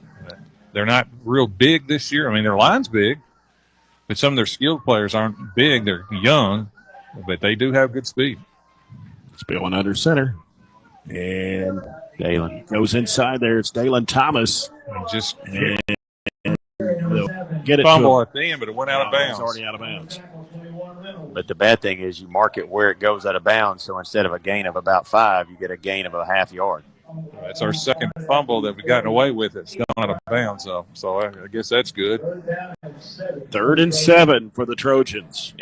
They're not real big this year. I mean, their line's big, but some of their skilled players aren't big. They're young, but they do have good speed. Spilling under center. And Dalen goes inside there. It's Dalen Thomas. And they'll get it fumble to at the end, but it went out of bounds. It's already out of bounds. But the bad thing is you mark it where it goes out of bounds, so instead of a gain of about 5, you get a gain of a half yard. That's our second fumble that we've gotten away with. It's gone out of bounds, so I guess that's good. 3rd and 7 for the Trojans.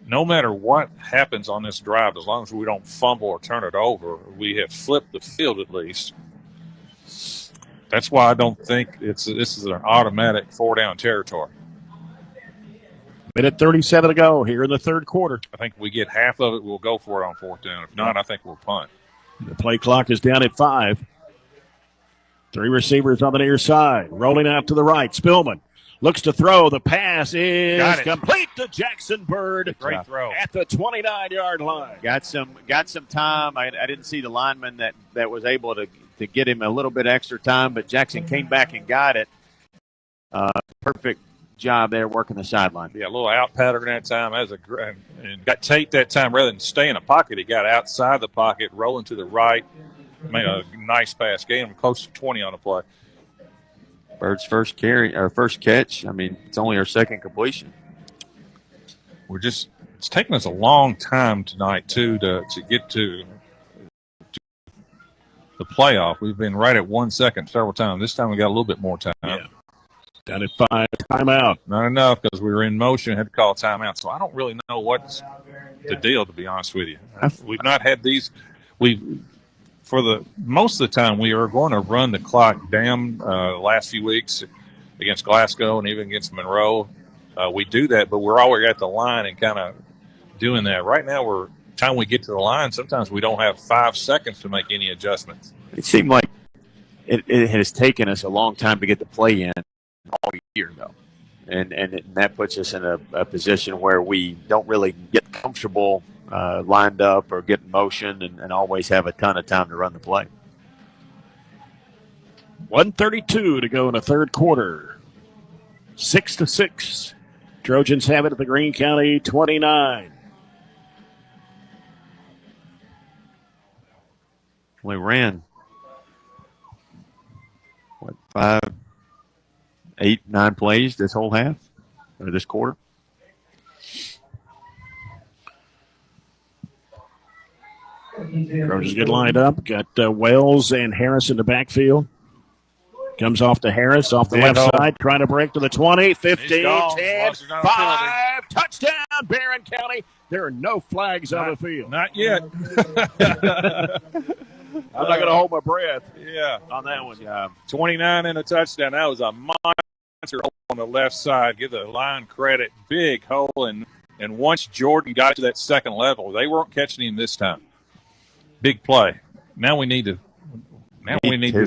No matter what happens on this drive, as long as we don't fumble or turn it over, we have flipped the field at least. That's why I don't think this is an automatic 4-down territory. Minute 37 to go here in the third quarter. I think if we get half of it, we'll go for it on 4th down. If not, I think we'll punt. The play clock is down at 5. 3 receivers on the near side. Rolling out to the right. Spillman looks to throw. The pass is complete to Jackson Bird. Great throw. At the 29-yard line. Got some time. I didn't see the lineman that was able to get him a little bit extra time, but Jackson came back and got it. Perfect job there working the sideline. Yeah, a little out pattern that time. And got Tate that time rather than stay in the pocket. He got outside the pocket, rolling to the right. Made a nice pass. Gained him close to 20 on the play. Bird's first catch. I mean, it's only our second completion. It's taken us a long time tonight too to get to the playoff. We've been right at 1 second several times. This time we got a little bit more time. Yeah. Down at 5, timeout. Not enough because we were in motion, had to call a timeout. So I don't really know what's the deal, to be honest with you. We've not had these. For the most of the time, we are going to run the clock down the last few weeks against Glasgow and even against Monroe. We do that, but we're always at the line and kind of doing that. Right now, time we get to the line, sometimes we don't have 5 seconds to make any adjustments. It seemed like it has taken us a long time to get the play in all year, though. And that puts us in a position where we don't really get comfortable lined up or get in motion and always have a ton of time to run the play. 1:32 to go in the third quarter. 6-6. Trojans have it at the Greene County 29. We ran, 5, 8, 9 plays this whole half, or this quarter. Trojans get lined up. Got Wells and Harris in the backfield. Comes off to Harris off the left side, trying to break to the 20, 15, 10, 5. Touchdown, Barren County. There are no flags on the field. Not yet. I'm not going to hold my breath on that one. 29 and a touchdown. That was a on the left side. Give the line credit. Big hole. And once Jordan got to that second level, they weren't catching him this time. Big play. Now we need this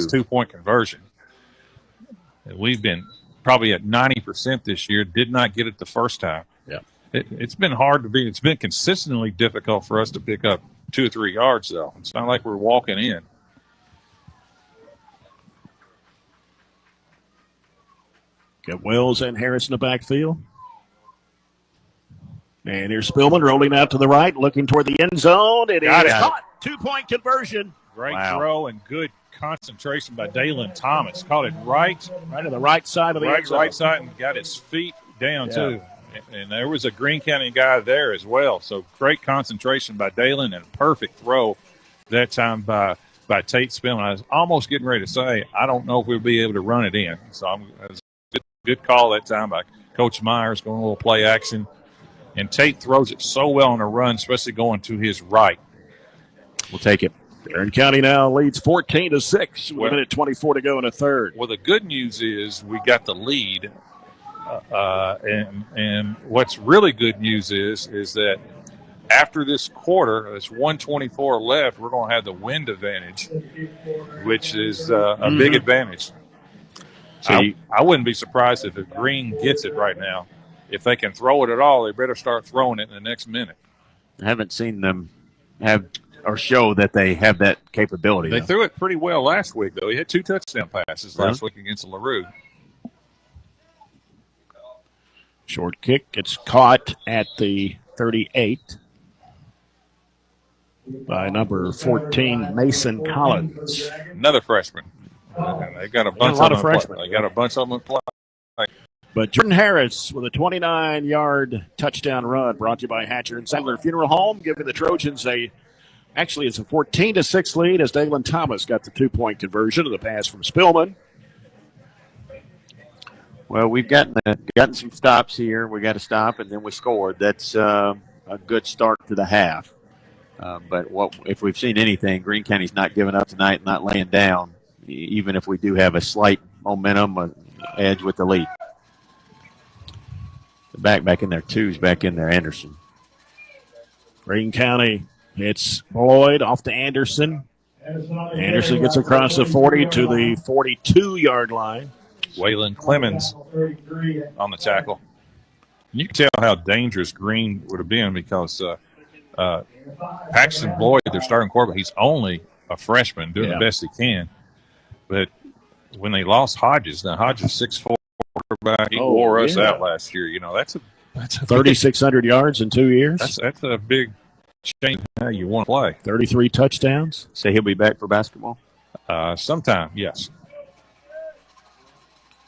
2-point conversion. We've been probably at 90% this year. Did not get it the first time. Yeah. It's been hard to be. It's been consistently difficult for us to pick up 2 or 3 yards, though. It's not like we're walking in. Got Wells and Harris in the backfield. And here's Spillman rolling out to the right, looking toward the end zone. It is caught. 2-point conversion. Great throw and good concentration by Dalen Thomas. Caught it right to the right side of the end zone. Right side, and got his feet down, too. And there was a Greene County guy there as well. So great concentration by Dalen and perfect throw that time by Tate Spillman. I was almost getting ready to say, I don't know if we'll be able to run it in. So it was a good call that time by Coach Myers, going a little play action. And Tate throws it so well on a run, especially going to his right. We'll take it. Barren County now leads 14-6 with a minute 24 to go in the third. Well, the good news is we got the lead. And what's really good news is that after this quarter, it's 1:24 left, we're going to have the wind advantage, which is a big advantage. So I wouldn't be surprised if Greene gets it right now. If they can throw it at all, they better start throwing it in the next minute. I haven't seen them have or show that they have that capability. They threw it pretty well last week, though. He had 2 touchdown passes last week against LaRue. Short kick gets caught at the 38 by number 14, Mason Collins. Another freshman. They got a bunch of freshmen. They got a bunch of them in play. But Jordan Harris with a 29-yard touchdown run brought to you by Hatcher and Sandler Funeral Home, giving the Trojans it's a 14-6 lead as Dalen Thomas got the 2-point conversion of the pass from Spillman. Well, we've gotten some stops here. We got to stop, and then we scored. That's a good start to the half. But if we've seen anything, Greene County's not giving up tonight, not laying down, even if we do have a slight momentum edge with the lead. The back in there, two's back in there, Anderson. Greene County, it's Boyd off to Anderson. Anderson gets across the 40 to the 42-yard line. Waylon Clemens on the tackle. You can tell how dangerous Greene would have been because Paxton Boyd, their starting quarterback, he's only a freshman doing the best he can. But when they lost Hodges, now Hodges 6'4" quarterback, he wore us out last year. You know, that's a 3,600 yards in 2 years. That's a big change in how you want to play. 33 touchdowns. Say he'll be back for basketball? Sometime, yes.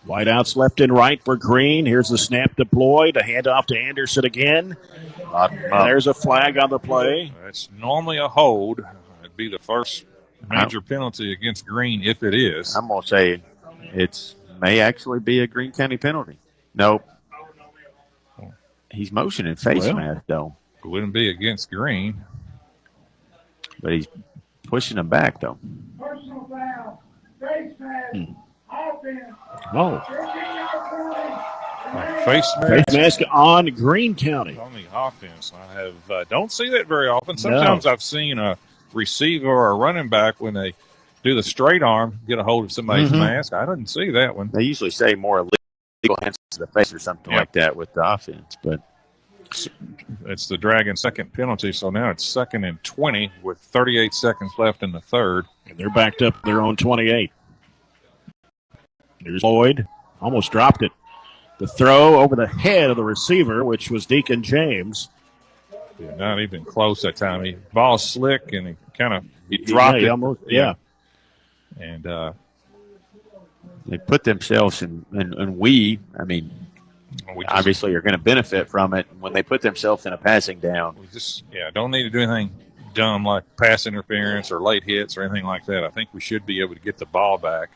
Wideouts left and right for Greene. Here's the snap deployed. A handoff to Anderson again. There's a flag on the play. It's normally a hold. It'd be the first major penalty against Greene if it is. I'm going to say it may actually be a Greene County penalty. Nope. He's motioning face mask, though. It wouldn't be against Greene. But he's pushing him back, though. Personal foul. Face mask. Offense. Face mask on Greene County. On the offense. I have don't see that very often. Sometimes I've seen a receiver or a running back when they do the straight arm get a hold of somebody's mask. I didn't see that one. They usually say more illegal hands to the face or something like that with the offense, but it's the Dragon's second penalty, so now it's 2nd and 20 with 38 seconds left in the third. And they're backed up their own 28. There's Boyd. Almost dropped it. The throw over the head of the receiver, which was Deacon James. Yeah, not even close that time. He ball slick and he dropped it. Almost, And they put themselves in, and we obviously are going to benefit from it when they put themselves in a passing down. We just don't need to do anything dumb like pass interference or late hits or anything like that. I think we should be able to get the ball back.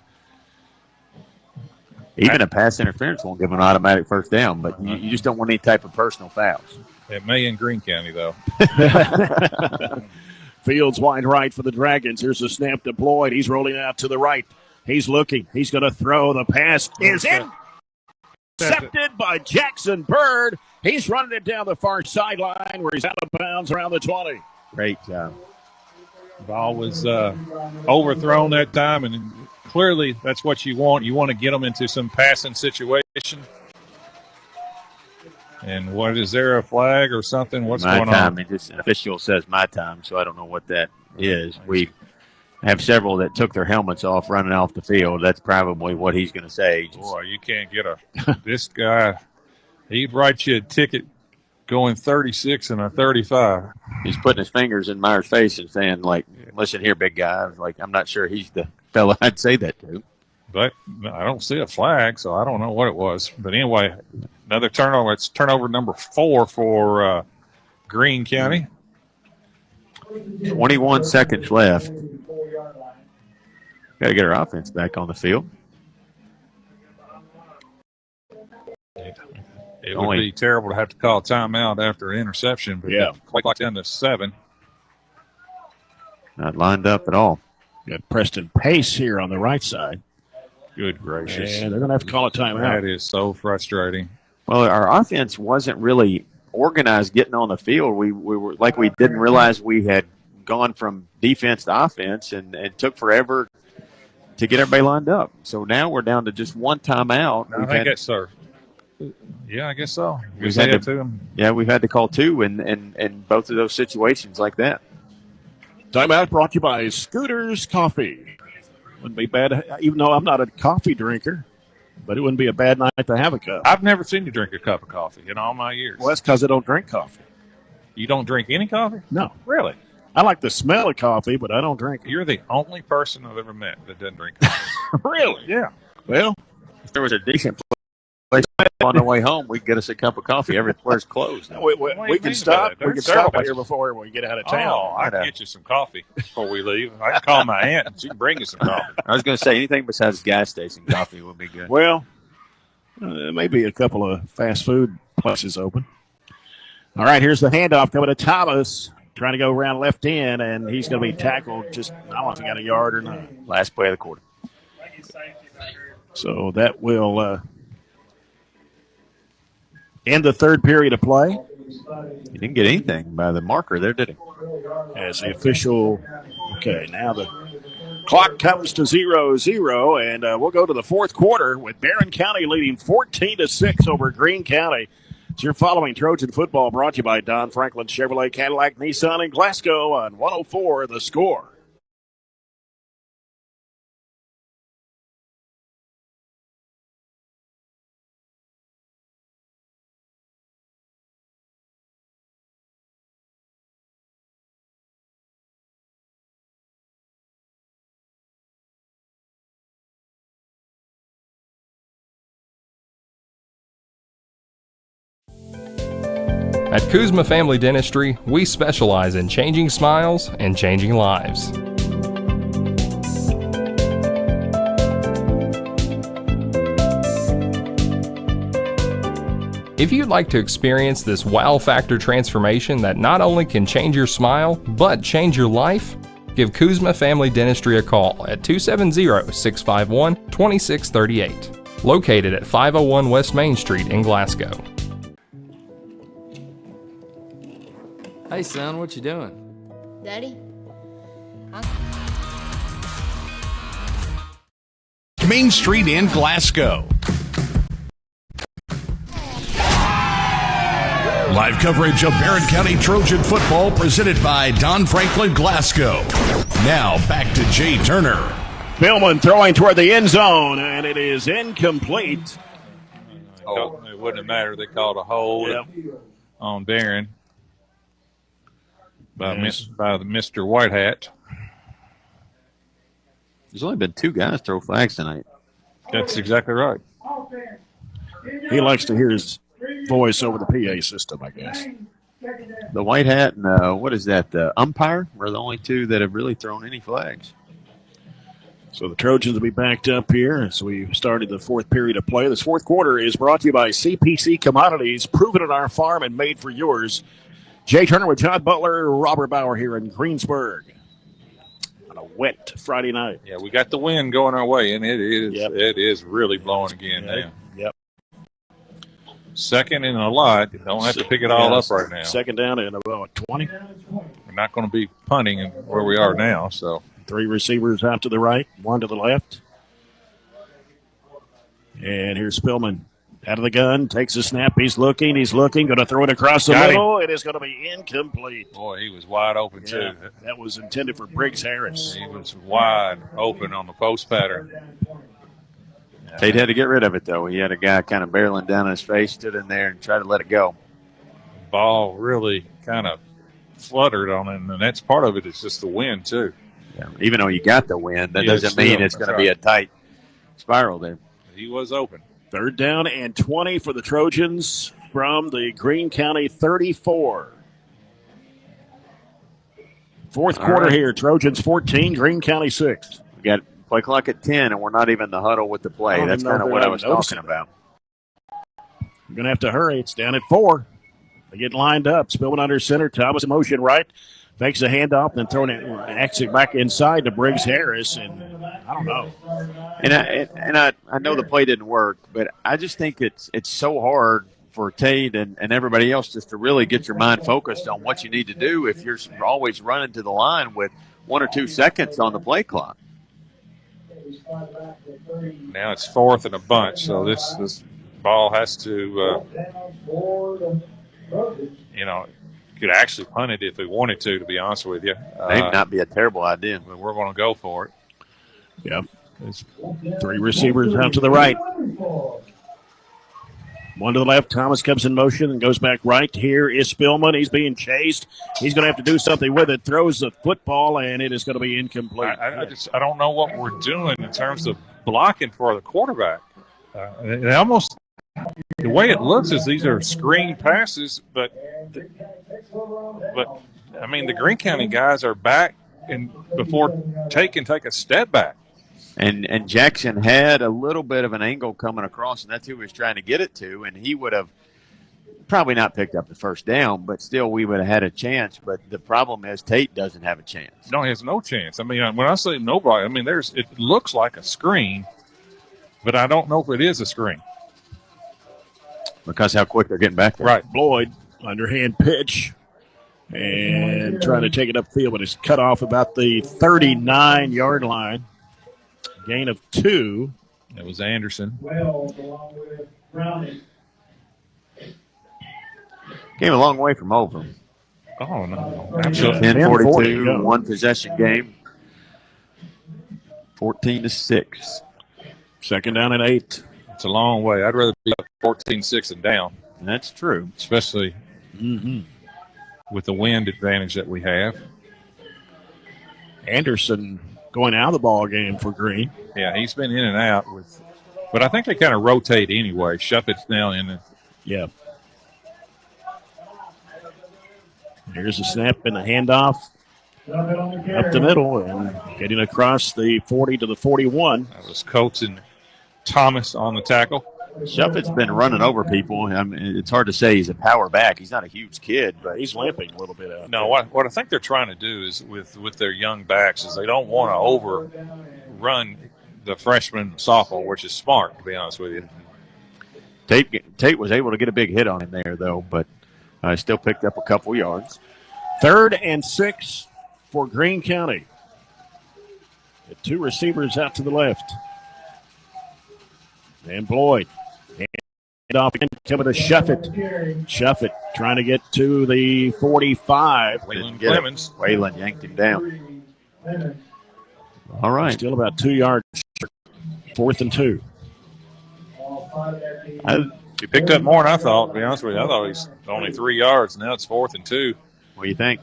Even a pass interference won't give an automatic first down, but you just don't want any type of personal fouls. It may in Greene County, though. Fields wide right for the Dragons. Here's a snap deployed. He's rolling out to the right. He's looking. He's going to throw. The pass is in. intercepted by Jackson Bird. He's running it down the far sideline where he's out of bounds around the 20. Great job. Ball was overthrown that time, and clearly that's what you want. You want to get them into some passing situation. And what is there, a flag or something? What's my going time. on? An official says my time, so I don't know what that is. We have several that took their helmets off running off the field. That's probably what he's going to say. Boy, you can't get this guy. He'd write you a ticket going 36 and a 35. He's putting his fingers in Myers' face and saying, like, listen here, big guy. Like, I'm not sure he's the fella I'd say that to. But I don't see a flag, so I don't know what it was. But anyway, another turnover. It's turnover number 4 for Greene County. 21 seconds left. Got to get our offense back on the field. It would be terrible to have to call timeout after an interception, but yeah, clock down to 7. Not lined up at all. Got Preston Pace here on the right side. Good gracious. And they're going to have to call a timeout. That is so frustrating. Well, our offense wasn't really organized getting on the field. We were like we didn't realize we had gone from defense to offense and took forever to get everybody lined up. So now we're down to just one timeout. I think that's so. Yeah, I guess so. We've had we've had to call 2 in both of those situations like that. Timeout brought to you by Scooters Coffee. Wouldn't be bad, even though I'm not a coffee drinker, but it wouldn't be a bad night to have a cup. I've never seen you drink a cup of coffee in all my years. Well, that's because I don't drink coffee. You don't drink any coffee? No. Really? I like the smell of coffee, but I don't drink it. You're the only person I've ever met that doesn't drink coffee. Really? Yeah. Well, if there was a decent place on the way home, we could get us a cup of coffee. Everywhere's closed. We can stop. We can stop here before we get out of town. Oh, I can get you some coffee before we leave. I can call my aunt and she can bring you some coffee. I was going to say anything besides gas station coffee would be good. Well, maybe a couple of fast food places open. All right, here's the handoff coming to Thomas. Trying to go around left end, and he's going to be tackled just, I don't know if he got a yard or not. Last play of the quarter. So that will end the third period of play. He didn't get anything by the marker there, did he? As the official, okay, now the clock comes to 0-0, and we'll go to the fourth quarter with Barren County leading 14-6 over Greene County. It's your following Trojan football brought to you by Don Franklin Chevrolet, Cadillac, Nissan, and Glasgow on 104 The Score. At Kuzma Family Dentistry, we specialize in changing smiles and changing lives. If you'd like to experience this wow factor transformation that not only can change your smile, but change your life, give Kuzma Family Dentistry a call at 270-651-2638, located at 501 West Main Street in Glasgow. Hey, son, what you doing? Daddy? Main Street in Glasgow. Live coverage of Barren County Trojan football presented by Don Franklin Glasgow. Now back to Jay Turner. Billman throwing toward the end zone, and it is incomplete. It wouldn't have mattered. They called a hold on Barren by the Mr. White Hat. There's only been 2 guys throw flags tonight. That's exactly right. He likes to hear his voice over the PA system, I guess. The White Hat and what is that? The umpire are the only 2 that have really thrown any flags. So the Trojans will be backed up here as we started the fourth period of play. This fourth quarter is brought to you by CPC Commodities, proven at our farm and made for yours. Jay Turner with John Butler, Robert Bauer here in Greensburg on a wet Friday night. Yeah, we got the wind going our way, and it is really blowing again now. Yep. Second and a lot. You don't have to pick it all up right now. Second down and about 20. We're not going to be punting where we are now. So 3 receivers out to the right, 1 to the left. And here's Spillman out of the gun, takes a snap. He's looking, going to throw it across the middle. It is going to be incomplete. Boy, he was wide open too. That was intended for Briggs Harris. He was wide open on the post pattern. Tate had to get rid of it, though. He had a guy kind of barreling down his face, stood in there and tried to let it go. Ball really kind of fluttered on him, and that's part of it. It's just the wind, too. Yeah, even though you got the wind, that doesn't mean it's going to be a tight spiral there. He was open. 3rd down and 20 for the Trojans from the Greene County 34. Fourth quarter here. Trojans 14, Greene County 6. We got play clock at 10, and we're not even in the huddle with the play. That's kind of what I was talking about. You're going to have to hurry. It's down at 4. They get lined up. Spillman under center. Thomas in motion right. Fakes a handoff, then throwing it actually back inside to Briggs Harris. And I don't know. And I know the play didn't work, but I just think it's so hard for Tate and everybody else just to really get your mind focused on what you need to do if you're always running to the line with 1 or 2 seconds on the play clock. Now it's 4th and a bunch, so this ball has to, could actually punt it if we wanted to be honest with you. May not be a terrible idea. But we're going to go for it. Yeah. There's 3 receivers out to the right. 1 to the left. Thomas comes in motion and goes back right. Here is Spillman. He's being chased. He's going to have to do something with it. Throws the football, and it is going to be incomplete. I don't know what we're doing in terms of blocking for the quarterback. The way it looks is these are screen passes, but I mean the Greene County guys are back before take a step back. And Jackson had a little bit of an angle coming across, and that's who he was trying to get it to, and he would have probably not picked up the first down, but still we would have had a chance. But the problem is Tate doesn't have a chance. No, he has no chance. I mean, when I say nobody, I mean it looks like a screen, but I don't know if it is a screen. Because how quick they're getting back there. Right. Floyd, underhand pitch, and trying to take it upfield, but it's cut off about the 39-yard line. Gain of 2. That was Anderson. Came a long way from over. Oh, no. 10-42, 1 possession game. 14-6. 2nd down and 8. It's a long way. I'd rather be 14-6 and down. That's true. Especially with the wind advantage that we have. Anderson going out of the ball game for Greene. Yeah, he's been in and out but I think they kind of rotate anyway. Shuffett's now in. Yeah. Here's a snap and a handoff up the middle and getting across the 40 to the 41. That was Coates and Thomas on the tackle. Shuffett's been running over people. I mean, it's hard to say he's a power back. He's not a huge kid, but he's limping a little bit out. No, what I think they're trying to do is with their young backs is they don't want to overrun the freshman sophomore, which is smart, to be honest with you. Tate was able to get a big hit on him there, though, but still picked up a couple yards. 3rd and 6 for Greene County. The 2 receivers out to the left. And Floyd. And off again, coming to Shuffett. Shuffett trying to get to the 45. Waylon Clemens. Waylon yanked him down. All right. Still about 2 yards. 4th and 2. He picked up more than I thought, to be honest with you. I thought he's only 3 yards. Now it's 4th and 2. What do you think?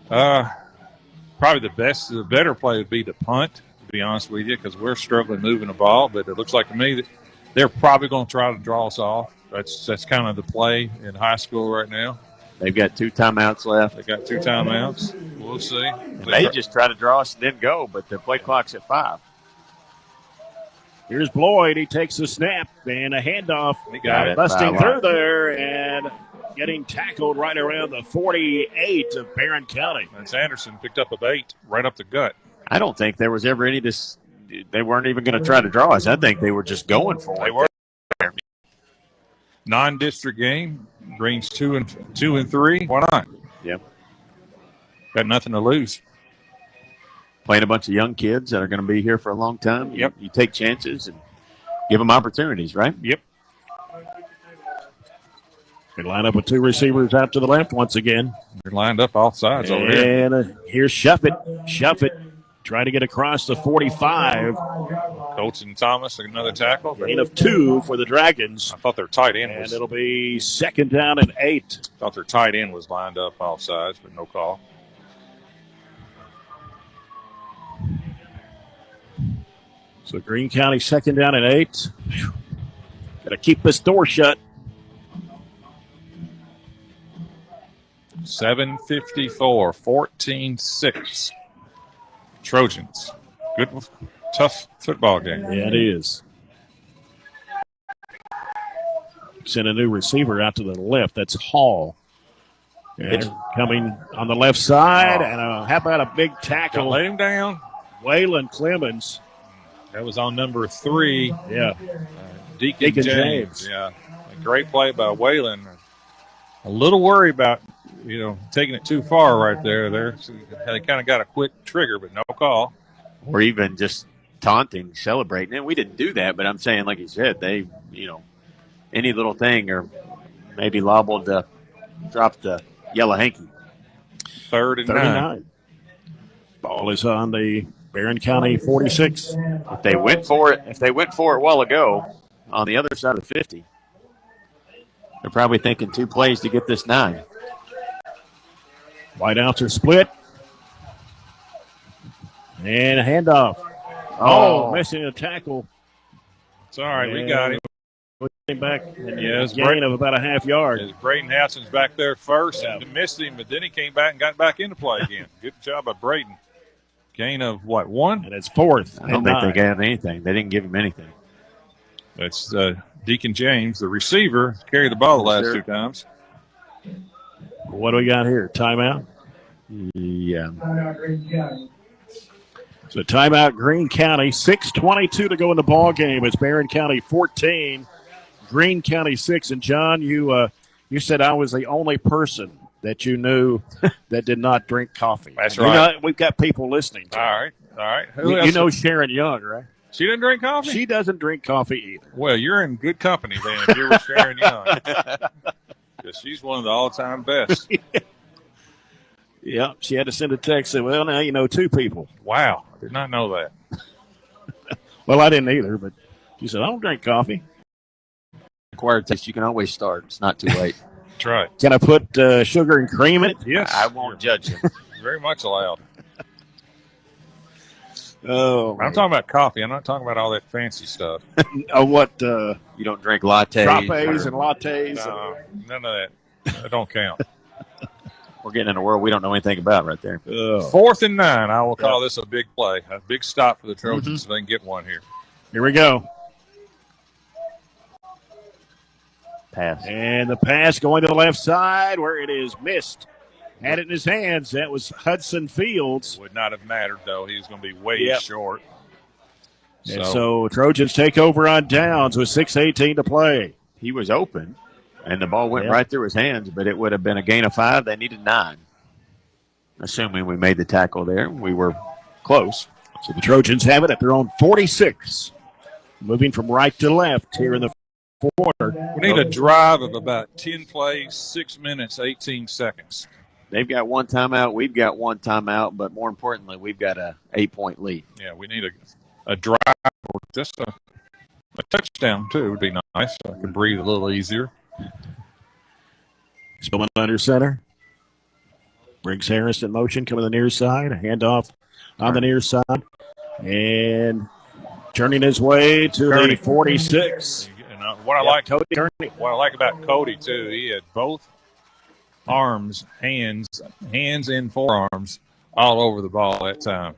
Probably the better play would be to punt, to be honest with you, because we're struggling moving the ball. But it looks like to me that they're probably going to try to draw us off. That's kind of the play in high school right now. They've got 2 timeouts left. They got 2 timeouts. We'll see. They just try to draw us and then go, but the play clock's at 5. Here's Floyd. He takes the snap and a handoff. He got it. Busting through there and getting tackled right around the 48 of Barren County. That's Anderson. Picked up a bait right up the gut. I don't think there was ever any they weren't even going to try to draw us. I think they were just going for it. Non-district game. Green's 2 and 3. Why not? Yep. Got nothing to lose. Playing a bunch of young kids that are going to be here for a long time. Yep. You take chances and give them opportunities, right? Yep. They line up with 2 receivers out to the left once again. They're lined up all sides over here. And here's Shuffit trying to get across the 45. Colton Thomas, another tackle. Gain of 2 for the Dragons. I thought their tight end And was. it'll be 2nd down and 8. Thought their tight end was lined up off sides, but no call. So Greene County 2nd down and 8. Got to keep this door shut. 7:54, 14-6. Trojans. Good, tough football game. Yeah, it is. Send a new receiver out to the left. That's Hall. And coming on the left side. And how about a big tackle? Let him down. Waylon Clemens. That was on number 3. Yeah. Deacon James. Yeah. A great play by Waylon. A little worried about, taking it too far right there. They kind of got a quick trigger, but no call. Or even just taunting, celebrating. And we didn't do that, but I'm saying, like you said, they, any little thing or maybe liable to drop the yellow hanky. 3rd and 9. Ball is on the Barren County 46. If they went for it a while ago on the other side of the 50, they're probably thinking 2 plays to get this 9. Wideouts are split. And a handoff. Oh, missing a tackle. It's all right. We got him. Came back and it's gain of about a half yard. Braden Hasson's back there first and missed him, but then he came back and got back into play again. Good job by Braden. Gain of, 1? And it's 4th. I don't think they got anything. They didn't give him anything. That's Deacon James, the receiver, carried the ball the last 2 times. What do we got here? Timeout? Yeah. So timeout, Greene County. 6:22 to go in the ball game. It's Barren County 14, Greene County 6. And John, you said I was the only person that you knew that did not drink coffee. That's right. We've got people listening. All right. You know Sharon Young, right? She didn't drink coffee? She doesn't drink coffee either. Well, you're in good company then if you're with Sharon Young. Because she's one of the all-time best. Yeah, she had to send a text and say, well, now you know 2 people. Wow, I did not know that. Well, I didn't either, but she said, I don't drink coffee. Acquired taste, you can always start. It's not too late. That's right. Can I put sugar and cream in it? Yes. I won't judge you. Very much allowed. Oh, I'm talking about coffee. I'm not talking about all that fancy stuff. What? You don't drink lattes. Frappes and lattes. No, none of that. That don't count. We're getting in a world we don't know anything about right there. 4th and 9. I will call this a big play. A big stop for the Trojans so they can get one here. Here we go. Pass. And the pass going to the left side where it is missed. Had it in his hands. That was Hudson Fields. Would not have mattered, though. He was going to be way short. And so Trojans take over on downs with 6:18 to play. He was open, and the ball went right through his hands, but it would have been a gain of 5. They needed 9. Assuming we made the tackle there. We were close. So the Trojans have it at their own 46. Moving from right to left here in the quarter. We need a drive of about 10 plays, 6 minutes, 18 seconds. They've got 1 timeout. We've got 1 timeout. But more importantly, we've got a 8-point lead. Yeah, we need a drive or just a touchdown, too, would be nice. So I can breathe a little easier. Spillman under center. Briggs Harris in motion, coming to the near side. A handoff on the near side. And turning his way to the 46. What I like about Cody, too, he had both arms, hands and forearms all over the ball that time.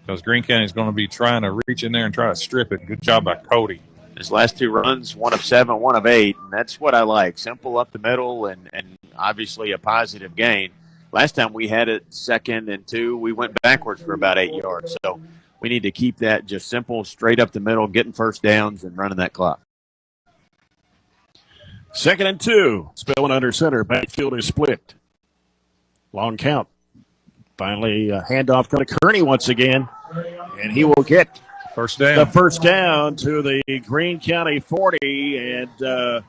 Because Greene County is going to be trying to reach in there and try to strip it. Good job by Cody. His last 2 runs, 1 of 7, 1 of 8, and that's what I like. Simple up the middle and obviously a positive gain. Last time we had it 2nd and 2, we went backwards for about 8 yards. So we need to keep that just simple, straight up the middle, getting first downs and running that clock. 2nd and 2. Spilling under center. Backfield is split. Long count. Finally, handoff going to Kearney once again. And he will get first down. The first down to the Greene County 40. And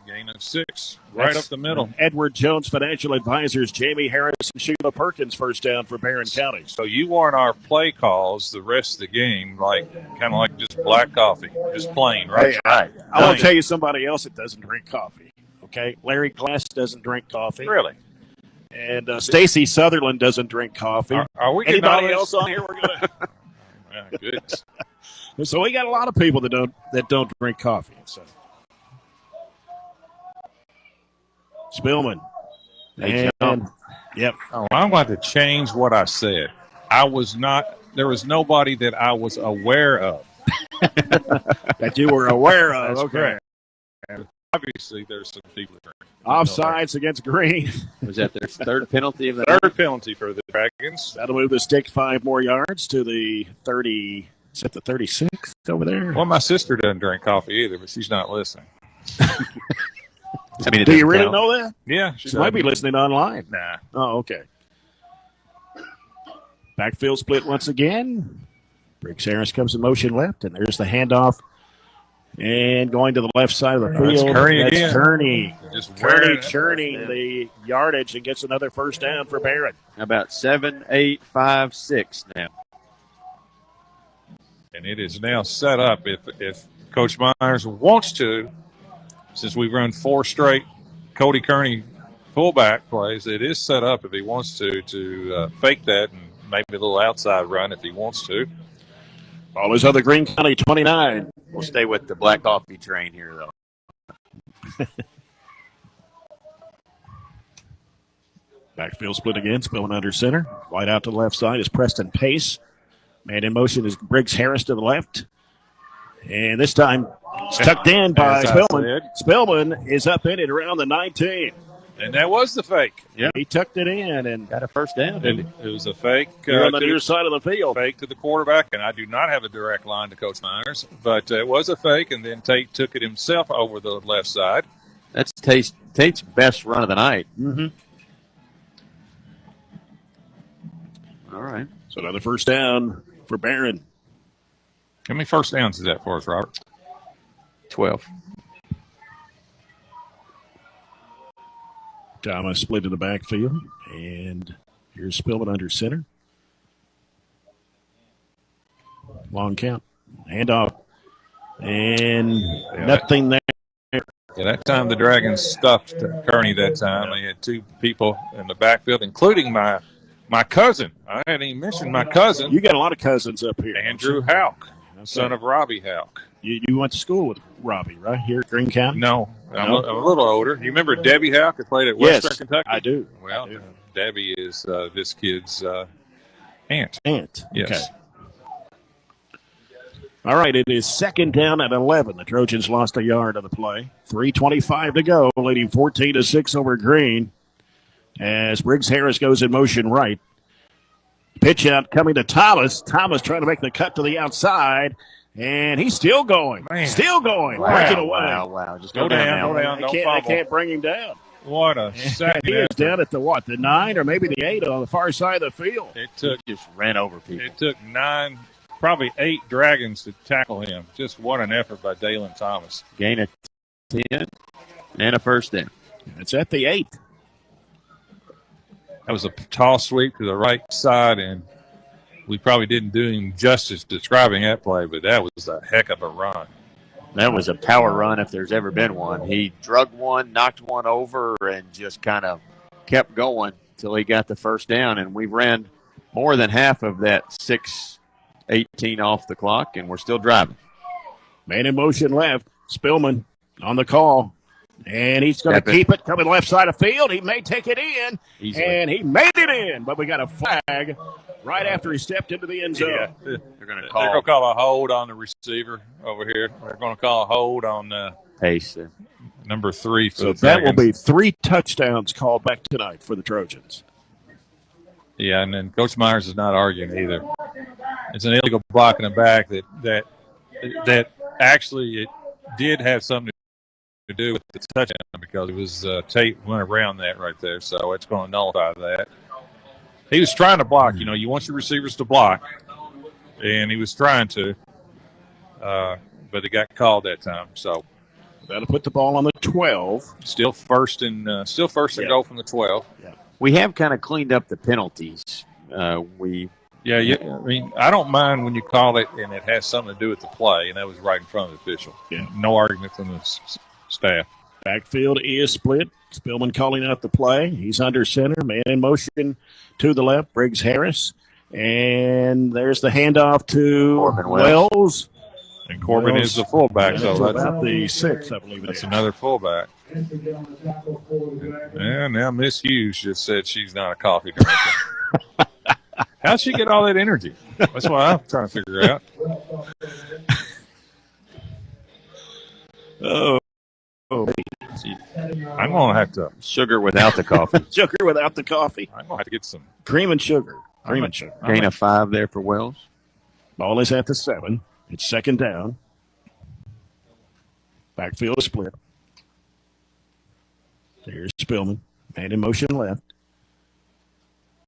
gain of 6. Right up the middle. Edward Jones Financial Advisors, Jamie Harris and Sheila Perkins, first down for Barren County. So you weren't our play calls the rest of the game, kind of like just black coffee, just plain, right? Hey, I want to tell you somebody else that doesn't drink coffee. Okay, Larry Glass doesn't drink coffee. Really? And Stacy Sutherland doesn't drink coffee. Are we anybody else on here? We're gonna. Yeah, goodness. So we got a lot of people that don't drink coffee. So Spillman. And yep. Oh, I'm going to change what I said. There was nobody that I was aware of. That you were aware of. That's okay. Correct. And obviously, there's some people that offsides against Greene. Was that their third penalty of the night? Third penalty for the Dragons. That'll move the stick 5 more yards to the 30. Is that the 36 over there? Well, my sister doesn't drink coffee either, but she's not listening. I mean, do you really know that? Yeah. She might be listening online. Nah. Oh, okay. Backfield split once again. Briggs Harris comes in motion left, and there's the handoff. And going to the left side of the field. That's Kearney again. Kearney. Just Kearney churning the yardage and gets another first down for Barren. How about 7, 8, 5, 6 now? And it is now set up if Coach Myers wants to, since we've run 4 straight Cody Kearney fullback plays, it is set up if he wants to fake that and maybe a little outside run if he wants to. Ball is on the Greene County 29. We'll stay with the black coffee train here, though. Backfield split again, Spilling under center. Wide out to the left side is Preston Pace. Man in motion is Briggs Harris to the left. And this time it's tucked in by Spillman. Spillman is up in it around the 19. And that was the fake. Yeah, he tucked it in and got a first down. It was a fake. On the near side of the field. Fake to the quarterback, and I do not have a direct line to Coach Myers, but it was a fake, and then Tate took it himself over the left side. That's Tate's best run of the night. Mm-hmm. All right. So another first down for Barren. How many first downs is that for us, Robert? 12. Thomas split in the backfield, and here's Spillman under center. Long count. Handoff. And nothing there. Yeah, that time the Dragons stuffed Kearney that time. They had 2 people in the backfield, including my cousin. I hadn't even mentioned my cousin. You got a lot of cousins up here. Andrew Houck, son of Robbie Houck. You went to school with Robbie, right, here at Greene County? No, I'm a little older. You remember Debbie Houck that played at Western Kentucky? I do. Well, Debbie is this kid's aunt. Aunt, yes. Okay. All right, it is 2nd down at 11. The Trojans lost a yard on the play. 3:25 to go, leading 14-6 over Greene. As Briggs Harris goes in motion right. Pitch out coming to Thomas. Thomas trying to make the cut to the outside. And he's still going. Still going. Breaking away. Wow. Just go down. Don't They fumble. can't bring him down. What a sack. He is down at the 9 or maybe the 8 on the far side of the field. It took just ran over people. It took 9, probably 8 Dragons to tackle him. Just what an effort by Dalen Thomas. Gain of 10 and a first down. It's at the 8. That was a tall sweep to the right side, and we probably didn't do him justice describing that play, but that was a heck of a run. That was a power run if there's ever been one. He drug one, knocked one over, and just kind of kept going till he got the first down. And we ran more than half of that 6:18 off the clock, and we're still driving. Man in motion left. Spillman on the call. And he's going to keep it coming left side of field. He may take it in. And he made it in. But we got a flag right after he stepped into the end zone. Yeah. They're going to call a hold on the receiver over here. They're going to call a hold on Pace. Number 3 for so the that Dragons. will be 3 touchdowns called back tonight for the Trojans. Yeah, and then Coach Myers is not arguing either. It's an illegal block in the back that actually it did have something to do with the touchdown because it was Tate went around that right there, so it's going to nullify that. He was trying to block. You want your receivers to block, and he was trying to, but it got called that time. So that'll put the ball on the 12. Still first and goal from the 12. Yeah. We have kind of cleaned up the penalties. I mean, I don't mind when you call it and it has something to do with the play, and that was right in front of the official. Yeah. No argument from the staff. Backfield is split. Spillman calling out the play. He's under center. Man in motion to the left. Briggs Harris. And there's the handoff to Corbin Wells. And Corbin is the fullback. So that's about the 6th, I believe. That's another fullback. And now Miss Hughes just said she's not a coffee drinker. How'd she get all that energy? That's what I'm trying to figure out. I'm going to have to. Sugar without the coffee. Sugar without the coffee. I'm going to have to get some. Cream and sugar. Cream and sugar. Gain of 5 there for Wells. Ball is at the 7. It's second down. Backfield is split. There's Spillman. Man in motion left.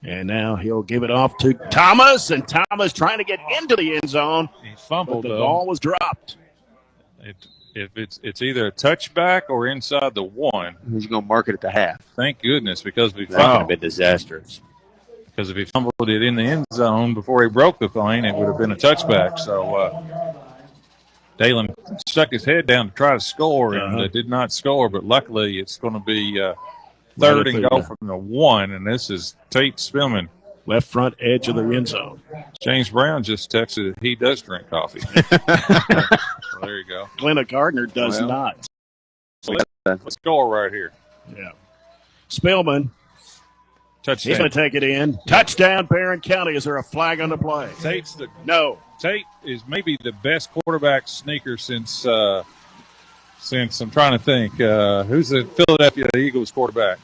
And now he'll give it off to Thomas, and Thomas trying to get into the end zone. He fumbled. The ball was dropped. If it's either a touchback or inside the 1. He's going to mark it at the half. Thank goodness, because that could have been disastrous. Because if he fumbled it in the end zone before he broke the thing, it would have been a touchback. So Dalen stuck his head down to try to score and did not score. But luckily, it's going to be third and goal from the 1, and this is Tate Spillman. Left front edge of the end zone. James Brown just texted that he does drink coffee. So there you go. Glenna Gardner does not. So let's go right here. Yeah. Spillman. Touchdown. He's going to take it in. Touchdown, Barren County. Is there a flag on the play? No. Tate is maybe the best quarterback sneaker since I'm trying to think. Who's the Philadelphia Eagles quarterback?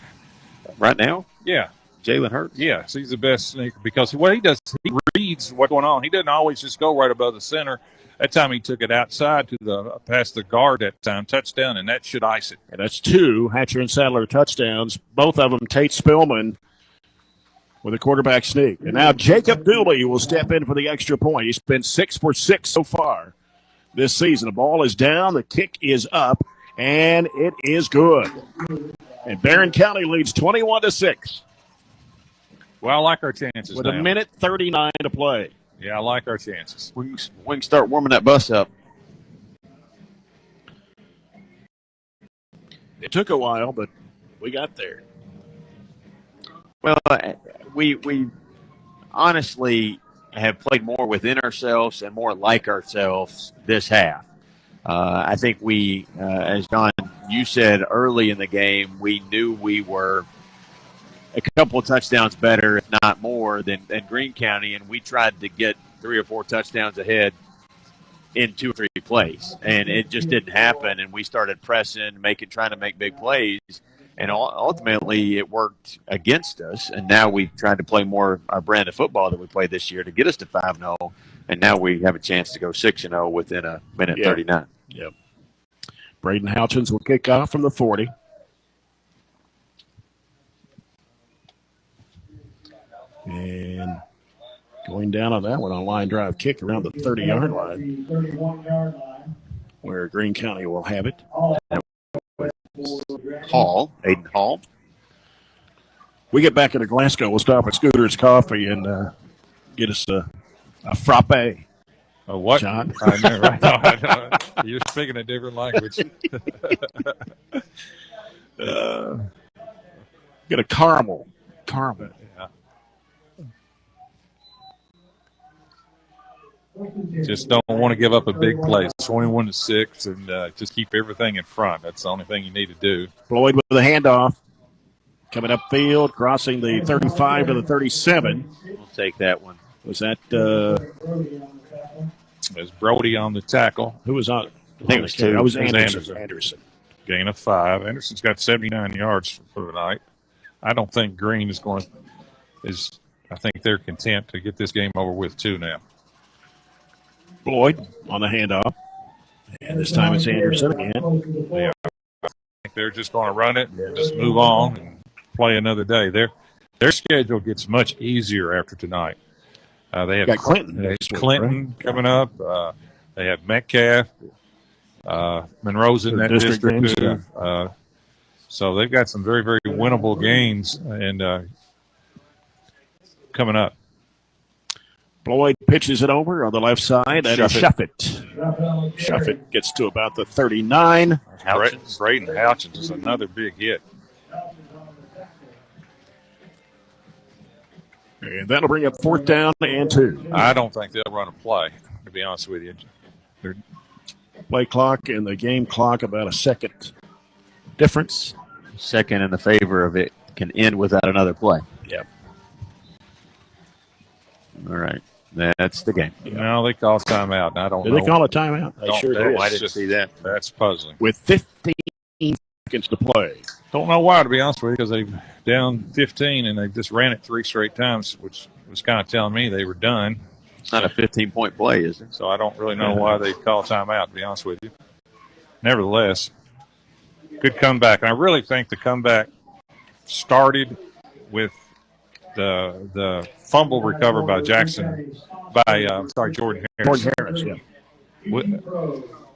Right now? Yeah. Jalen Hurts. Yes, he's the best sneaker because what he does, he reads what's going on. He doesn't always just go right above the center. That time he took it outside past the guard that time, touchdown, and that should ice it. And that's 2 Hatcher and Sadler touchdowns, both of them Tate Spillman with a quarterback sneak. And now Jacob Dooley will step in for the extra point. He's been 6 for 6 so far this season. The ball is down, the kick is up, and it is good. And Barren County leads 21-6. Well, I like our chances with now. 1:39 to play. Yeah, I like our chances. We can start warming that bus up. It took a while, but we got there. Well, we honestly have played more within ourselves and more like ourselves this half. I think we, as John, you said early in the game, we knew we were a couple of touchdowns better, if not more, than Greene County, and we tried to get 3 or 4 touchdowns ahead in 2 or 3 plays, and it just didn't happen. And we started pressing, trying to make big plays, and ultimately it worked against us. And now we've tried to play more our brand of football that we played this year to get us to 5-0, and now we have a chance to go 6-0 within a minute 39. Yep. Braden Houchins will kick off from the 40. And going down on that one on line drive kick around the 30-yard line, where Greene County will have it. Aiden Hall. We get back into Glasgow. We'll stop at Scooter's Coffee and get us a frappe. A what? John? I know, right? No, I know. You're speaking a different language. Get a caramel. Caramel. Yeah. Just don't want to give up a big play. 21-6, and just keep everything in front. That's the only thing you need to do. Floyd with the handoff. Coming upfield, crossing the 35 to the 37. We'll take that one. Was that There's Brody on the tackle. Who was on? I think it was 2. That was Anderson. Anderson. Gain of 5. Anderson's got 79 yards for the night. I don't think Greene I think they're content to get this game over with, too, now. Floyd on the handoff. And this time it's Anderson again. Yeah. think they're just going to run it and just move on and play another day. Their schedule gets much easier after tonight. They have Clinton coming up. They have Metcalf. Monroe's in that district too. So they've got some very, very winnable games and coming up. Floyd pitches it over on the left side. That is Shuffett. Shuffett gets to about the 39. Braden Houchins is another big hit. And that'll bring up 4th down and 2. I don't think they'll run a play, to be honest with you. They're play clock and the game clock about a second difference. Second in the favor of it can end without another play. Yep. All right. That's the game. No, they call timeout. And I don't know. Did they call a timeout? They sure did. I didn't see that. That's puzzling. With 15 seconds to play. Don't know why, to be honest with you, because they've down 15 and they just ran it 3 straight times, which was kind of telling me they were done. It's not a 15-point play, is it? So I don't really know why they call timeout, to be honest with you. Nevertheless, good comeback. And I really think the comeback started with the fumble recovered by Jordan Harris. Jordan Harris, yeah.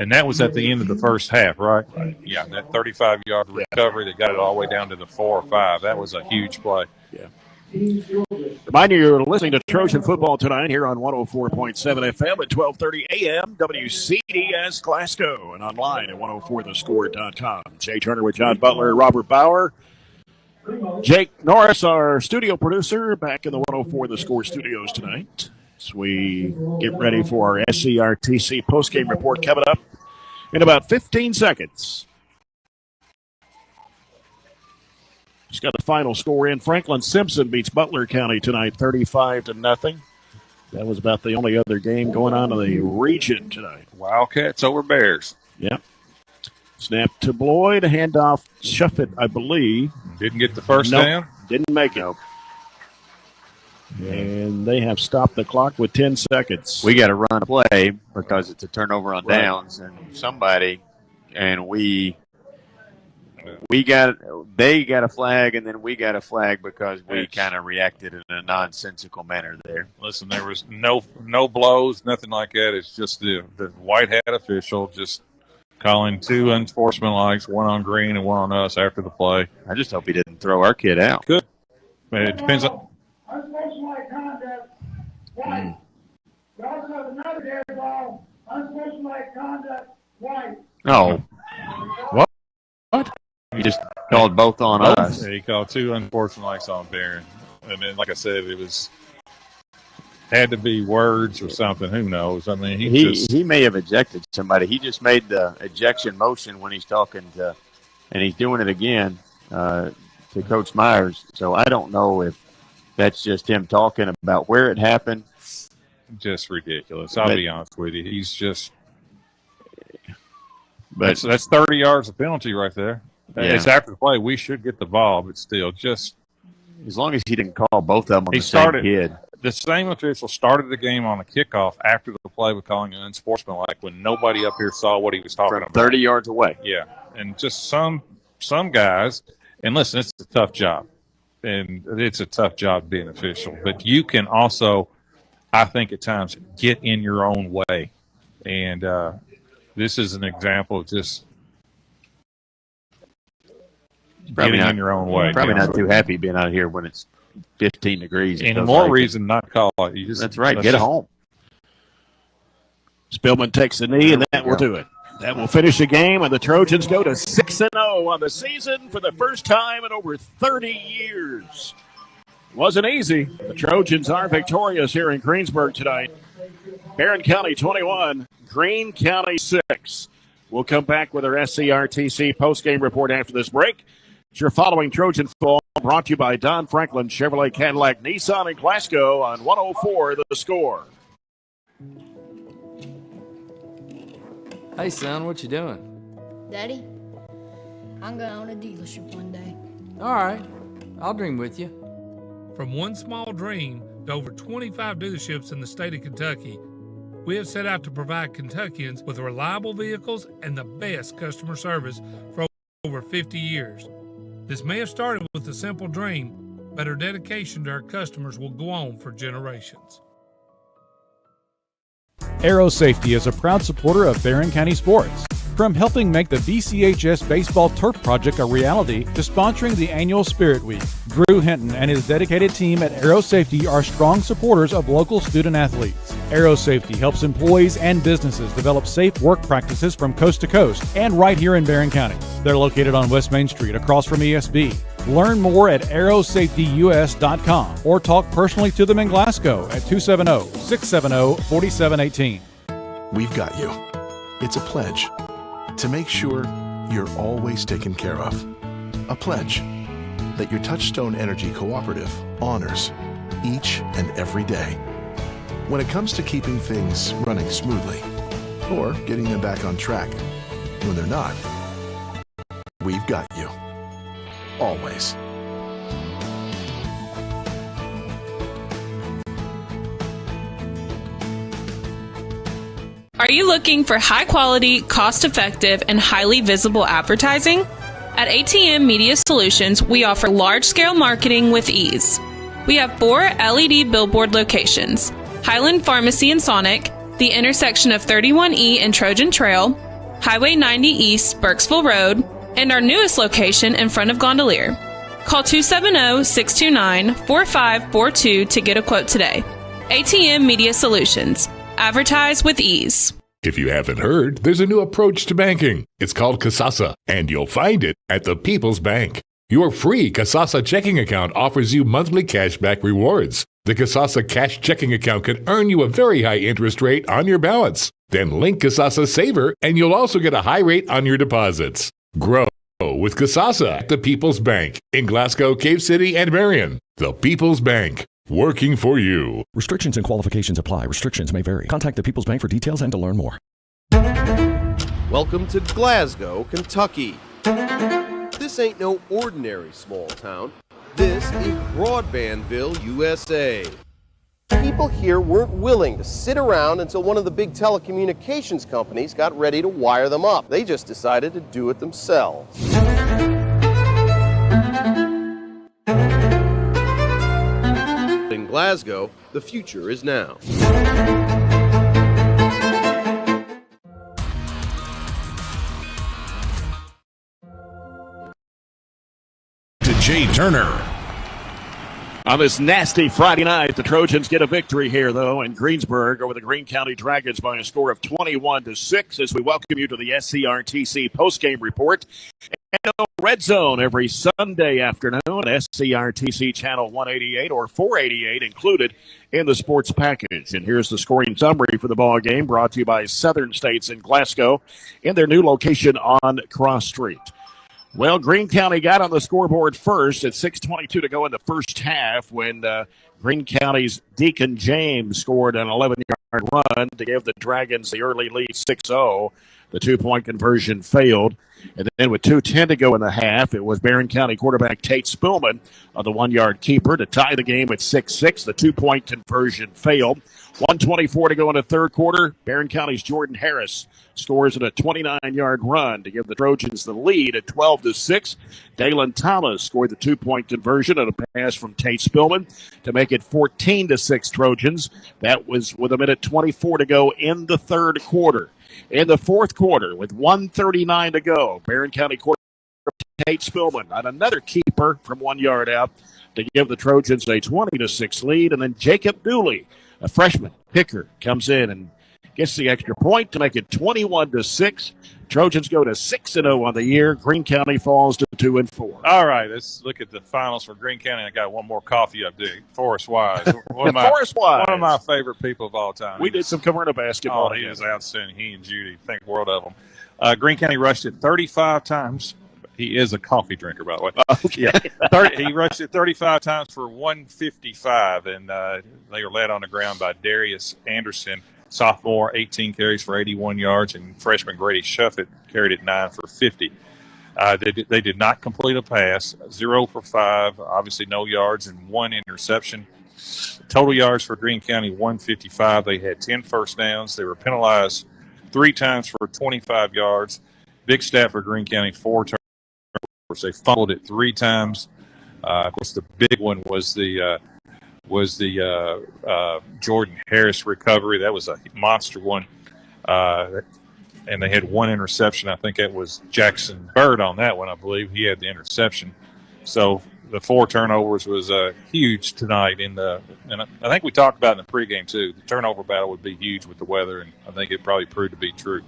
And that was at the end of the first half, right? Yeah, that 35-yard recovery that got it all the way down to the 4 or 5. That was a huge play. Yeah. Remind you, you're listening to Trojan football tonight here on 104.7 FM at 12:30 a.m. WCDS Glasgow and online at 104thescore.com. Jay Turner with John Butler and Robert Bauer. Jake Norris, our studio producer, back in the 104 The Score studios tonight as we get ready for our SCRTC postgame report coming up in about 15 seconds. Just got the final score in. Franklin Simpson beats Butler County tonight 35-0. That was about the only other game going on in the region tonight. Wildcats over Bears. Yep. Snap to Bloyd, handoff Shuffett, I believe. Didn't get the first down? Didn't make it. And they have stopped the clock with 10 seconds. We got to run a play because it's a turnover on downs, and they got a flag, and then we got a flag because we kind of reacted in a nonsensical manner there. Listen, there was no blows, nothing like that. It's just the white hat official just calling 2 unsportsmanlike, one on Green and one on us after the play. I just hope he didn't throw our kid out. Good. But it depends on. Unsportsmanlike conduct, white. We also have another dead ball. Unsportsmanlike conduct, white. Oh. What? He just called both on us. Yeah, he called 2 unsportsmanlikes on Barren. I mean, like I said, it had to be words or something. Who knows? I mean, he may have ejected somebody. He just made the ejection motion when he's talking to, and he's doing it again to Coach Myers. So I don't know if that's just him talking about where it happened. Just ridiculous. I'll be honest with you. He's just. But that's 30 yards of penalty right there. Yeah. It's after the play. We should get the ball, but still, just as long as he didn't call both of them on the same kid. The same official started the game on a kickoff after the play with calling an unsportsmanlike when nobody up here saw what he was talking about. 30 yards away. Yeah, and just some guys. And listen, it's a tough job, and it's a tough job being official. But you can also, I think, at times get in your own way, and this is an example of just getting in your own way. Probably not too happy being out here when it's 15 degrees. And more reason not to call it. That's right. Get home. Spillman takes the knee, and that will do it. That will finish the game, and the Trojans go to 6-0 on the season for the first time in over 30 years. Wasn't easy. The Trojans are victorious here in Greensburg tonight. Barren County 21, Greene County 6. We'll come back with our SCRTC postgame report after this break. You're following Trojan Football, brought to you by Don Franklin Chevrolet Cadillac Nissan in Glasgow on 104 The Score. Hey, son, what you doing? Daddy, I'm going to own a dealership one day. All right, I'll dream with you. From one small dream to over 25 dealerships in the state of Kentucky, we have set out to provide Kentuckians with reliable vehicles and the best customer service for over 50 years. This may have started with a simple dream, but her dedication to our customers will go on for generations. Aero Safety is a proud supporter of Barren County sports. From helping make the BCHS Baseball Turf Project a reality to sponsoring the annual Spirit Week, Drew Hinton and his dedicated team at Aero Safety are strong supporters of local student athletes. Aero Safety helps employees and businesses develop safe work practices from coast to coast and right here in Barren County. They're located on West Main Street across from ESB. Learn more at aerosafetyus.com or talk personally to them in Glasgow at 270-670-4718. We've got you. It's a pledge to make sure you're always taken care of. A pledge that your Touchstone Energy Cooperative honors each and every day. When it comes to keeping things running smoothly or getting them back on track when they're not, we've got you. Always. Are you looking for high quality, cost effective, and highly visible advertising? At ATM Media Solutions, we offer large scale marketing with ease. We have 4 LED billboard locations: Highland Pharmacy in Sonic, the intersection of 31E and Trojan Trail, Highway 90 East, Burkesville Road, and our newest location in front of Gondolier. Call 270-629-4542 to get a quote today. ATM Media Solutions. Advertise with ease. If you haven't heard, there's a new approach to banking. It's called Kasasa, and you'll find it at the People's Bank. Your free Kasasa checking account offers you monthly cashback rewards. The Kasasa Cash checking account can earn you a very high interest rate on your balance. Then link Kasasa Saver, and you'll also get a high rate on your deposits. Grow with Kasasa at the People's Bank in Glasgow, Cave City, and Marion. The People's Bank. Working for you. Restrictions and qualifications apply. Restrictions may vary. Contact the People's Bank for details and to learn more. Welcome to Glasgow, Kentucky. This ain't no ordinary small town. This is Broadbandville, USA. People here weren't willing to sit around until one of the big telecommunications companies got ready to wire them up. They just decided to do it themselves. In Glasgow, the future is now. To Jay Turner. On this nasty Friday night, the Trojans get a victory here, though, in Greensburg over the Greene County Dragons by a score of 21-6 as we welcome you to the SCRTC postgame report. And Red Zone every Sunday afternoon at SCRTC Channel 188 or 488 included in the sports package. And here's the scoring summary for the ball game brought to you by Southern States in Glasgow in their new location on Cross Street. Well, Greene County got on the scoreboard first at 6:22 to go in the first half when Greene County's Deacon James scored an 11-yard run to give the Dragons the early lead 6-0. The two-point conversion failed. And then with 2:10 to go in the half, it was Barren County quarterback Tate Spillman, the one-yard keeper, to tie the game at 6-6. The two-point conversion failed. 1:24 to go in the third quarter. Barren County's Jordan Harris scores at a 29-yard run to give the Trojans the lead at 12-6. Dalen Thomas scored the two-point conversion on a pass from Tate Spillman to make it 14-6 Trojans. That was with 1:24 to go in the third quarter. In the fourth quarter, with 1:39 to go, Barren County quarterback Tate Spillman on another keeper from 1 yard out to give the Trojans a 20-6 lead. And then Jacob Dooley, a freshman kicker, comes in and gets the extra point to make it 21-6. Trojans go to 6-0 on the year. Greene County falls to 2-4. All right, let's look at the finals for Greene County. I got one more coffee update. Forrest Wise, one of my favorite people of all time. We did some Caverna basketball. Oh, he is outstanding. He and Judy, think world of them. Greene County rushed it 35 times. He is a coffee drinker, by the way. Okay. Yeah, he rushed it 35 times for 155, and they were led on the ground by Darius Anderson, sophomore, 18 carries for 81 yards, and freshman Grady Shuffett carried it 9 for 50. They did not complete a pass, 0 for 5, obviously no yards, and 1 interception. Total yards for Greene County, 155. They had 10 first downs. They were penalized 3 times for 25 yards. Big stat for Greene County, 4 They fumbled it 3 times. Of course, the big one was the Jordan Harris recovery. That was a monster one. And they had 1 interception. I think it was Jackson Bird on that one, I believe. He had the interception. So the 4 turnovers was huge tonight. And I think we talked about it in the pregame, too. The turnover battle would be huge with the weather, and I think it probably proved to be true.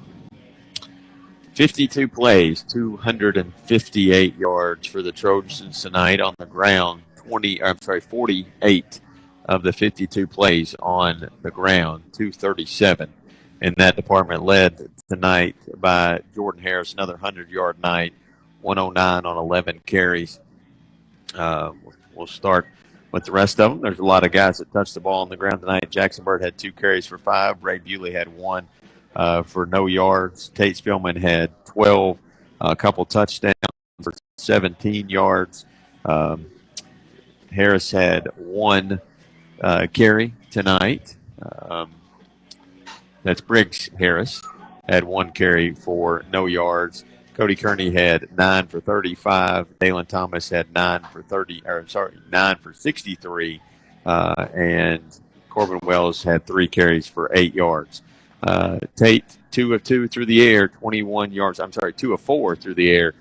52 plays, 258 yards for the Trojans tonight on the ground. 48 of the 52 plays on the ground, 237. In that department, led tonight by Jordan Harris, another 100-yard night, 109 on 11 carries. We'll start with the rest of them. There's a lot of guys that touched the ball on the ground tonight. Jackson Bird had 2 carries for 5. Ray Bewley had 1 for no yards. Tate Spielman had 12, a couple touchdowns for 17 yards. Harris had 1 carry tonight. That's Briggs Harris, had 1 carry for no yards. Cody Kearney had 9 for 35. Dalen Thomas had 9 for 63. And Corbin Wells had 3 carries for 8 yards. Tate, 2 of 2 through the air, 21 yards. 2 of 4 through the air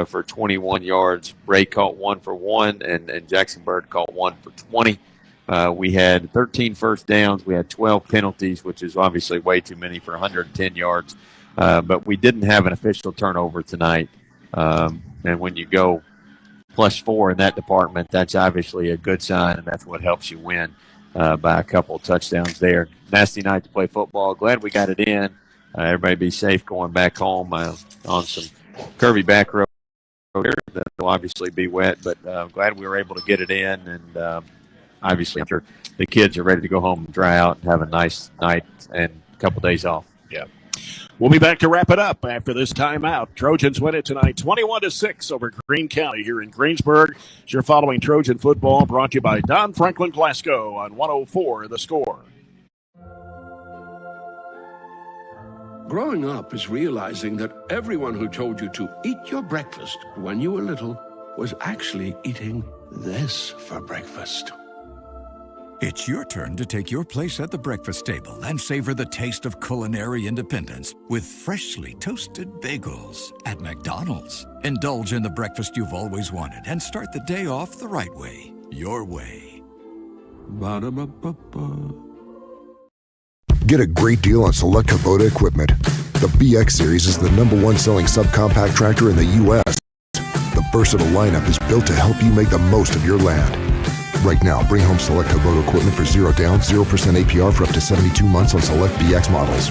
for 21 yards. Ray caught 1 for 1, and Jackson Bird caught 1 for 20. We had 13 first downs. We had 12 penalties, which is obviously way too many for 110 yards. But we didn't have an official turnover tonight. And when you go +4 in that department, that's obviously a good sign, and that's what helps you win by a couple of touchdowns there. Nasty night to play football. Glad we got it in. Everybody be safe going back home on some curvy back road. That'll obviously be wet, but glad we were able to get it in. And obviously, I'm sure the kids are ready to go home and dry out and have a nice night and a couple days off. Yeah. We'll be back to wrap it up after this timeout. Trojans win it tonight 21-6 over Greene County here in Greensburg. You're following Trojan football, brought to you by Don Franklin Glasgow on 104 The Score. Growing up is realizing that everyone who told you to eat your breakfast when you were little was actually eating this for breakfast. It's your turn to take your place at the breakfast table and savor the taste of culinary independence with freshly toasted bagels at McDonald's. Indulge in the breakfast you've always wanted and start the day off the right way, your way. Ba-da-ba-ba-ba. Get a great deal on select Kubota equipment. The BX Series is the #1 selling subcompact tractor in the U.S. The versatile lineup is built to help you make the most of your land. Right now, bring home select Kubota equipment for 0 down, 0% APR for up to 72 months on select BX models.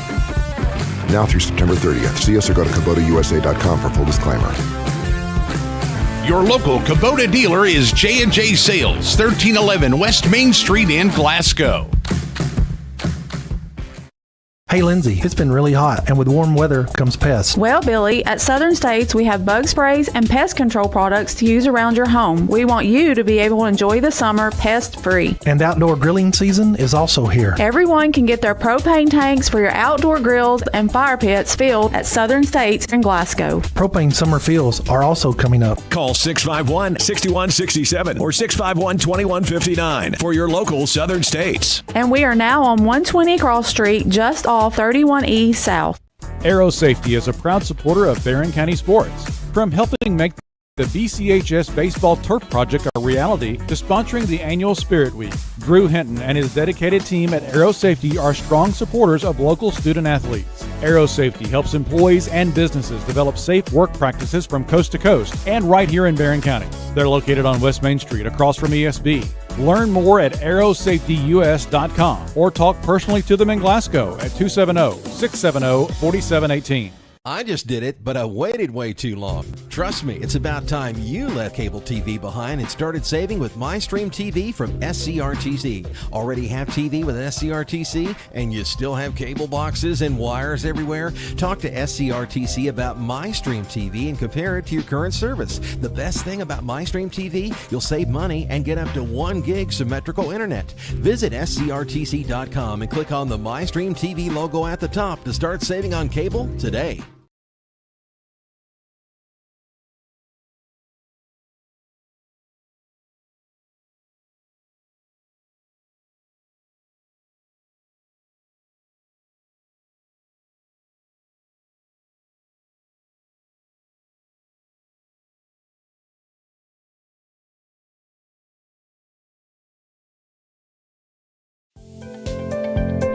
Now through September 30th. See us or go to KubotaUSA.com for full disclaimer. Your local Kubota dealer is J&J Sales, 1311 West Main Street in Glasgow. Hey Lindsay, it's been really hot, and with warm weather comes pests. Well, Billy, at Southern States, we have bug sprays and pest control products to use around your home. We want you to be able to enjoy the summer pest-free. And outdoor grilling season is also here. Everyone can get their propane tanks for your outdoor grills and fire pits filled at Southern States in Glasgow. Propane summer fills are also coming up. Call 651-6167 or 651-2159 for your local Southern States. And we are now on 120 Cross Street, just off 31E South. Aero Safety is a proud supporter of Barren County sports. From helping make the BCHS Baseball Turf Project a reality to sponsoring the annual Spirit Week, Drew Hinton and his dedicated team at Aero Safety are strong supporters of local student athletes. Aero Safety helps employees and businesses develop safe work practices from coast to coast and right here in Barren County. They're located on West Main Street across from ESB. Learn more at aerosafetyus.com or talk personally to them in Glasgow at 270-670-4718. I just did it, but I waited way too long. Trust me, it's about time you left cable TV behind and started saving with MyStream TV from SCRTC. Already have TV with SCRTC and you still have cable boxes and wires everywhere? Talk to SCRTC about MyStream TV and compare it to your current service. The best thing about MyStream TV, you'll save money and get up to 1 gig symmetrical internet. Visit SCRTC.com and click on the MyStream TV logo at the top to start saving on cable today.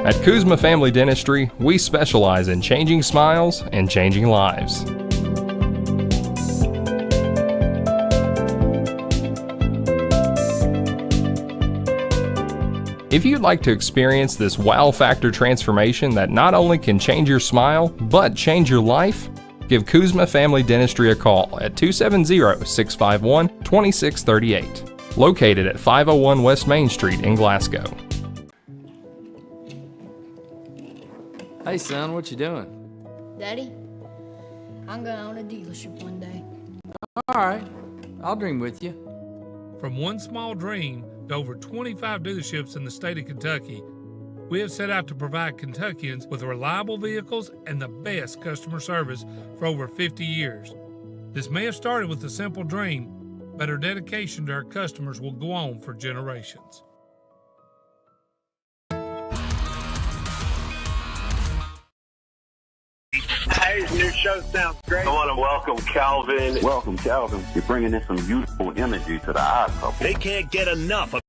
At Kuzma Family Dentistry, we specialize in changing smiles and changing lives. If you'd like to experience this wow factor transformation that not only can change your smile, but change your life, give Kuzma Family Dentistry a call at 270-651-2638, located at 501 West Main Street in Glasgow. Hey son, what you doing? Daddy, I'm gonna own a dealership one day. All right, I'll dream with you. From one small dream to over 25 dealerships in the state of Kentucky, we have set out to provide Kentuckians with reliable vehicles and the best customer service for over 50 years. This may have started with a simple dream, but our dedication to our customers will go on for generations. Hey, new show sounds great. I want to welcome Calvin. Welcome, Calvin. You're bringing in some youthful energy to the Odd Couple. They can't get enough of